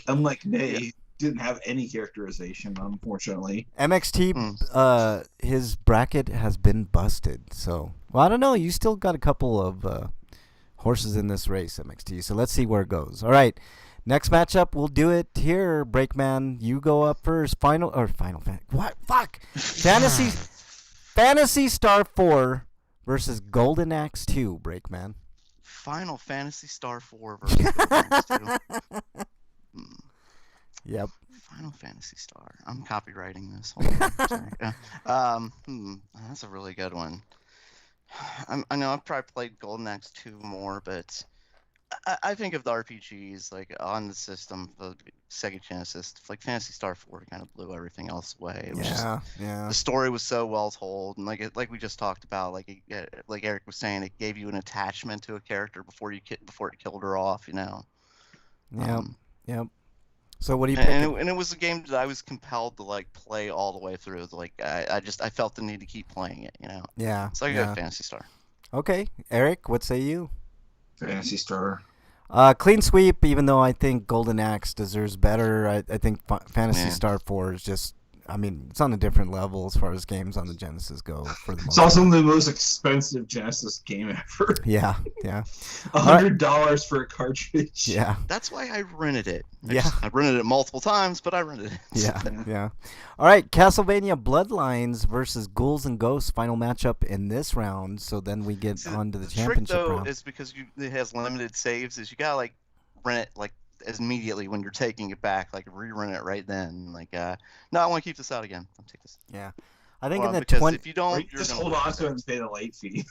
Unlike Nay, didn't have any characterization, unfortunately. MXT, his bracket has been busted. So, well, I don't know. You still got a couple of horses in this race, MXT. So let's see where it goes. All right, next matchup, we'll do it here. Breakman, you go up first. Final what? Fuck. Fantasy Star 4 versus Golden Axe 2. Breakman. Final Fantasy Star 4 versus Golden Axe 2. Yep. Final Fantasy Star. I'm copywriting this. Hold on. Sorry. That's a really good one. I know I've probably played Golden Axe 2 more, but I think of the RPGs like on the system, the Sega Genesis, like Fantasy Star 4 kind of blew everything else away. It was just, Yeah. the story was so well told, and like we just talked about, like Eric was saying, it gave you an attachment to a character before it killed her off. Yep. So what do you pick? And it was a game that I was compelled to like play all the way through. Like I felt the need to keep playing it. Yeah. So I go Fantasy Star. Okay, Eric, what say you? Fantasy Star. Clean sweep. Even though I think Golden Axe deserves better, I think Fantasy Yeah. Star 4 is just. I mean, it's on a different level as far as games on the Genesis go. For the It's most also part. the most expensive Genesis game ever. Yeah, yeah, $100 for a cartridge. yeah. That's why I rented it. Yeah. I rented it multiple times, but I rented it. Yeah, yeah. All right, Castlevania Bloodlines versus Ghouls and Ghosts, final matchup in this round. So then we get See, on to the trick championship though round. is because it has limited saves. Is you gotta like rent it like as immediately when you're taking it back, like re-rent it right then. Like, no, I want to keep this out again. I'll take this. Yeah, I think in the because 20. if you Or don't, you you're just gonna hold lose on to it it. and pay the late fee.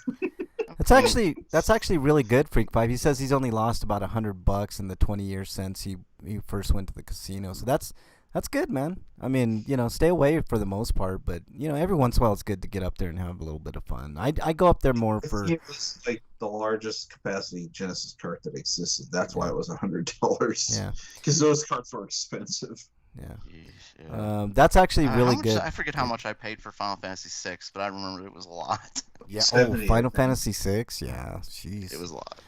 That's actually really good, Freak Five. He says he's only lost about $100 in the 20 years since he first went to the casino. So that's good, man. I mean, stay away for the most part, but every once in a while it's good to get up there and have a little bit of fun. I go up there more This for game was like the largest capacity Genesis cart that existed. That's why it was $100. yeah, Because those carts were expensive. yeah. Yeesh, yeah. That's actually How really much- good. I forget how much I paid for Final Fantasy VI, but I remember it was a lot. Yeah. 70, I Final think. Fantasy VI. Yeah. Jeez. It was a lot.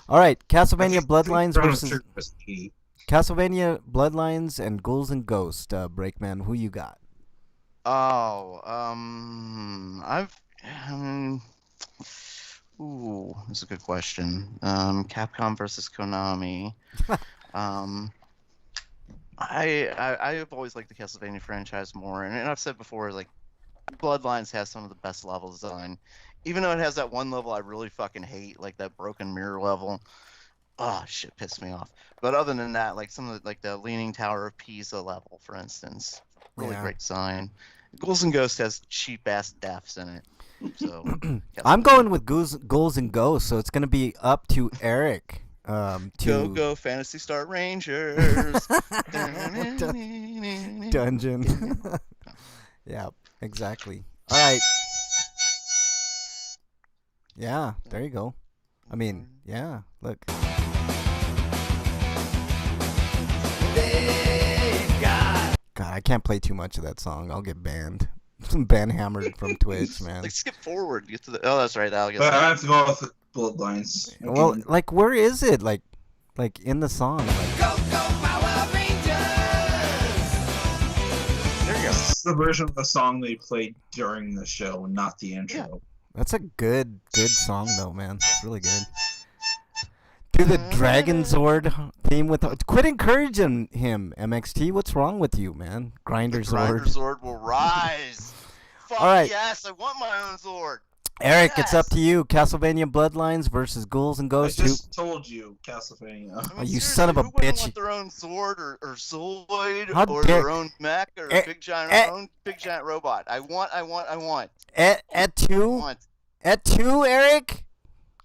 All right, Castlevania I think Bloodlines Chrono versus Trigger was 80. Castlevania Bloodlines and Ghouls and Ghosts. Breakman, who you got? Oh, ooh, that's a good question. Capcom versus Konami. I have always liked the Castlevania franchise more, and I've said before, like, Bloodlines has some of the best level design. Even though it has that one level I really fucking hate, like that broken mirror level. Oh, shit, pissed me off. But other than that, like some of the, like the Leaning Tower of Pisa level, for instance, really Yeah. great design. Ghouls and Ghosts has cheap ass deaths in it. So I'm going with Ghouls and Ghosts, so it's going to be up to Eric. To Go Fantasy Star Rangers. Dungeon. Yeah, exactly. All right. Yeah, there you go. I mean, yeah, look. God, I can't play too much of that song. I'll get banned. Ban hammered from Twitch, man. Like skip forward, get to the. Oh, that's right. I'll get. But I have to go with Bloodlines. Well, like, where is it? Like in the song. Like, Go, go, Power Rangers! There you go. This is the version of the song they played during the show, not the intro. that's a good song though, man. It's really good. Do the Dragon Zord theme with. Quit encouraging him, MXT. What's wrong with you, man? Grinder Grinder Zord. Zord will rise. Fuck All right. yes, I want my own Zord. Eric, it's up Yes. to you. Castlevania Bloodlines versus Ghouls and I Ghosts. just told you, Castlevania. I mean, Oh, you seriously, son of a who wouldn't bitch. want their own Zord or Zoid How or dare- their own mech or Eh, a big giant eh. own big giant robot? I want. At I two, want. Eric.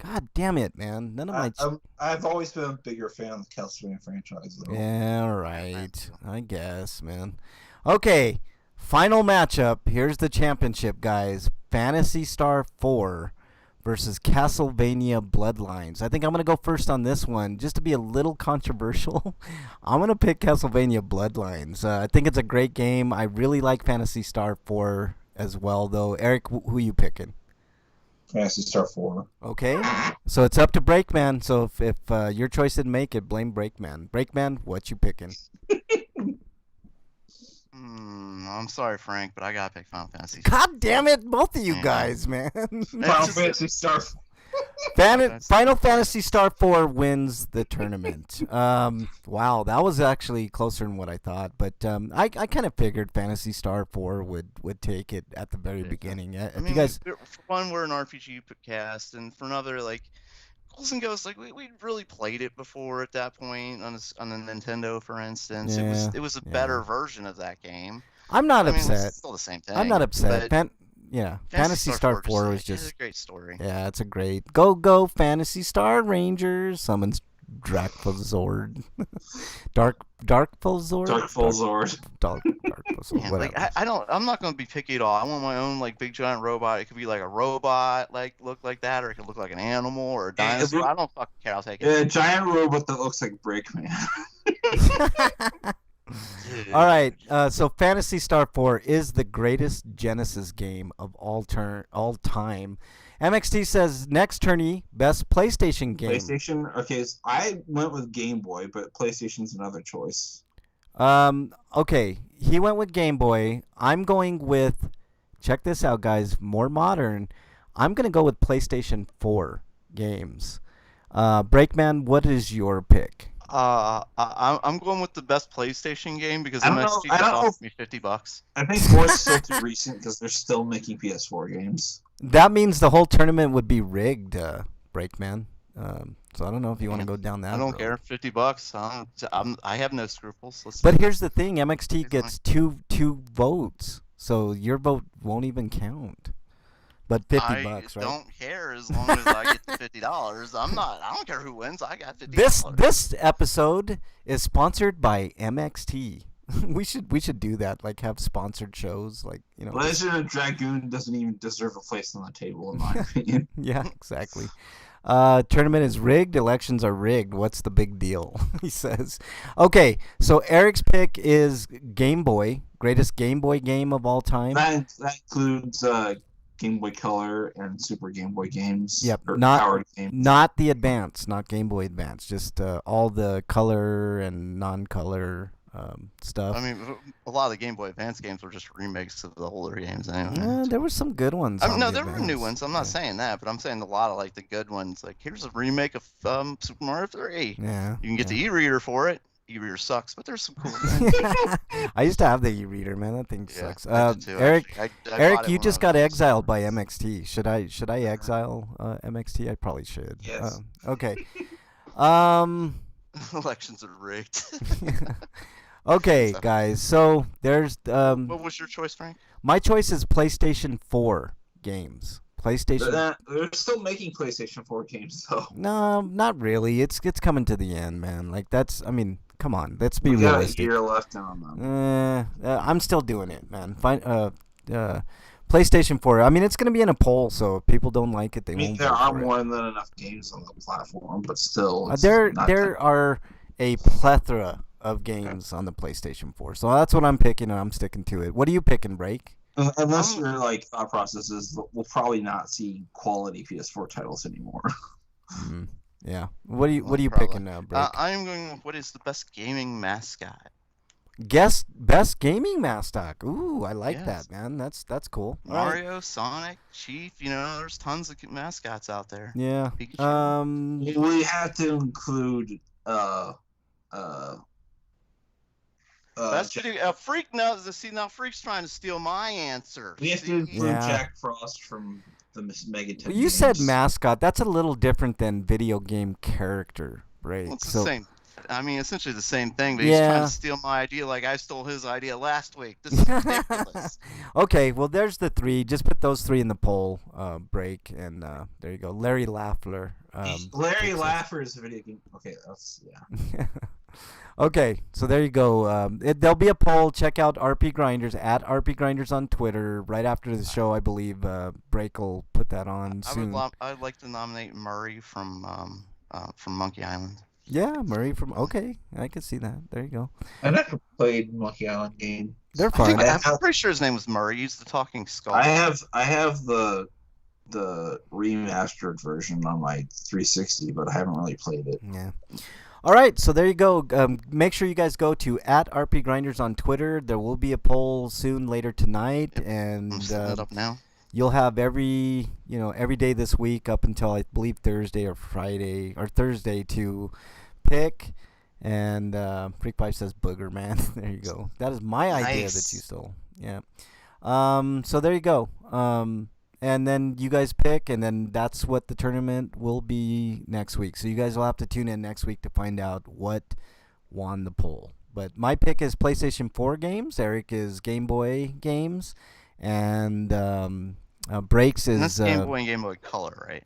God damn it, man. None of my. I've always been a bigger fan of the Castlevania franchise, though. Yeah, right. I guess, man. Okay, final matchup. Here's the championship, guys. Phantasy Star 4 versus Castlevania Bloodlines. I think I'm going to go first on this one. Just to be a little controversial, I'm going to pick Castlevania Bloodlines. I think it's a great game. I really like Phantasy Star 4 as well, though. Eric, who you picking? Fantasy Star 4. Okay, so it's up to Breakman. So if your choice didn't make it, blame Breakman. Breakman, what you picking? I'm sorry, Frank, but I gotta pick Final Fantasy. God damn it, both of you Yeah. guys, man. Final just- Fantasy Star Final Fantasy Star 4 wins the tournament. Wow, that was actually closer than what I thought. But I kind of figured Fantasy Star 4 would take it at the very beginning. If I mean, you guys, for one, we're an RPG cast, and for another, like Ghouls and Ghosts, like we really played it before at that point on the Nintendo, for instance. Yeah, It was a yeah. better version of that game. I'm not I mean, upset. it's still the same thing. I'm not upset. but Fantasy Star 4 was it's just a great story. yeah, it's a great go Fantasy Star Rangers summons Drakfazord, Darkfazord, Darkfall Zord. Darkfazord, Yeah, whatever. like I'm not gonna be picky at all. I want my own like big giant robot. It could be like a robot, like look like that, or it could look like an animal or a Yeah, dinosaur. look- I don't fucking care. I'll take it. A giant robot that looks like Breakman. All right, so Phantasy Star 4 is the greatest Genesis game of all time, MXT says next tourney, best PlayStation game. PlayStation. Okay, so I went with Game Boy, but PlayStation's another choice. Okay, he went with Game Boy. I'm going with, check this out, guys, more modern. I'm going to go with PlayStation 4 games. Breakman, what is your pick? I'm going with the best PlayStation game because I don't know- MST I just don't know offered me $50. I think 4 is still too recent because they're still making PS4 games. That means the whole tournament would be rigged, Breakman. So I don't know if you want to go down that I don't road. care. $50. I have no scruples. But here's the thing, MXT It's gets two votes, so your vote won't even count. But $50, I right? don't care as long as I get the $50. I don't care who wins. I got $50. This episode is sponsored by MXT. we should do that, like have sponsored shows, like, you know. Legend of Dragoon doesn't even deserve a place on the table, in my opinion. Yeah, exactly. Tournament is rigged. Elections are rigged. What's the big deal? He says. Okay, so Eric's pick is Game Boy, greatest Game Boy game of all time. That includes Game Boy Color and Super Game Boy games. Yep, or not- Powered games. Not the Advance, not Game Boy Advance, just all the color and non-color stuff. I mean, a lot of the Game Boy Advance games were just remakes of the older games anyway. There were some good ones. I mean, on no, the there were new Advance. ones. I'm not saying that, but I'm saying a lot of like the good ones. Like here's a remake of Super Mario 3. Yeah. You can get the e-reader for it. E-reader sucks, but there's some cool things. I used to have the e-reader, man. That thing Yeah, sucks. I did too, Eric, actually. I Eric, bought it you when just I was got in exiled by Super MXT. Should I exile MXT? I probably should. Yes. Okay. Elections are rigged. Okay, So- guys. So there's What was your choice, Frank? my choice is PlayStation 4 games. PlayStation. They're still making PlayStation 4 games, though. No, not really. It's coming to the end, man. Like that's. I mean, come on. Let's be We got a realistic. year left on them. I'm still doing it, man. PlayStation 4. I mean, it's gonna be in a poll, so if people don't like it, they I mean, won't. there vote are for it. more than enough games on the platform, but still, it's There not are a plethora of games on the PlayStation 4, so that's what I'm picking, and I'm sticking to it. What are you picking, Break? unless your thought process is we'll probably not see quality PS4 titles anymore. Yeah. What are you Probably. picking now, Break? I am going with what is the best gaming mascot? Guess best gaming mascot. Ooh, I like Yes. that, man. That's cool. All right. Mario, Sonic, Chief. You know, there's tons of mascots out there. Yeah. Pikachu. We have to include Best video. Freak knows. Now Freak's trying to steal my answer. we have to See? include Yeah. Jack Frost from the Megaton. You said games. mascot. That's a little different than video game character, Break. Well, it's so the same. I mean, essentially the same thing, but Yeah. he's trying to steal my idea like I stole his idea last week. This is ridiculous. Okay, well, there's the three. Just put those three in the poll, Break, and there you go. Larry Laffler. Larry picks it. Laffer is a video game. Okay, that's yeah. Okay, so there you go. There'll be a poll. Check out RP Grinders at RP Grinders on Twitter right after the show. I believe Break will put that on soon. I'd like to nominate Murray from Monkey Island. Yeah, Murray from. Okay, I can see that. There you go. I never played Monkey Island game. They're I think, fun. I'm pretty sure his name was Murray. He's the talking skull. I have the remastered version on my 360, but I haven't really played it. Yeah. All right, so there you go. Make sure you guys go to at RP Grinders on Twitter. There will be a poll soon later tonight, Yep, and I'm setting it up now. you'll have every day this week up until I believe Thursday or Friday or Thursday to pick. And Freak Pipe says booger, man. There you go. That is my idea that Nice. you stole. Yeah. So there you go. And then you guys pick, and then that's what the tournament will be next week. So you guys will have to tune in next week to find out what won the poll. But my pick is PlayStation 4 games. Eric is Game Boy games. And Breaks And is that's Game Boy and Game Boy Color, right?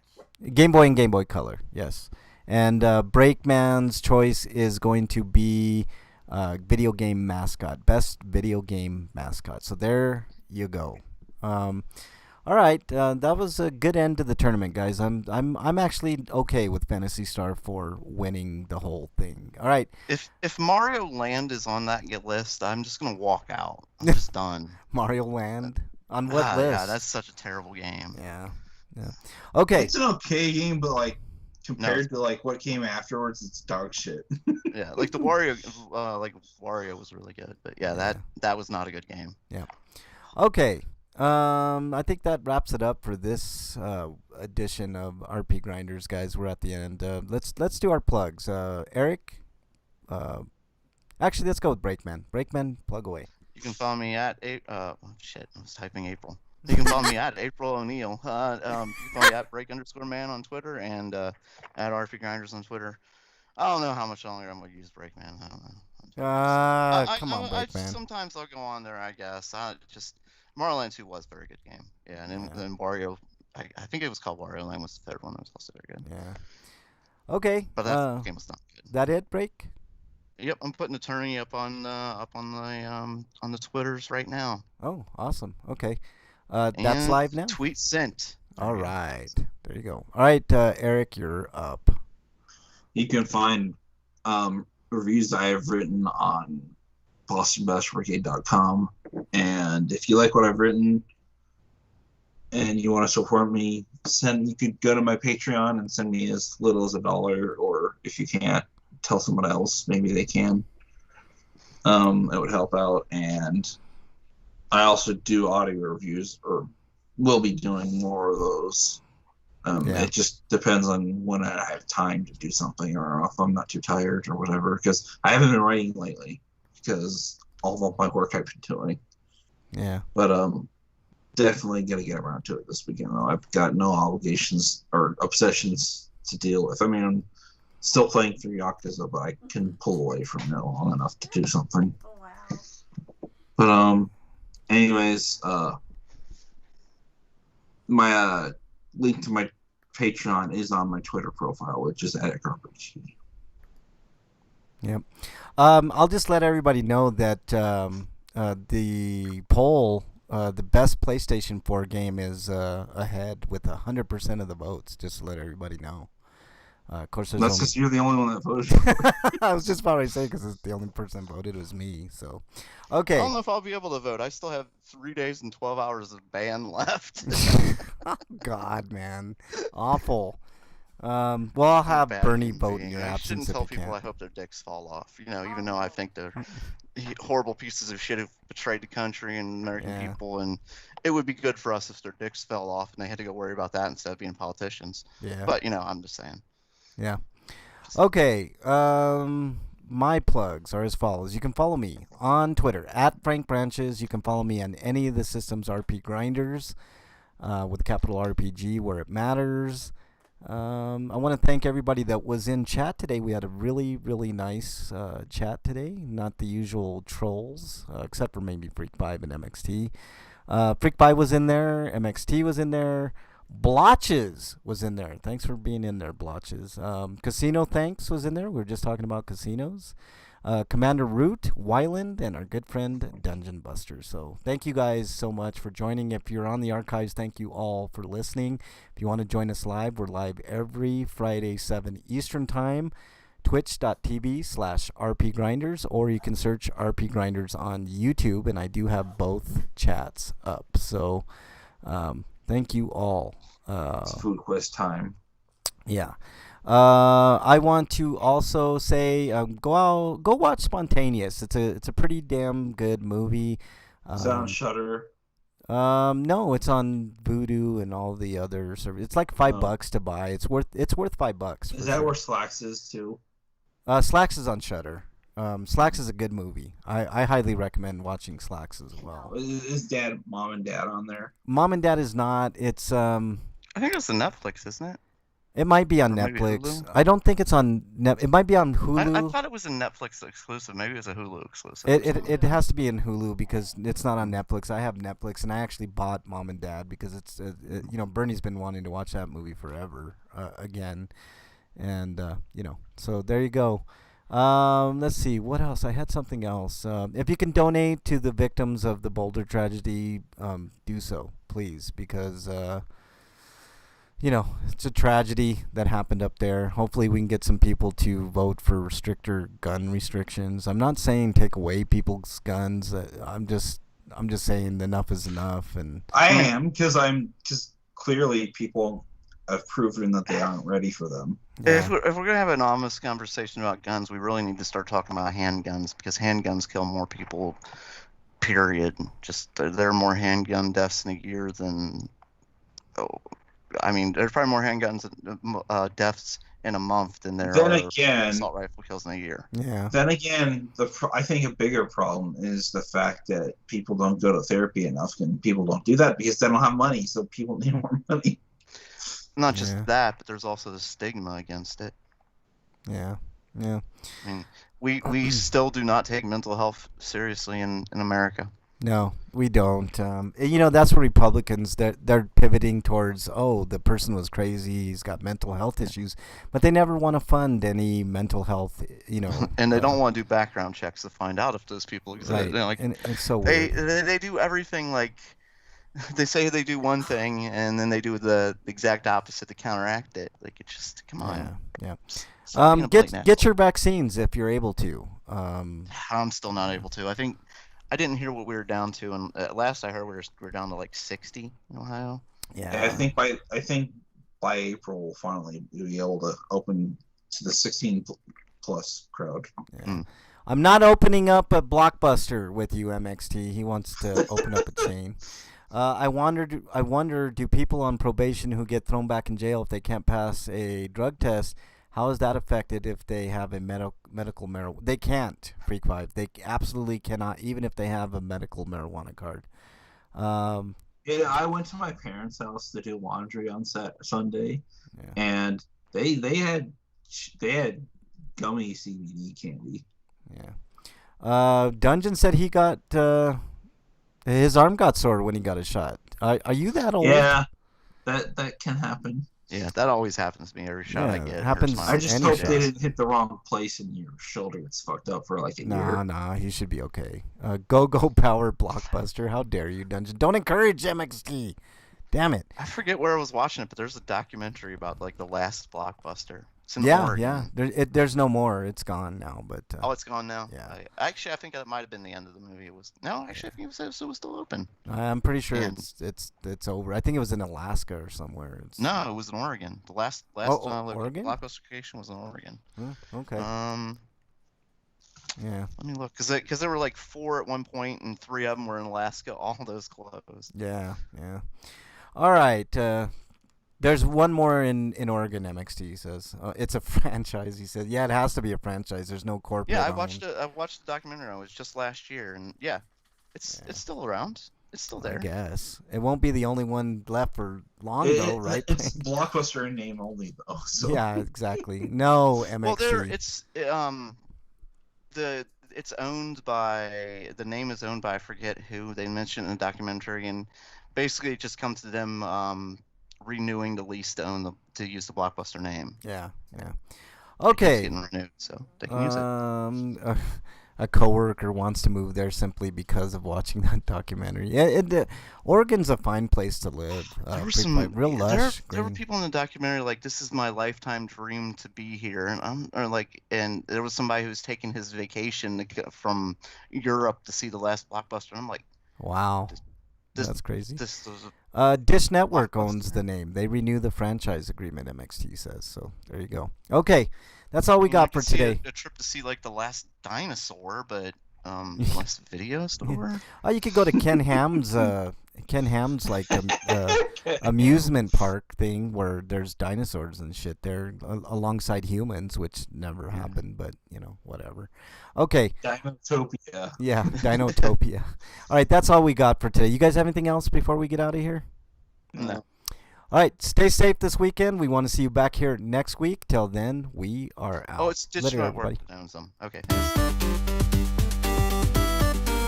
Game Boy and Game Boy Color, yes. And Breakman's choice is going to be video game mascot, best video game mascot. So there you go. All right, that was a good end to the tournament, guys. I'm actually okay with Phantasy Star 4 winning the whole thing. All right, If Mario Land is on that list, I'm just gonna walk out. I'm just done. Mario Land on what list? Yeah, that's such a terrible game. Yeah, Okay. It's an okay game, but like compared to like what came afterwards, it's dog shit. Yeah, like the Wario, Wario was really good, but yeah, that was not a good game. Yeah. Okay. I think that wraps it up for this edition of RP Grinders, guys. We're at the end. Let's do our plugs. Eric. Actually, let's go with Breakman. Breakman, plug away. You can follow me at I was typing April. You can follow me at April O'Neil. You can follow me at break_man on Twitter and at RP Grinders on Twitter. I don't know how much longer I'm gonna use Breakman. I don't know. Come on, Breakman. Sometimes I'll go on there, I guess. Morrowind 2 was a very good game. Yeah, and then Wario, I think it was called Wario Land was the third one that was also very good. Yeah. Okay. But that game was not good. That it, Break? Yep, I'm putting Attorney up on the Twitters right now. Oh, awesome. Okay. That's live now? Tweet sent. All right. There you go. All right, Eric, you're up. You can find reviews I have written on BostonBashBrigade.com. And if you like what I've written and you want to support me, you could go to my Patreon and send me as little as $1, or if you can't, tell someone else, maybe they can. It would help out. And I also do audio reviews, or will be doing more of those. It just depends on when I have time to do something, or if I'm not too tired or whatever, because I haven't been writing lately because all of my work I've been doing. Yeah. But definitely going to get around to it this weekend, though. I've got no obligations or obsessions to deal with. I mean, I'm still playing through Yakuza, but I can pull away from it long enough to do something. Oh, wow. But anyways, my link to my Patreon is on my Twitter profile, which is @RPG. Yep. I'll just let everybody know that the poll, the best PlayStation 4 game is ahead with 100% of the votes. Just to let everybody know. Of course, that's because you're the only one that voted. I was just about to say, because the only person that voted was me. So, okay. I don't know if I'll be able to vote. I still have 3 days and 12 hours of ban left. Oh, God, man, awful. Well, I'll have Bernie vote in your absence. I shouldn't tell people I hope their dicks fall off. Even though I think they're horrible pieces of shit who've betrayed the country and American people, and it would be good for us if their dicks fell off and they had to go worry about that instead of being politicians. Yeah. But I'm just saying. Yeah. Okay. My plugs are as follows. You can follow me on Twitter @FrankBranches. You can follow me on any of the systems RP Grinders with capital RPG where it matters. I want to thank everybody that was in chat today. We had a really, really nice chat today. Not the usual trolls, except for maybe Freak5 and MXT. Freak5 was in there. MXT was in there. Blotches was in there. Thanks for being in there, Blotches. Casino Thanks was in there. We were just talking about casinos. Commander Root, Wyland, and our good friend Dungeon Buster. So thank you guys so much for joining. If you're on the archives, thank you all for listening. If you want to join us live, we're live every Friday, 7 Eastern Time. Twitch.tv/RP Grinders, or you can search RP Grinders on YouTube, and I do have both chats up. So thank you all. It's food quest time. Yeah. I want to also say go watch Spontaneous. It's a pretty damn good movie. Is that on Shudder? No, it's on Vudu and all the other services. It's like $5 to buy. It's worth $5. Is that where Slacks is too? Slacks is on Shudder. Slacks is a good movie. I highly recommend watching Slacks as well. Is Mom and Dad on there? Mom and Dad is not. It's I think it's on Netflix, isn't it? It might be on Netflix. I don't think it's on It might be on Hulu. I thought it was a Netflix exclusive. Maybe it was a Hulu exclusive. It has to be in Hulu because it's not on Netflix. I have Netflix, and I actually bought Mom and Dad because it's Bernie's been wanting to watch that movie forever again, and so there you go. Let's see what else. I had something else. If you can donate to the victims of the Boulder tragedy, do so, please, because it's a tragedy that happened up there. Hopefully we can get some people to vote for stricter gun restrictions. I'm not saying take away people's guns. I'm just saying enough is enough. And I am, because clearly people have proven that they aren't ready for them. If we're gonna have an honest conversation about guns, we really need to start talking about handguns, because handguns kill more people. Period. Just there are more handgun deaths in a year than. I mean, there's probably more handguns deaths in a month than there Then are again- assault rifle kills in a year. Yeah. Then again, I think a bigger problem is the fact that people don't go to therapy enough, and people don't do that because they don't have money, so people need more money. Not just Yeah. that, but there's also the stigma against it. Yeah. Yeah. I mean, we still do not take mental health seriously in America. No, we don't. That's what Republicans, they're pivoting towards, the person was crazy, he's got mental health issues, but they never want to fund any mental health, And they don't want to do background checks to find out if those people exist. Right. You know, like, and it's so weird. they do everything like they say they do one thing and then they do the exact opposite to counteract it. Like, it's just, come on. Yeah. Stop being a blatant Get asshole. your vaccines if you're able to. I'm still not able to. I think I didn't hear what we were down to, and at last I heard we were down to like 60 in Ohio. Yeah. I think by April we'll finally be able to open to the 16 plus crowd. Yeah. I'm not opening up a Blockbuster with you, MXT. He wants to open up a chain. I wonder, do people on probation who get thrown back in jail if they can't pass a drug test, how is that affected if they have a medical marijuana? They can't, Freak 5. They absolutely cannot, even if they have a medical marijuana card. I went to my parents' house to do laundry on Sunday, Yeah. and they had gummy CBD candy. Yeah. Dungeon said he got his arm got sore when he got a shot. Are you that old? Yeah, that can happen. Yeah, that always happens to me every shot I Yeah, get. it happens. hurts my I just Any hope shot. they didn't hit the wrong place and your shoulder gets fucked up for like a year. Nah, he should be okay. Go Power Blockbuster. How dare you, Dungeon? Don't encourage MXT. Damn it. I forget where I was watching it, but there's a documentary about like the last Blockbuster. It's in Yeah, Oregon. yeah. There's no more. It's gone now. But Oh, it's gone now. Yeah. I think that might have been the end of the movie. It was no, actually, I think it was still open. I'm pretty sure Man. it's over. I think it was in Alaska or somewhere. No, it was in Oregon. The last Oregon? Blockbuster location was in Oregon. Okay. Yeah. Let me look, because there were like 4 at one point, and 3 of them were in Alaska. All those closed. Yeah. All right. There's one more in Oregon. MXT says it's a franchise. He said, "Yeah, it has to be a franchise. There's no corporate." Yeah, I owned." watched the documentary. It was just last year, and yeah, it's still around. It's still there. I guess it won't be the only one left for long though, right? It's Blockbuster in name only though. So. Yeah, exactly. No MXT. Well, it's owned by, the name is owned by, I forget who. They mentioned in the documentary, and basically it just comes to them renewing the lease to use the Blockbuster name. Yeah. It's Okay. getting renewed, so they can use it. A coworker wants to move there simply because of watching that documentary. Yeah, Oregon's a fine place to live. There were real lush. there were green. people in the documentary like, this is my lifetime dream to be here, and there was somebody who was taking his vacation from Europe to see the last Blockbuster, and I'm like, Wow. this- That's crazy. this was Dish Network Blockbuster. owns the name. They renew the franchise agreement, MXT says. So there you go. Okay, that's all we got for today. A trip to see like the last dinosaur, but last video store. Oh, you could go to Ken Ham's like amusement park thing where there's dinosaurs and shit there alongside humans, which never happened, but whatever. Okay. Dinotopia. Yeah, Dinotopia. All right, that's all we got for today. You guys have anything else before we get out of here? No. All right, stay safe this weekend. We want to see you back here next week. Till then, we are out. Oh, it's Ditch Later, Network everybody. that owns them. Okay.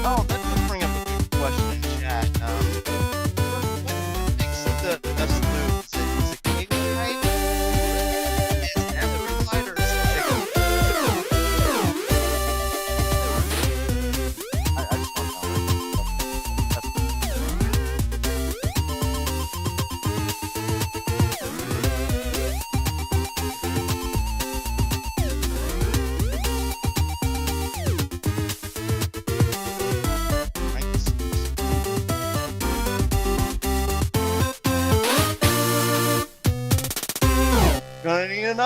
Oh, that does bring up a big question in chat. What makes the best move? Is it cable height? Is it average height, or is it chicken? I just want to know. Right.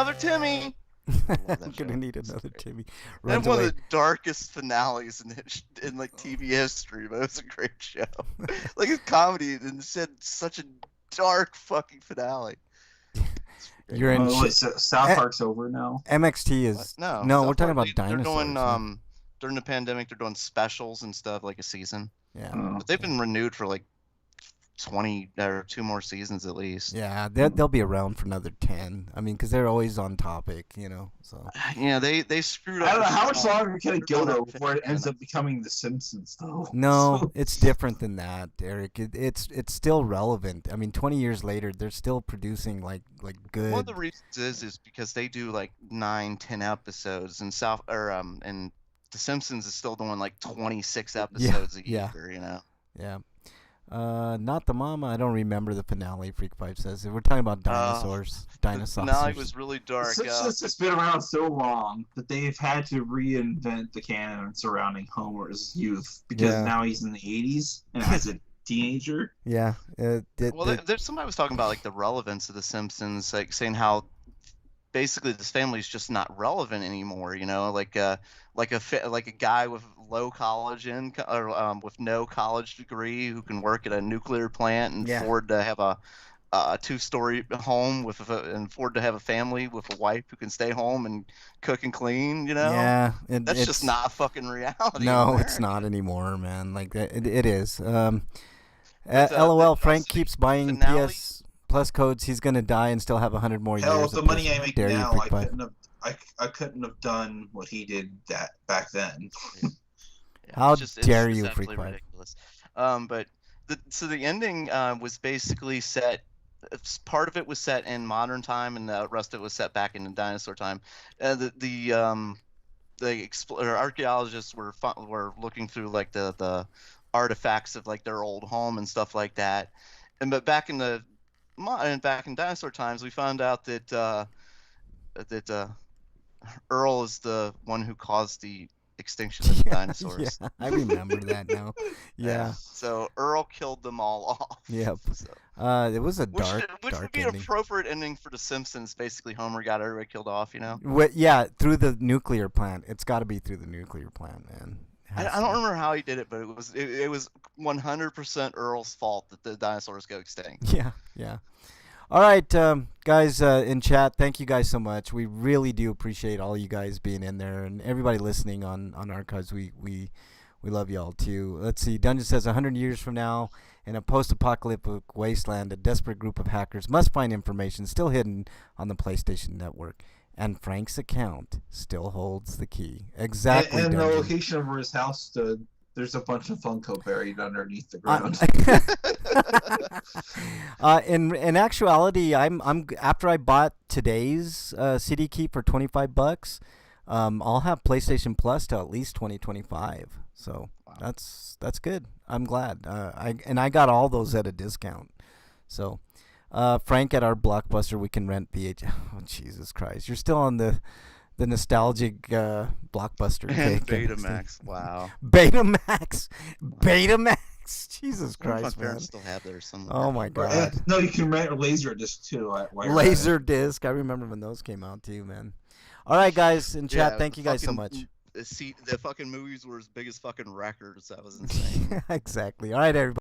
another Timmy. I'm that gonna show. need It's another great. Timmy. They have Runs one away. of the darkest finales in like TV history, but it's a great show. Like it's comedy and it's had such a dark fucking finale. You're in Oh, wait, shit. South Park's over now. MXT What? is No, no. We're South talking Park, about they're dinosaurs. doing man. during the pandemic. They're doing specials and stuff like a season, Yeah. Oh. but they've been renewed for like 20 or 2 more seasons at least. Yeah, they'll be around for another 10. I mean, because they're always on topic, you know. So Yeah, they screwed up. I don't know the how much show. longer can it go They're though doing before it ends 50 up becoming The Simpsons though. no, So- it's different than that, Eric. It's still relevant. I mean, 20 years later, they're still producing like good. One of the reasons is because they do like 9-10 episodes, and and The Simpsons is still doing like 26 episodes a yeah. year. You know. Yeah. Not the mama. I don't remember the finale. Freak Pipe says we're talking about dinosaurs. The Dinosaurs. finale was really dark. Simpsons has been around so long that they've had to reinvent the canon surrounding Homer's youth because Yeah. now he's in the 80s and as a teenager. Yeah. There's somebody was talking about like the relevance of The Simpsons, like saying how basically this family is just not relevant anymore. You know, like a guy with low college income or with no college degree who can work at a nuclear plant and Yeah. afford to have a 2-story home and afford to have a family with a wife who can stay home and cook and clean. You know, Yeah. that's just not fucking reality. No, in it's America. not anymore, man. Like it is. But, LOL. the Frank keeps buying finale- PS Plus codes. He's gonna die and still have 100 more Hell, years. with the of money push. I make Dare you, now, Freak I Pipe. couldn't have done what he did that back then. Yeah, How it's dare you, absolutely Freak Pipe. ridiculous. But the ending was basically set. Part of it was set in modern time, and the rest of it was set back in dinosaur time. Archaeologists were looking through like the artifacts of like their old home and stuff like that. But back in dinosaur times, we found out that Earl is the one who caused the extinction of the dinosaurs. Yeah, I remember that now. Yeah. So Earl killed them all off. Yep. So, It was a which dark would be an ending. appropriate ending for The Simpsons. Basically, Homer got everybody killed off. You know. Yeah, through the nuclear plant. It's got to be through the nuclear plant, man. I don't remember how he did it, but it was 100% Earl's fault that the dinosaurs go extinct. Yeah, yeah. All right, guys in chat, thank you guys so much. We really do appreciate all you guys being in there and everybody listening on Archives. We love y'all too. Let's see. Dungeon says 100 years from now, in a post-apocalyptic wasteland, a desperate group of hackers must find information still hidden on the PlayStation Network. And Frank's account still holds the key. Exactly. And the Dungeon. location of where his house stood, there's a bunch of Funko buried underneath the ground. In actuality, I'm after I bought today's CD key for $25, I'll have PlayStation Plus till at least 2025. So Wow. that's good. I'm glad. I got all those at a discount. So Frank, at our Blockbuster, we can rent VH. Oh Jesus Christ! You're still on the nostalgic Blockbuster. And kick. Betamax. Wow. Betamax. Jesus I wonder if Christ, my man. parents still have theirs somewhere. Oh my And- God. no, you can rent a Laserdisc too. while you're at it. Laser disc. I remember when those came out too, man. All right, guys in chat, Yeah, thank you guys so fucking- much. The fucking movies were as big as fucking records. That was insane. Exactly. All right, everybody.